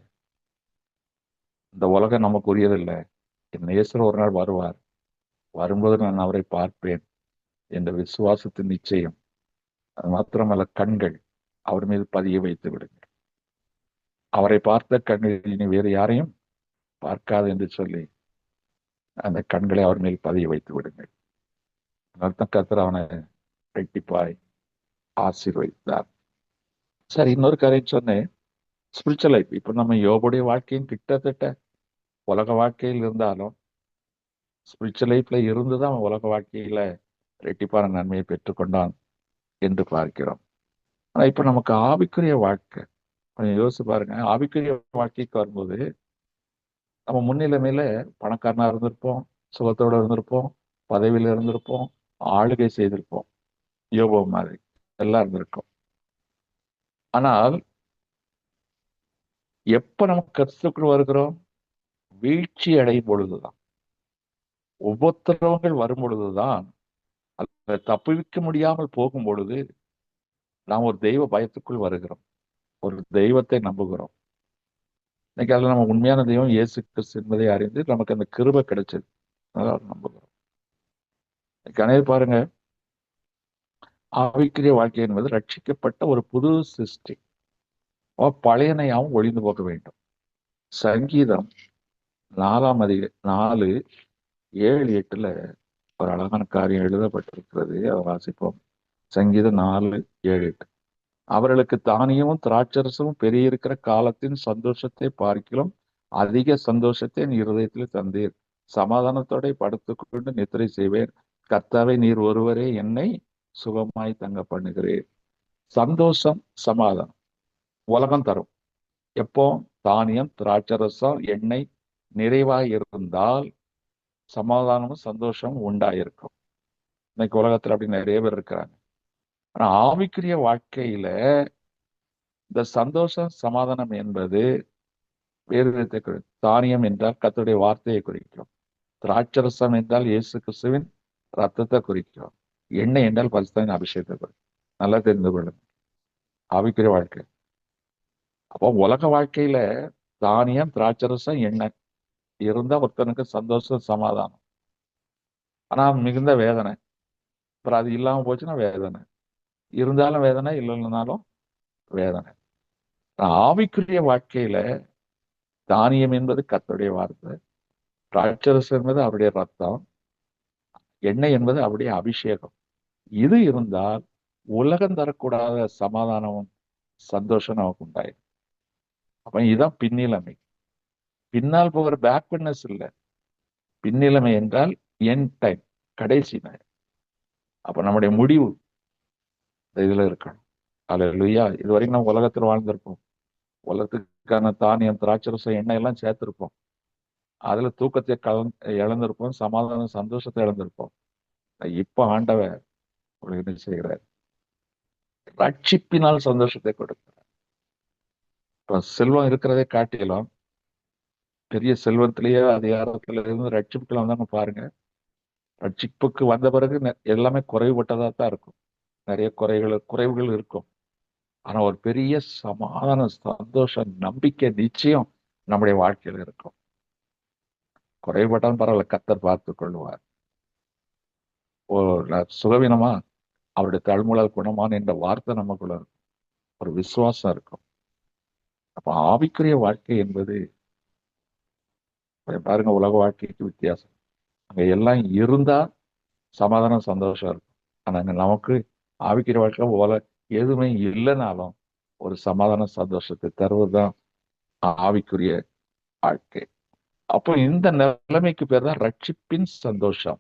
இந்த உலகம் நமக்கு உரியதில்லை. என் நேசர் ஒரு நாள் வருவார். வரும்போது நான் அவரை பார்ப்பேன் என்ற விசுவாசத்தின் நிச்சயம். அது மாத்திரமல்ல, கண்கள் அவர் மீது பதிய வைத்து விடுங்க. அவரை பார்த்த கண்கள் இனி வேறு யாரையும் பார்க்காது என்று சொல்லி அந்த கண்களை அவர் மேல் பதிய வைத்து விடுங்கள். அர்த்தம் கர்த்தர் அவனை ரெட்டிப்பாய் ஆசீர்வதித்தார். சரி, இன்னொரு காரியம் சொன்னேன், ஸ்பிரிச்சுவல் லைஃப். இப்ப நம்ம யோபுடைய வாழ்க்கையும் கிட்டத்தட்ட உலக வாழ்க்கையில் இருந்தாலும் ஸ்பிரிச்சுவல் லைஃப்ல இருந்துதான் அவன் உலக வாழ்க்கையில ரெட்டிப்பான நன்மையை பெற்றுக்கொண்டான் என்று பார்க்கிறோம். ஆனா இப்ப நமக்கு ஆவிக்குரிய வாழ்க்கை கொஞ்சம் யோசிச்சு பாருங்க. ஆவிக்குரிய வாழ்க்கைக்கு வரும்போது நம்ம முன்னிலைமையில பணக்காரனா இருந்திருப்போம், சுகத்தோட இருந்திருப்போம், பதவியில இருந்திருப்போம், ஆளுகை செய்திருப்போம், யோபு மாதிரி எல்லாம் இருந்திருக்கும். ஆனால் எப்ப நம்ம கர்த்தருக்குள் வருகிறோம், வீழ்ச்சி அடையும் பொழுதுதான், உபத்திரவங்கள் வரும் பொழுதுதான், அதை தப்புவிக்க முடியாமல் போகும் பொழுது நாம் ஒரு தெய்வ பயத்துக்குள் வருகிறோம், ஒரு தெய்வத்தை நம்புகிறோம். இன்னைக்கு அதில் நம்ம உண்மையான தெய்வம் இயேசு கிறிஸ்து என்பதை அறிந்து நமக்கு அந்த கிருபை கிடைச்சது, அதனால நம்புகிறோம். அனைவரும் பாருங்க, ஆவிக்குரிய வாழ்க்கை என்பது ரட்சிக்கப்பட்ட ஒரு புது சிருஷ்டி. பழையனையாவும் ஒளிந்து போக வேண்டும். சங்கீதம் 4:4-7-8 ஒரு அழகான காரியம் எழுதப்பட்டிருக்கிறது. அதை வாசிப்போம். சங்கீதம் 4:7-8. அவர்களுக்கு தானியமும் திராட்சரசமும் பெருகியிருக்கிற காலத்தின் சந்தோஷத்தை பார்க்கிலும் அதிக சந்தோஷத்தை என் இருதயத்தில் தந்தீர். சமாதானத்தோட படுத்துக்கொண்டு நித்திரை செய்வேன். கர்த்தாவே, நீர் ஒருவரே என்னை சுகமாய் தங்க பண்ணுகிறேன். சந்தோஷம், சமாதானம் உலகம் தரும். எப்போ தானியம், திராட்சரசம், எண்ணெய் நிறைவாய் இருந்தால் சமாதானமும் சந்தோஷமும் உண்டாயிருக்கும். இன்னைக்கு உலகத்துல அப்படி நிறைய பேர் இருக்கிறாங்க. ஆனா ஆவிக்குரிய வாழ்க்கையில இந்த சந்தோஷம், சமாதானம் என்பது வேறு விதத்தை குறிக்கும். தானியம் என்றால் கர்த்தருடைய வார்த்தையை குறிக்கும். திராட்சரசம் என்றால் இயேசு கிறிஸ்துவின் ரத்தத்தை குறிக்கும். எண்ணெய் என்றால் பரிசுத்தத்தின் அபிஷேகத்தை குறிக்கும். நல்லா தெரிந்து கொள்ளுங்க ஆவிக்குரிய வாழ்க்கை. அப்போ உலக வாழ்க்கையில தானியம், திராட்சரசம், எண்ணெய் இருந்தா ஒருத்தனுக்கு சந்தோஷம், சமாதானம். ஆனா மிகுந்த வேதனை. அப்புறம் அது இல்லாம போச்சுன்னா வேதனை, இருந்தாலும் வேதனை, இல்லைன்னாலும் வேதனை. ஆவிக்குரிய வாழ்க்கையில தானியம் என்பது கர்த்தருடைய வார்த்தை, திராட்சரசம் என்பது அவருடைய ரத்தம், எண்ணெய் என்பது அவருடைய அபிஷேகம். இது இருந்தால் உலகம் தரக்கூடாத சமாதானமும் சந்தோஷம் நமக்கு உண்டாயிடும். அப்ப இதுதான் பின்னிலைமை. பின்னால் போகிற பேக்வர்ட்னஸ் இல்லை. பின்னிலைமை என்றால் எண்ட் டைம், கடைசி நேரம். அப்ப நம்முடைய முடிவு இதுல இருக்கணும். அல்லேலூயா. இதுவரைக்கும் நம்ம உலகத்தில் வாழ்ந்திருப்போம். உலகத்துக்கான தானியம், திராட்சரசம், எண்ணெய் எல்லாம் சேர்த்திருப்போம். அதுல தூக்கத்தை இழந்திருப்போம், சமாதானம், சந்தோஷத்தை இழந்திருப்போம். இப்ப ஆண்டவர் உங்களுக்கு என்ன செய்கிறார்? ரட்சிப்பினால் சந்தோஷத்தை கொடுக்கிறார். இப்ப செல்வம் இருக்கிறதே காட்டிலும் பெரிய செல்வத்திலேயே அதிகாரத்துல இருந்து ரட்சிப்புக்குள்ள வந்தாங்க பாருங்க. ரட்சிப்புக்கு வந்த பிறகு எல்லாமே குறைவுபட்டதா தான் இருக்கும். நிறைய குறைவுகள் இருக்கும். ஆனா ஒரு பெரிய சமாதானம், சந்தோஷம், நம்பிக்கை, நிச்சயம் நம்முடைய வாழ்க்கையில இருக்கும். குறைவுபட்டாலும் பரவாயில்ல, கர்த்தர் பார்த்து கொள்வார். சுகவீனமா அவருடைய தழுமுலால் குணமான என்ற வார்த்தை நமக்குள்ள இருக்கும். ஒரு விசுவாசம் இருக்கும். அப்ப ஆவிக்குரிய வாழ்க்கை என்பது பாருங்க, உலக வாழ்க்கைக்கு வித்தியாசம். அங்க எல்லாம் இருந்தா சமாதானம், சந்தோஷம் இருக்கும். ஆனா அங்க நமக்கு ஆவிக்குரிய வாழ்க்கை போல எதுவுமே இல்லைனாலும் ஒரு சமாதான சந்தோஷத்தை தருவதுதான் ஆவிக்குரிய வாழ்க்கை. அப்போ இந்த நிலைமைக்கு பேர் தான் ரட்சிப்பின் சந்தோஷம்.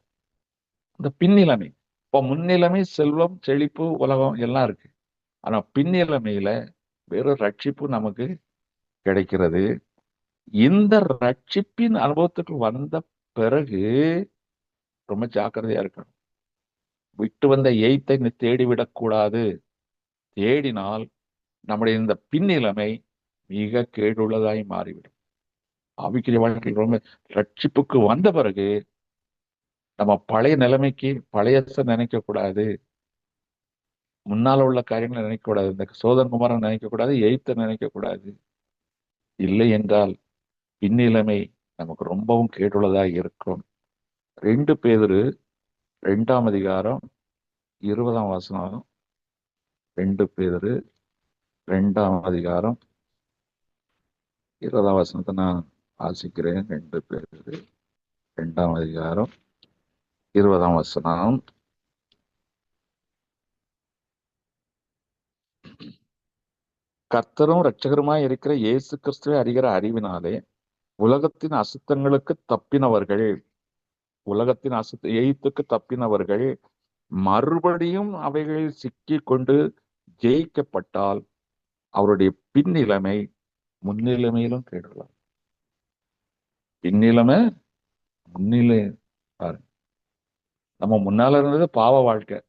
இந்த பின்னிலைமை. இப்போ முன்னிலைமை செல்வம், செழிப்பு, உலகம் எல்லாம் இருக்கு. ஆனா பின்னிலைமையில வெறும் ரட்சிப்பு நமக்கு கிடைக்கிறது. இந்த ரட்சிப்பின் அனுபவத்துக்கு வந்த பிறகு ரொம்ப ஜாக்கிரதையா இருக்கணும். விட்டு வந்த எய்த்தை தேடிவிடக்கூடாது. தேடினால் நம்முடைய இந்த பின்னிலைமை மிக கேடுள்ளதாய் மாறிவிடும். ஆவிக்குரிய வாழ்க்கை ரொம்ப ரட்சிப்புக்கு வந்த பிறகு நம்ம பழைய நிலைமைக்கு பழையச நினைக்க கூடாது. முன்னால உள்ள காரியங்களை நினைக்க கூடாது. இந்த சோதன் குமாரன் நினைக்க கூடாது, எய்த்த நினைக்க கூடாது. இல்லை என்றால் பின்னிலைமை நமக்கு ரொம்பவும் கேடுள்ளதா இருக்கும். 2 பேதுரு 2ஆம் அதிகாரம் 20ஆம் வசனம். 2 பேதுரு 2ஆம் அதிகாரம் 20ஆம் வசனத்தை நான் வாசிக்கிறேன். 2 பேதுரு 2ஆம் அதிகாரம் 20ஆம் வசனம். கர்த்தரும் இரட்சகருமாய் இருக்கிற இயேசு கிறிஸ்துவை அறிகிற அறிவினாலே உலகத்தின் அசுத்தங்களுக்கு தப்பினவர்கள், உலகத்தின் எய்த்துக்கு தப்பினவர்கள் மறுபடியும் அவைகளில் சிக்கி கொண்டு ஜெயிக்கப்பட்டால் அவருடைய பின்னிலைமை முன்னிலைமையிலும் கேடலாம். பின்னிலைமை முன்னிலை பாருங்க. நம்ம முன்னால இருந்தது பாவ வாழ்க்கை,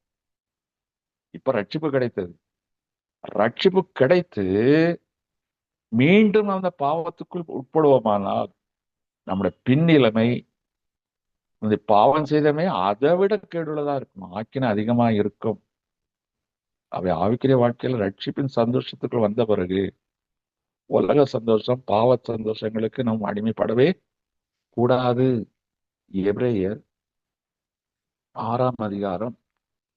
இப்ப ரட்சிப்பு கிடைத்தது. ரட்சிப்பு கிடைத்து மீண்டும் அந்த பாவத்துக்குள் உட்படுவோமானால் நம்முடைய பின்னிலைமை இந்த பாவம் செய்தமே அதை விட கேடுள்ளதா இருக்கும், ஆக்கின அதிகமா இருக்கும். அவை ஆவிக்குரிய வாழ்க்கையில ரட்சிப்பின் சந்தோஷத்துக்குள் வந்த பிறகு உலக சந்தோஷம் பாவ சந்தோஷங்களுக்கு நாம் அடிமைப்படவே கூடாது. எபிரேயர் 6ஆம் அதிகாரம்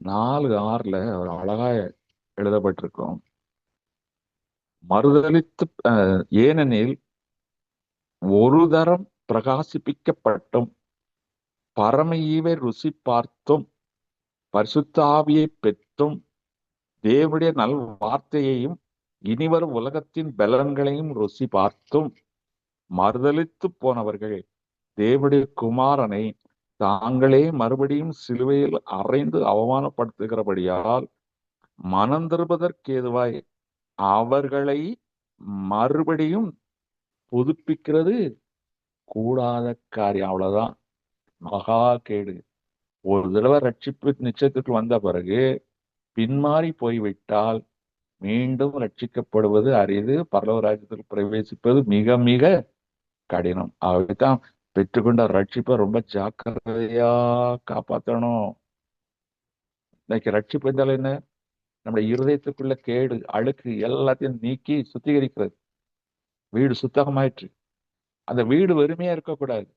4:6 ஒரு அழகா எழுதப்பட்டிருக்கும். மறுதலித்து ஏனெனில் ஒரு தரம் பிரகாசிப்பிக்கப்பட்டும் பரம ஈவை ருசி பார்த்தும் பரிசுத்த ஆவியை பெற்றும் தேவனுடைய நல் வார்த்தையையும் இனிவரும் உலகத்தின் பலன்களையும் ருசி பார்த்தும் மறுதலித்து போனவர்கள் தேவனுடைய குமாரனை தாங்களே மறுபடியும் சிலுவையில் அறைந்து அவமானப்படுத்துகிறபடியால் மனம் திரும்புவதற்கேதுவாய் அவர்களை மறுபடியும் புதுப்பிக்கிறது கூடாத காரியம். அவ்வளவுதான், மகா கேடு. ஒரு தடவை ரட்சிப்பு நிச்சயத்துக்கு வந்த பிறகு பின்மாறி போய்விட்டால் மீண்டும் ரட்சிக்கப்படுவது அரிது, பரலோக ராஜ்யத்தில் பிரவேசிப்பது மிக மிக கடினம். ஆகவேதான் பெற்றுக்கொண்ட ரட்சிப்பை ரொம்ப ஜாக்கிரதையா காப்பாற்றணும். இன்னைக்கு ரட்சிப்பு என்றால் என்ன? நம்முடைய இருதயத்துக்குள்ள கேடு அழுக்கு எல்லாத்தையும் நீக்கி சுத்திகரிக்கிறது. வீடு சுத்தமாயிற்று. அந்த வீடு வெறுமையா இருக்கக்கூடாது,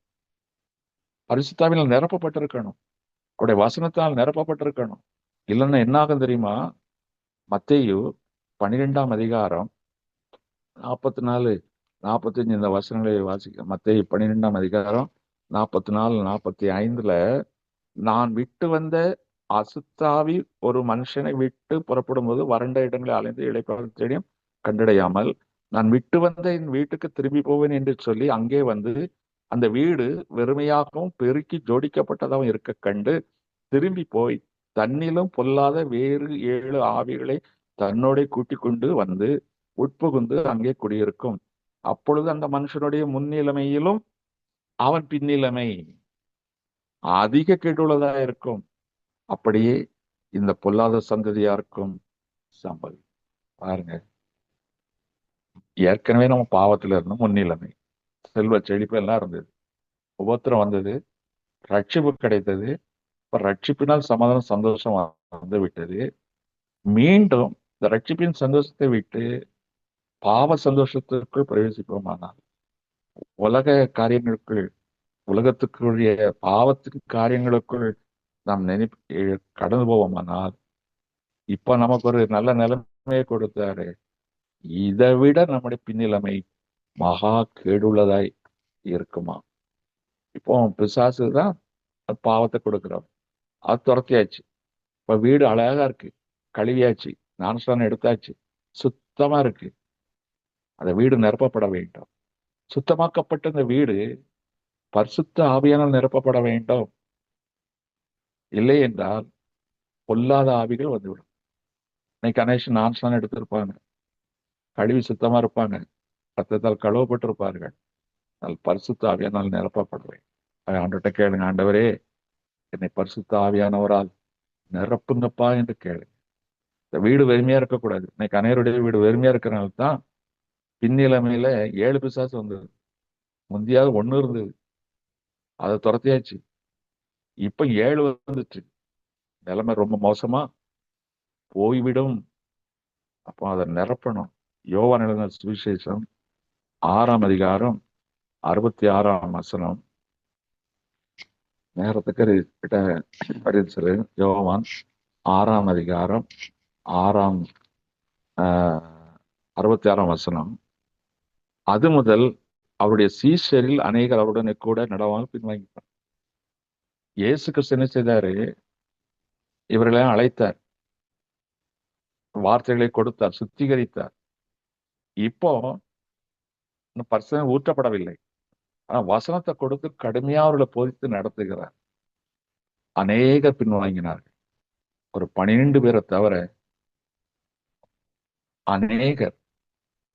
பரிசுத்தாவினால் நிரப்பப்பட்டிருக்கணும், அவருடைய வசனத்தால் நிரப்பப்பட்டிருக்கணும். இல்லைன்னா என்ன ஆகும் தெரியுமா? மத்தேயு 12ஆம் அதிகாரம் 44, 45 இந்த வசனங்களை வாசிக்க. மத்தேயு 12ஆம் அதிகாரம் 44, 45 நான் விட்டு வந்த அசுத்தாவி ஒரு மனுஷனை விட்டு புறப்படும் போது வறண்ட இடங்களை அலைந்து இளைப்பாறும் தேடியும் கண்டடையாமல் நான் விட்டு வந்த என் வீட்டுக்கு திரும்பி போவேன் என்று சொல்லி அங்கே வந்து அந்த வீடு வெறுமையாகவும் பெருக்கி ஜோடிக்கப்பட்டதாகவும் இருக்க கண்டு திரும்பி போய் தன்னிலும் பொல்லாத வேறு 7 ஆவிகளை தன்னோட கூட்டிக் கொண்டு வந்து உட்புகுந்து அங்கே குடியிருக்கும். அப்பொழுது அந்த மனுஷனுடைய முன்னிலைமையிலும் அவன் பின்னிலைமை அதிக கெடுள்ளதா இருக்கும். அப்படியே இந்த பொல்லாத சந்ததியாருக்கும் சம்பவி. பாருங்க, ஏற்கனவே நம்ம பாவத்துல இருந்தோம், முன்னிலைமை செல்வ செழிப்பு எல்லாம் இருந்தது, உபத்திரம் வந்தது, ரட்சிப்பு கிடைத்தது. இப்ப ரட்சிப்பினால் சமாதானம் சந்தோஷம் வந்து விட்டது. மீண்டும் இந்த ரட்சிப்பின் சந்தோஷத்தை விட்டு பாவ சந்தோஷத்திற்குள் பிரவேசிப்போமானால் உலக காரியங்களுக்குள், உலகத்துக்குரிய பாவத்துக்கு காரியங்களுக்குள் நாம் கடந்து போவோமானால் இப்ப நமக்கு ஒரு நல்ல நிலைமையை கொடுத்தாரு, இதை விட நம்முடைய பின்னிலைமை மகா கேடுள்ளதாய் இருக்குமா? இப்போ பிசாசு தான் பாவத்தை கொடுக்கிறோம், அது துரத்தியாச்சு. இப்ப வீடு அழகா இருக்கு, கழுவியாச்சு, ஞானஸ்நானம் எடுத்தாச்சு, சுத்தமா இருக்கு. அந்த வீடு நிரப்பப்பட வேண்டும். சுத்தமாக்கப்பட்ட இந்த வீடு பரிசுத்த ஆவியானால் நிரப்பப்பட வேண்டும். இல்லை என்றால் பொல்லாத ஆவிகள் வந்துவிடும். இன்னைக்கு அநேஷன் ஞானஸ்நானம் எடுத்திருப்பாங்க, கழுவி சுத்தமா இருப்பாங்க, ரத்தத்தால் கழுவப்பட்டிருப்பார்கள். பரிசுத்த ஆவியானால் நிரப்பப்படுவேன். ஆண்டவர்கிட்ட கேளுங்க, ஆண்டவரே என்னை பரிசுத்த ஆவியானவரால் நிரப்புங்கப்பா என்று கேளுங்க. இந்த வீடு வெறுமையா இருக்கக்கூடாது. இன்னைக்கு அனைவருடைய வீடு வெறுமையா இருக்கிறனால தான் பின்னிலைமையில 7 பிசாசு வந்தது. முந்தியாவது 1 இருந்தது, அதை துரத்தியாச்சு. இப்ப 7 வந்துச்சு. நிலைமை ரொம்ப மோசமா போய்விடும். அப்போ அதை நிரப்பணும். யோவான் எழுதின சுவிசேஷம் 6ஆம் அதிகாரம் 66ஆம் வசனம். நேரத்துக்கு கிட்ட பரிசு. யோவான் 6ஆம் அதிகாரம் 66ஆம் வசனம். அது முதல் அவருடைய சீஷரில் அநேகர் அவருடனே கூட நடவாமல் பின்வாங்கிப்பார். இயேசு கிறிஸ்து என்ன செய்தாரு? இவர்களையும் அழைத்தார், வார்த்தைகளை கொடுத்தார், சுத்திகரித்தார். இப்போ இன்னும் பரிசுத்தம் ஊற்றப்படவில்லை. ஆனா வசனத்தை கொடுத்து கடுமையா அவர்களை போதித்து நடத்துகிறார். அநேகர் பின்வாங்கினார்கள். ஒரு 12 பேரை தவிர அநேகர்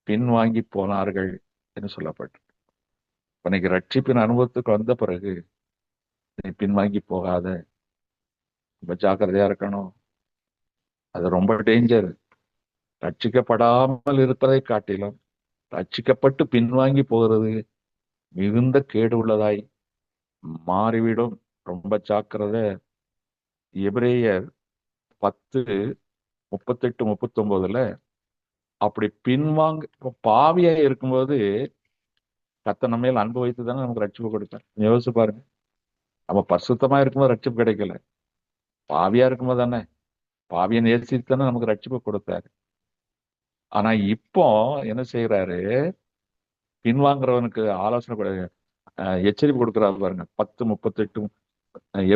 பின்வாங்கி போனார்கள் என்று சொல்லப்பட்டு, இன்னைக்கு ரட்சிப்பின் அனுபவத்துக்கு வந்த பிறகு நீ பின்வாங்கி போகாத, ரொம்ப ஜாக்கிரதையா இருக்கணும். அது ரொம்ப டேஞ்சர். ரட்சிக்கப்படாமல் இருப்பதை காட்டிலும் ரட்சிக்கப்பட்டு பின்வாங்கி போகிறது மிகுந்த கேடு உள்ளதாய் மாறிவிடும். ரொம்ப ஜாக்கிரதை. எபிரேயர் 10:38-39 அப்படி பாவியா இருக்கும்போது கர்த்தர் நம்ம மேல் அன்பு வைத்து தானே நமக்கு ரட்சிப்பு கொடுத்தார். யோசிச்சு பாருங்க. நம்ம பரிசுத்தமா இருக்கும்போது ரட்சிப்பு கிடைக்கல, பாவியா இருக்கும்போது தானே, பாவியை நேசித்து தானே நமக்கு ரட்சிப்பு கொடுத்தாரு. ஆனா இப்போ என்ன செய்யறாரு? பின்வாங்குறவனுக்கு ஆலோசனை எச்சரிப்பு கொடுக்குறாரு பாருங்க. 10:38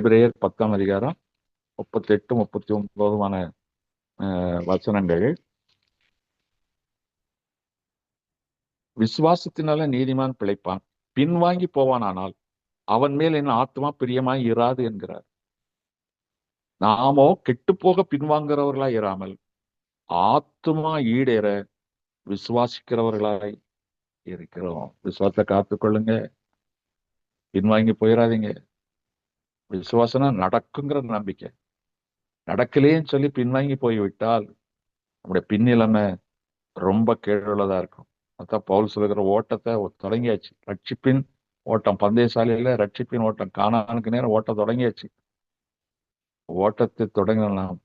எபிரேயர் 10ஆம் அதிகாரம் 38-39 வசனங்கள். விசுவாசத்தினால நீதிமான் பிழைப்பான், பின்வாங்கி போவானானால் அவன் மேல் என் ஆத்மா பிரியமாய் இராது என்கிறார். நாமோ கெட்டு போக பின்வாங்குறவர்களாய் இராமல் ஆத்மா ஈடேற விசுவாசிக்கிறவர்களாய் இருக்கிறோம். விசுவாசத்தை காத்துக்கொள்ளுங்க, பின்வாங்கி போயிடாதீங்க. விசுவாசனா நடக்குங்கிற நம்பிக்கை. நடக்கலேன்னு சொல்லி பின்வாங்கி போய்விட்டால் நம்முடைய பின்னிலைமை ரொம்ப கேடுள்ளதா இருக்கும். அதான் பவுல் சொல்லுகிற ஓட்டத்தை தொடங்கியாச்சு. ரட்சிப்பின் ஓட்டம் பந்தயசாலையில ரட்சிப்பின் ஓட்டம் கானானுக்கு நேரம் ஓட்டம் தொடங்கியாச்சு. ஓட்டத்தை தொடங்கலாம்,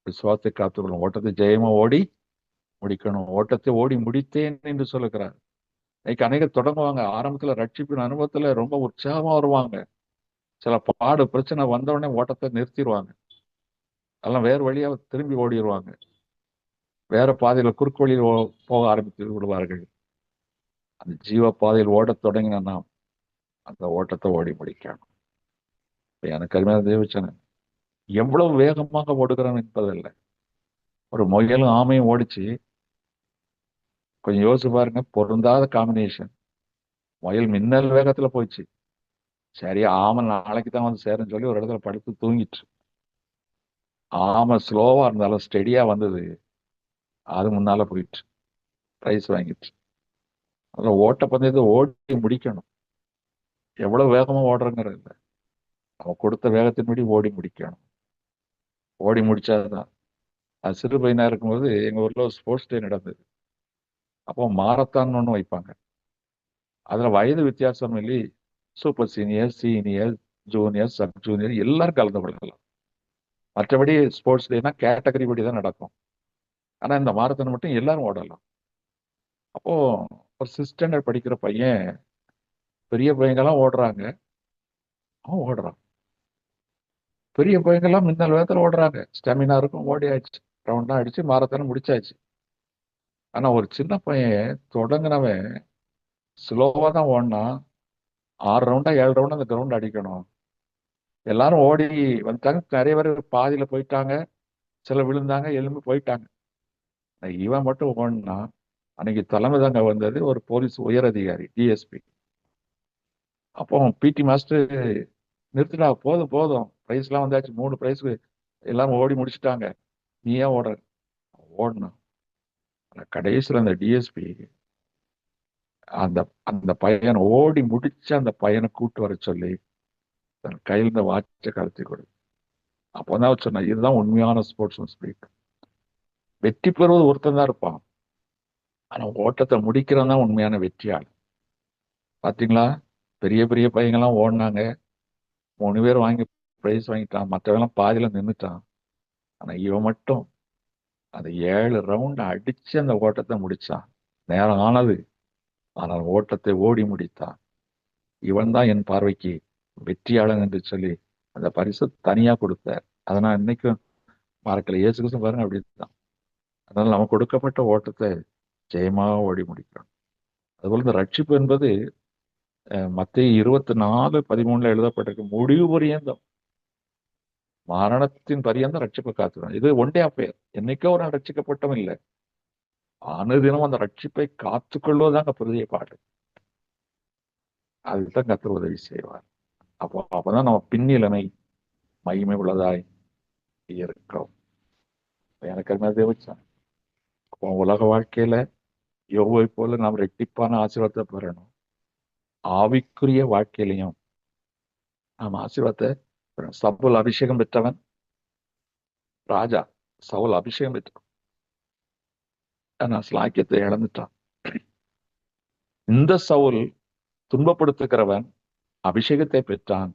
விசுவாசத்தை காத்துக்கணும். ஓட்டத்தை ஜெயமா ஓடி முடிக்கணும். ஓட்டத்தை ஓடி முடித்தேன் என்று சொல்லுகிறார். இன்னைக்கு அநேகர் தொடங்குவாங்க. ஆரம்பத்துல ரட்சிப்பின் அனுபவத்துல ரொம்ப உற்சாகமா வருவாங்க. சில பாடு பிரச்சனை வந்த உடனே ஓட்டத்தை நிறுத்திடுவாங்க. எல்லாம் வேறு வழியா திரும்பி ஓடிடுவாங்க. வேற பாதையில குறுக்கு வழியில் போக ஆரம்பித்து விடுவார்கள். அந்த ஜீவ பாதையில் ஓடத் தொடங்கின நாம் அந்த ஓட்டத்தை ஓடி முடிக்கணும். எனக்கு அருமையான தேவச்சன எவ்வளவு வேகமாக ஓடுகிறோம் என்பதில்லை. ஒரு முயலும் ஆமையும் ஓடிச்சு. கொஞ்சம் யோசிச்சு பாருங்க, பொருந்தாத காம்பினேஷன். முயல் மின்னல் வேகத்துல போயிடுச்சு. சரி, ஆமை நாளைக்கு தான் வந்து சேருன்னு சொல்லி ஒரு இடத்துல படுத்து தூங்கிட்டு. ஆமை ஸ்லோவா இருந்தாலும் ஸ்டெடியா வந்தது, அது முன்னால போயிட்டு பிரைஸ் வாங்கிட்டு. அதுல ஓட்ட பந்தயத்தை ஓடி முடிக்கணும். எவ்வளவு வேகமா ஓடுறங்கிறது இல்லை, நம்ம கொடுத்த வேகத்தின்படி ஓடி முடிக்கணும். ஓடி முடிச்சாதான். அது சிறு பையனா இருக்கும்போது எங்க ஊர்ல ஒரு ஸ்போர்ட்ஸ் டே நடந்தது. அப்போ மாரத்தான் ஒன்று வைப்பாங்க. அதுல வயது வித்தியாசம் இல்லை, super senior, senior, junior, sub junior எல்லாரும் கலந்து கொள்ளலாம். மற்றபடி ஸ்போர்ட்ஸ் டேனா கேட்டகரி படி தான் நடக்கும். ஆனா இந்த மாரத்தான் மட்டும் எல்லாரும் ஓடலாம். அப்போ ஒரு 6th ஸ்டாண்டர்ட் படிக்கிற பையன், பெரிய பையங்கெல்லாம் ஓடுறாங்க, அவன் ஓடுறான். பெரிய பையங்கெல்லாம் மின்னல் வேகத்துல ஓடுறாங்க, ஸ்டாமினா இருக்கும், ஓடியாச்சு, ரவுண்டா அடிச்சு மாரத்தான முடிச்சாச்சு. ஆனா ஒரு சின்ன பையன் தொடங்கினவன் ஸ்லோவா தான் ஓடினா. 6 ரவுண்டா 7 ரவுண்டா அந்த கிரவுண்ட் அடிக்கணும். எல்லாரும் ஓடி வந்துட்டாங்க. நிறைய பேர் பாதியில போயிட்டாங்க, சில விழுந்தாங்க, எலும்பு போயிட்டாங்க. இவன் மட்டும் ஓடினா. அன்னைக்கு தலைமை தாங்க வந்தது ஒரு போலீஸ் உயர் அதிகாரி, டிஎஸ்பி. அப்போ பிடி மாஸ்டர் நிறுத்தினா, போதும் போதும், பிரைஸ் எல்லாம் வந்தாச்சு, 3 பிரைஸ் எல்லாரும் ஓடி முடிச்சுட்டாங்க, நீ ஏன் ஓடுற? ஓடணும். கடைசியில் அந்த டிஎஸ்பி அந்த அந்த பையனை ஓடி முடிச்சு அந்த பையனை கூட்டு வர சொல்லி தன் கையில் இருந்த வாட்சை கலத்தி கொடு. அப்போதான் சொன்ன, இதுதான் உண்மையான ஸ்போர்ட்ஸ் ஸ்பிரிட். வெற்றி பெறுவது ஒருத்தன் தான் இருப்பான், ஆனா ஓட்டத்தை முடிக்கிறவன் தான் உண்மையான வெற்றியாளர். பாத்தீங்களா, பெரிய பெரிய பையங்கள்லாம் ஓடினாங்க, 3 பேர் வாங்கி பிரைஸ் வாங்கிட்டான், மற்றவெல்லாம் பாதியில நின்றுட்டான். ஆனா இவன் மட்டும் அந்த 7 ரவுண்ட் அடிச்சு அந்த ஓட்டத்தை முடிச்சான். நேரம் ஆனது, ஆனால் ஓட்டத்தை ஓடி முடித்தான். இவன் தான் என் பார்வைக்கு வெற்றியாளன் என்று சொல்லி அந்த பரிசு தனியா கொடுத்தார். அதை நான் இன்னைக்கும் மறக்கல. இயேசு கிறிஸ்து பாருங்க அப்படித்தான். அதனால நமக்கு கொடுக்கப்பட்ட ஓட்டத்தை ஜெயமா ஓடி முடிக்கணும். அதுபோல இந்த ரட்சிப்பு என்பது மத்தேயு 24:13 எழுதப்பட்டிருக்கு. முடிவு பரியந்தம், மரணத்தின் பரியந்தம் ரட்சிப்பை காத்துக்கணும். இது ஒன் டே அஃபேர். என்னைக்கோ ஒரு நாள் ரட்சிக்கப்பட்டவன் இல்லை, அனுதினம் அந்த ரட்சிப்பை காத்துக்கொள்வதாங்க பெரிய பாடு. அதுதான் கர்த்தர் உதவி செய்வார். அப்பதான் நம்ம பின்னிலைமை மகிமை உள்ளதாய் இருக்கிறோம். எனக்கு அது மாதிரி வச்சான். உலக வாழ்க்கையில யோபை போல நாம் ரெட்டிப்பான ஆசீர்வாதத்தை பெறணும். ஆவிக்குரிய வாழ்க்கையிலையும் நாம் ஆசீர்வாதத்தை பெறணும். சவுல் அபிஷேகம் பெற்றவன், ராஜா சவுல் அபிஷேகம் பெற்றவன், ஆனா ஸ்லாக்கியத்தை இழந்துட்டான். இந்த சவுல் துன்பப்படுத்துகிறவன் அபிஷேகத்தை பெற்றான்,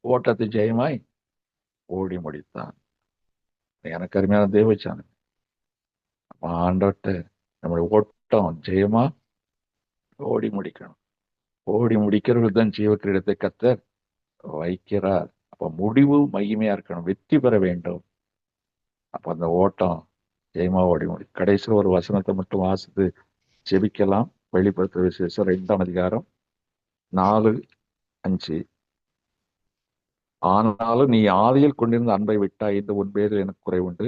ஓட்டத்தை ஜெயமாய் ஓடி முடித்தான். எனக்கு அருமையான தேவச்சான ஆண்டவர்கிட்ட நம்முடைய ஓட்டம் ஜெயமா ஓடி முடிக்கணும். ஓடி முடிக்கிறவர்கள் தான் ஜீவ கிரீடத்தை கர்த்தர் வைக்கிறார். அப்ப முடிவு மகிமையா இருக்கணும், வெற்றி பெற வேண்டும். அப்ப அந்த ஓட்டம் ஜெயமா ஓடி முடியும். கடைசியில் ஒரு வசனத்தை மட்டும் வாசித்து ஜெபிக்கலாம். வெளிப்படுத்த விசேஷம் 2ஆம் அதிகாரம் 4-5. ஆனாலும் நீ ஆதியில் கொண்டிருந்த அன்பை விட்டாய் என்று உன் பேரில் எனக்கு குறைவுண்டு.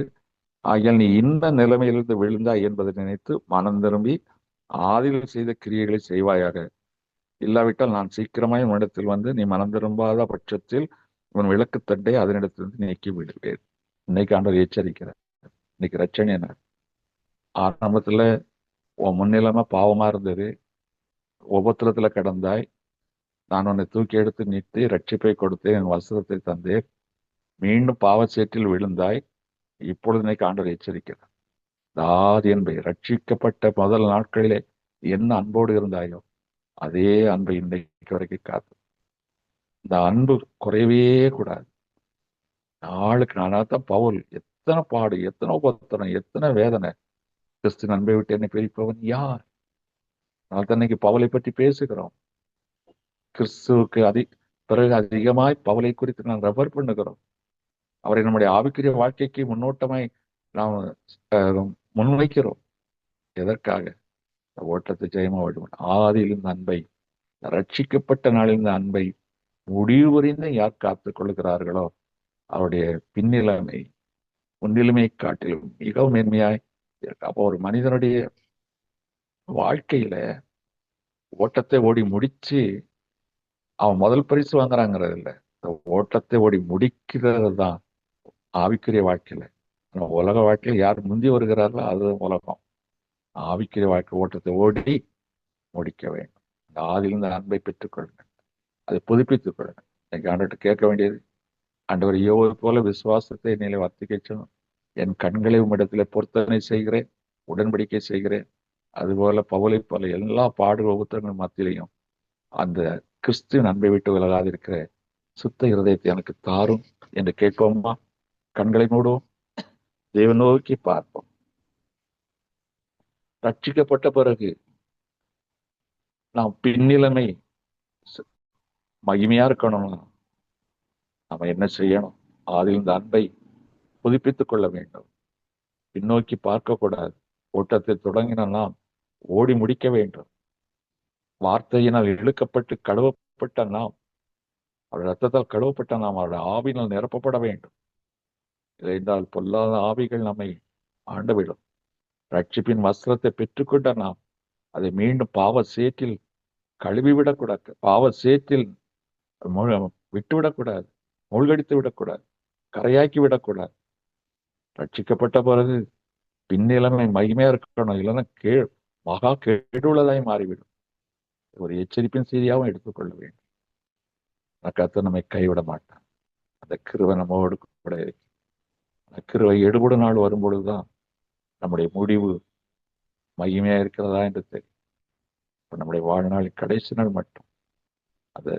ஆகியால் நீ இந்த நிலைமையிலிருந்து விழுந்தாய் என்பதை நினைத்து மனம் திரும்பி ஆதியில் செய்த கிரியைகளை செய்வாயாக. இல்லாவிட்டால் நான் சீக்கிரமாய் உன்னிடத்தில் வந்து நீ மனம் திரும்பாத பட்சத்தில் உன் விளக்குத்தண்டை அதனிடத்திலிருந்து நீக்கி விடுவேன். இன்னைக்கு ஆண்டவர் எச்சரிக்கிறார். இன்னைக்கு ரட்சணை என்ன? ஆரம்பத்துல உன் முன்னிலைமை பாவமா இருந்தது, உபத்திரத்துல கிடந்தாய், நான் உன்னை தூக்கி எடுத்து நிறுத்தி ரட்சிப்பை கொடுத்தேன், என் வசனத்தை தந்தேன். மீண்டும் பாவச்சேற்றில் விழுந்தாய். இப்பொழுது இன்னைக்கு ஆண்டவர் எச்சரிக்கிறார். தாதி என்பை ரட்சிக்கப்பட்ட முதல் நாட்களிலே என்ன அன்போடு இருந்தாயோ அதே அன்பை இன்றைக்கு வரைக்கும் காத்து. இந்த அன்பு குறையவே கூடாது. நாளுக்கு நாளாத்தான் பவுல் எத்தனை பாடு, எத்தனை உபத்திரம், எத்தனை வேதனை. கிறிஸ்து அன்பை விட்டு என்னை பிரிப்பவன் யார்? நான் தன்னைக்கு பவுலை பற்றி பேசுகிறோம். கிறிஸ்துவுக்கு பிறகு அதிகமாய் பவுலை குறித்து நான் ரெஃபர் பண்ணுகிறோம். அவரை நம்முடைய ஆவிக்குரிய வாழ்க்கைக்கு முன்னோட்டமாய் நாம் முன்வைக்கிறோம். எதற்காக? ஓட்டத்தை ஜெயமா ஓடுவோம். ஆதியில் இந்த அன்பை, ரட்சிக்கப்பட்ட நாளில் இந்த அன்பை முடிவு வரைந்து யார் காத்துக் கொள்கிறார்களோ அவருடைய பின்னிலைமை முன்னிலைமை காட்டிலும் மிகவும் மேன்மையாய் இருக்கு. அப்போ ஒரு மனிதனுடைய வாழ்க்கையில ஓட்டத்தை ஓடி முடிச்சு அவன் முதல் பரிசு வாங்குறாங்கிறது இல்லை, ஓட்டத்தை ஓடி முடிக்கிறது தான் ஆவிக்குரிய வாழ்க்கையில. உலக வாழ்க்கையில் யார் முந்தி வருகிறார்களோ அது உலகம். ஆவிக்குரிய வாழ்க்கை ஓட்டத்தை ஓடி முடிக்க வேண்டும். இந்த ஆதியிலிருந்து அன்பை பெற்றுக்கொள்ளுங்கள், அதை புதுப்பித்துக் கொள்ளுங்கள். இன்னைக்கு ஆண்டவர்கிட்ட கேட்க வேண்டியது, ஆண்டவர் யோபை போல விசுவாசத்தை என்னை வர்த்திக்கணும். என் கண்களை உம்மிடத்துல பொருத்தனை செய்கிறேன், உடன்படிக்கை செய்கிறேன். அதுபோல பவுலை போல எல்லா பாடுகள் உபத்திரங்கள் மத்தியிலையும் அந்த கிறிஸ்துவின் அன்பை விட்டு விலகாதிருக்கிற சுத்த இருதயத்தை எனக்கு தாரும் என்று கேட்போமா? கண்களை மூடுவோம், தேவன் நோக்கி பார்ப்போம். ரட்சிக்கப்பட்ட பிறகு நாம் பின்னிலைமை மகிமையா இருக்கணும்னா நம்ம என்ன செய்யணும்? அதில் இந்த அன்பை புதுப்பித்துக் கொள்ள வேண்டும். பின்னோக்கி பார்க்க கூடாது. ஓட்டத்தை தொடங்கின நாம் ஓடி முடிக்க வேண்டும். வார்த்தையினால் இழுக்கப்பட்டு கழுவப்பட்ட நாம், அவருடைய ரத்தத்தால் கழுவப்பட்ட நாம் அவருடைய ஆவியினால் நிரப்பப்பட வேண்டும். இல்லைன்றால் பொல்லாத ஆவிகள் நம்மை ஆண்டுவிடும். ரட்சிப்பின் வஸ்திரத்தை பெற்றுக்கொண்ட நாம் அதை மீண்டும் பாவ சேற்றில் கழுவிவிடக்கூடாது, பாவ சேற்றில் விட்டுவிடக்கூடாது, மூழ்கடித்து விடக்கூடாது, கரையாக்கி விடக்கூடாது. ரட்சிக்கப்பட்ட பிறகு பின்னிலைமை மகிமையா இருக்கணும், இல்லைன்னா மகா கேடுள்ளதாய் மாறிவிடும். ஒரு எச்சரிப்பின் செய்தியாகவும் எடுத்துக்கொள்ள வேண்டும். கர்த்தர் நம்மை கைவிட மாட்டான். அந்த கிருபை நம்மோடு கூட இருக்கு. அந்த கிருபை எடுபடு நாள் வரும்பொழுதுதான் நம்முடைய முடிவு மகிமையா இருக்கிறதா என்று தெரியும். நம்முடைய வாழ்நாளின் கடைசி நாள் மட்டும் அது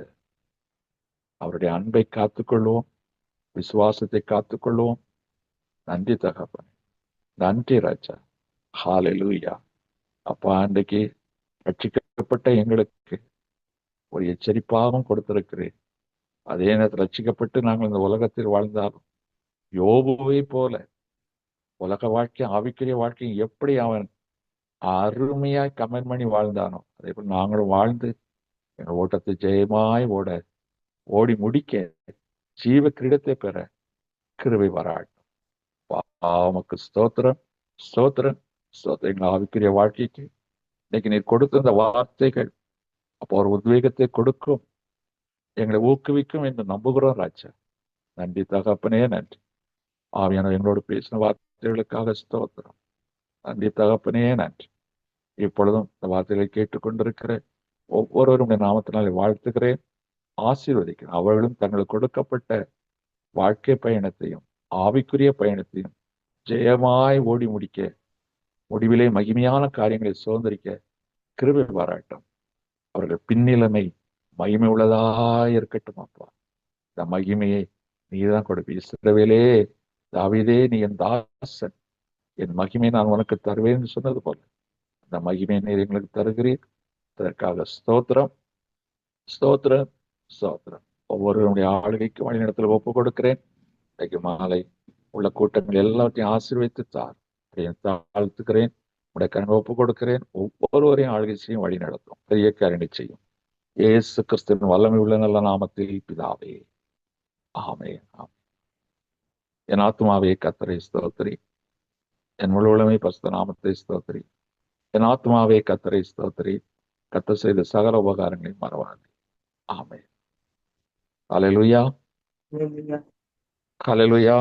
அவருடைய அன்பை காத்துக்கொள்வோம், விசுவாசத்தை காத்துக்கொள்வோம். நன்றி தகப்பன், நன்றி ராஜா. ஹalleluya. அப்பா, அன்றைக்கு ரட்சிக்கப்பட்ட எங்களுக்கு ஒரு எச்சரிப்பாகவும் கொடுத்திருக்கிறேன். அதே நேரத்தில் ரட்சிக்கப்பட்டு நாங்கள் இந்த உலகத்தில் வாழ்ந்தாலும் யோபுவை போல உலக வாழ்க்கை ஆவிக்குரிய வாழ்க்கை எப்படி அவன் அருமையாய் கமெண்ட் பண்ணி வாழ்ந்தானோ அதே போல் நாங்களும் வாழ்ந்து எங்கள் ஓட்டத்தை ஜெயமாய் ஓடி முடிக்க ஜீவ கிரீடத்தை பெற கிருபை வராட்டும். உமக்கு ஸ்தோத்திரம், ஸ்தோத்திரம், ஸ்தோத்திரம். எங்கள் ஆவிக்குரிய வாழ்க்கைக்கு இன்னைக்கு நீர் கொடுத்த இந்த வார்த்தைகள் அப்போ ஒரு உத்வேகத்தை கொடுக்கும், எங்களை ஊக்குவிக்கும் என்று நம்புகிறோம் ராஜா. நன்றி தகப்பனே, நன்றி. ஆவியான எங்களோடு பேசின வார்த்தைகளுக்காக ஸ்தோத்திரம். நன்றி தகப்பனே, நன்றி. இப்பொழுதும் இந்த வார்த்தைகளை கேட்டுக்கொண்டிருக்கிற ஒவ்வொருவரும் நாமத்தினாலே வாழ்த்துகிறேன், ஆசீர்வதிக்கிறேன். அவர்களும் தங்களுக்கு கொடுக்கப்பட்ட வாழ்க்கை பயணத்தையும் ஆவிக்குரிய பயணத்தையும் ஜெயமாய் ஓடி முடிக்க, முடிவிலே மகிமையான காரியங்களை சுதந்திரிக்க கிருபை பாராட்டும். அவர்கள் பின்னிலைமை மகிமை உள்ளதாய் இருக்கட்டும். அப்பா, இந்த மகிமையை நீதான் கொடுப்பீ. இஸ்ரவேலே, தாவீதே, நீ என் தாசன், என் மகிமை நான் உனக்கு தருவேன் என்று சொன்னது போல இந்த மகிமை நீர் எங்களுக்கு தருகிறீர். அதற்காக ஸ்தோத்திரம், ஸ்தோத்திரம், ஸ்தோத்திரம். ஒவ்வொருவருடைய ஆளுகைக்கு வழிநடத்தில் ஒப்பு கொடுக்கிறேன். இன்றைக்கு மாலை உள்ள கூட்டங்கள் எல்லாத்தையும் ஆசீர்வதித்து தார். தாழ்த்துக்கிறேன், உடைய கரங்களை ஒப்பு கொடுக்கிறேன். ஒவ்வொருவரையும் ஆளுகை செய்யும், வழி நடத்தும், பெரிய காரியங்களை செய்யும். இயேசு கிறிஸ்துவின் வல்லமை உள்ள நல்ல நாமத்தில் பிதாவே, ஆமென். என் ஆத்துமாவே கர்த்தரை ஸ்தோத்திரி, என் முழு உலகமே பரிசுத்த நாமத்தை ஸ்தோத்திரி. என் ஆத்துமாவே கர்த்தரை ஸ்தோத்திரி, கர்த்தர் செய்த சகல உபகாரங்களை மறவாதே. ஆமென். ஹல்லேலூயா, ஹல்லேலூயா. ஹalleluya.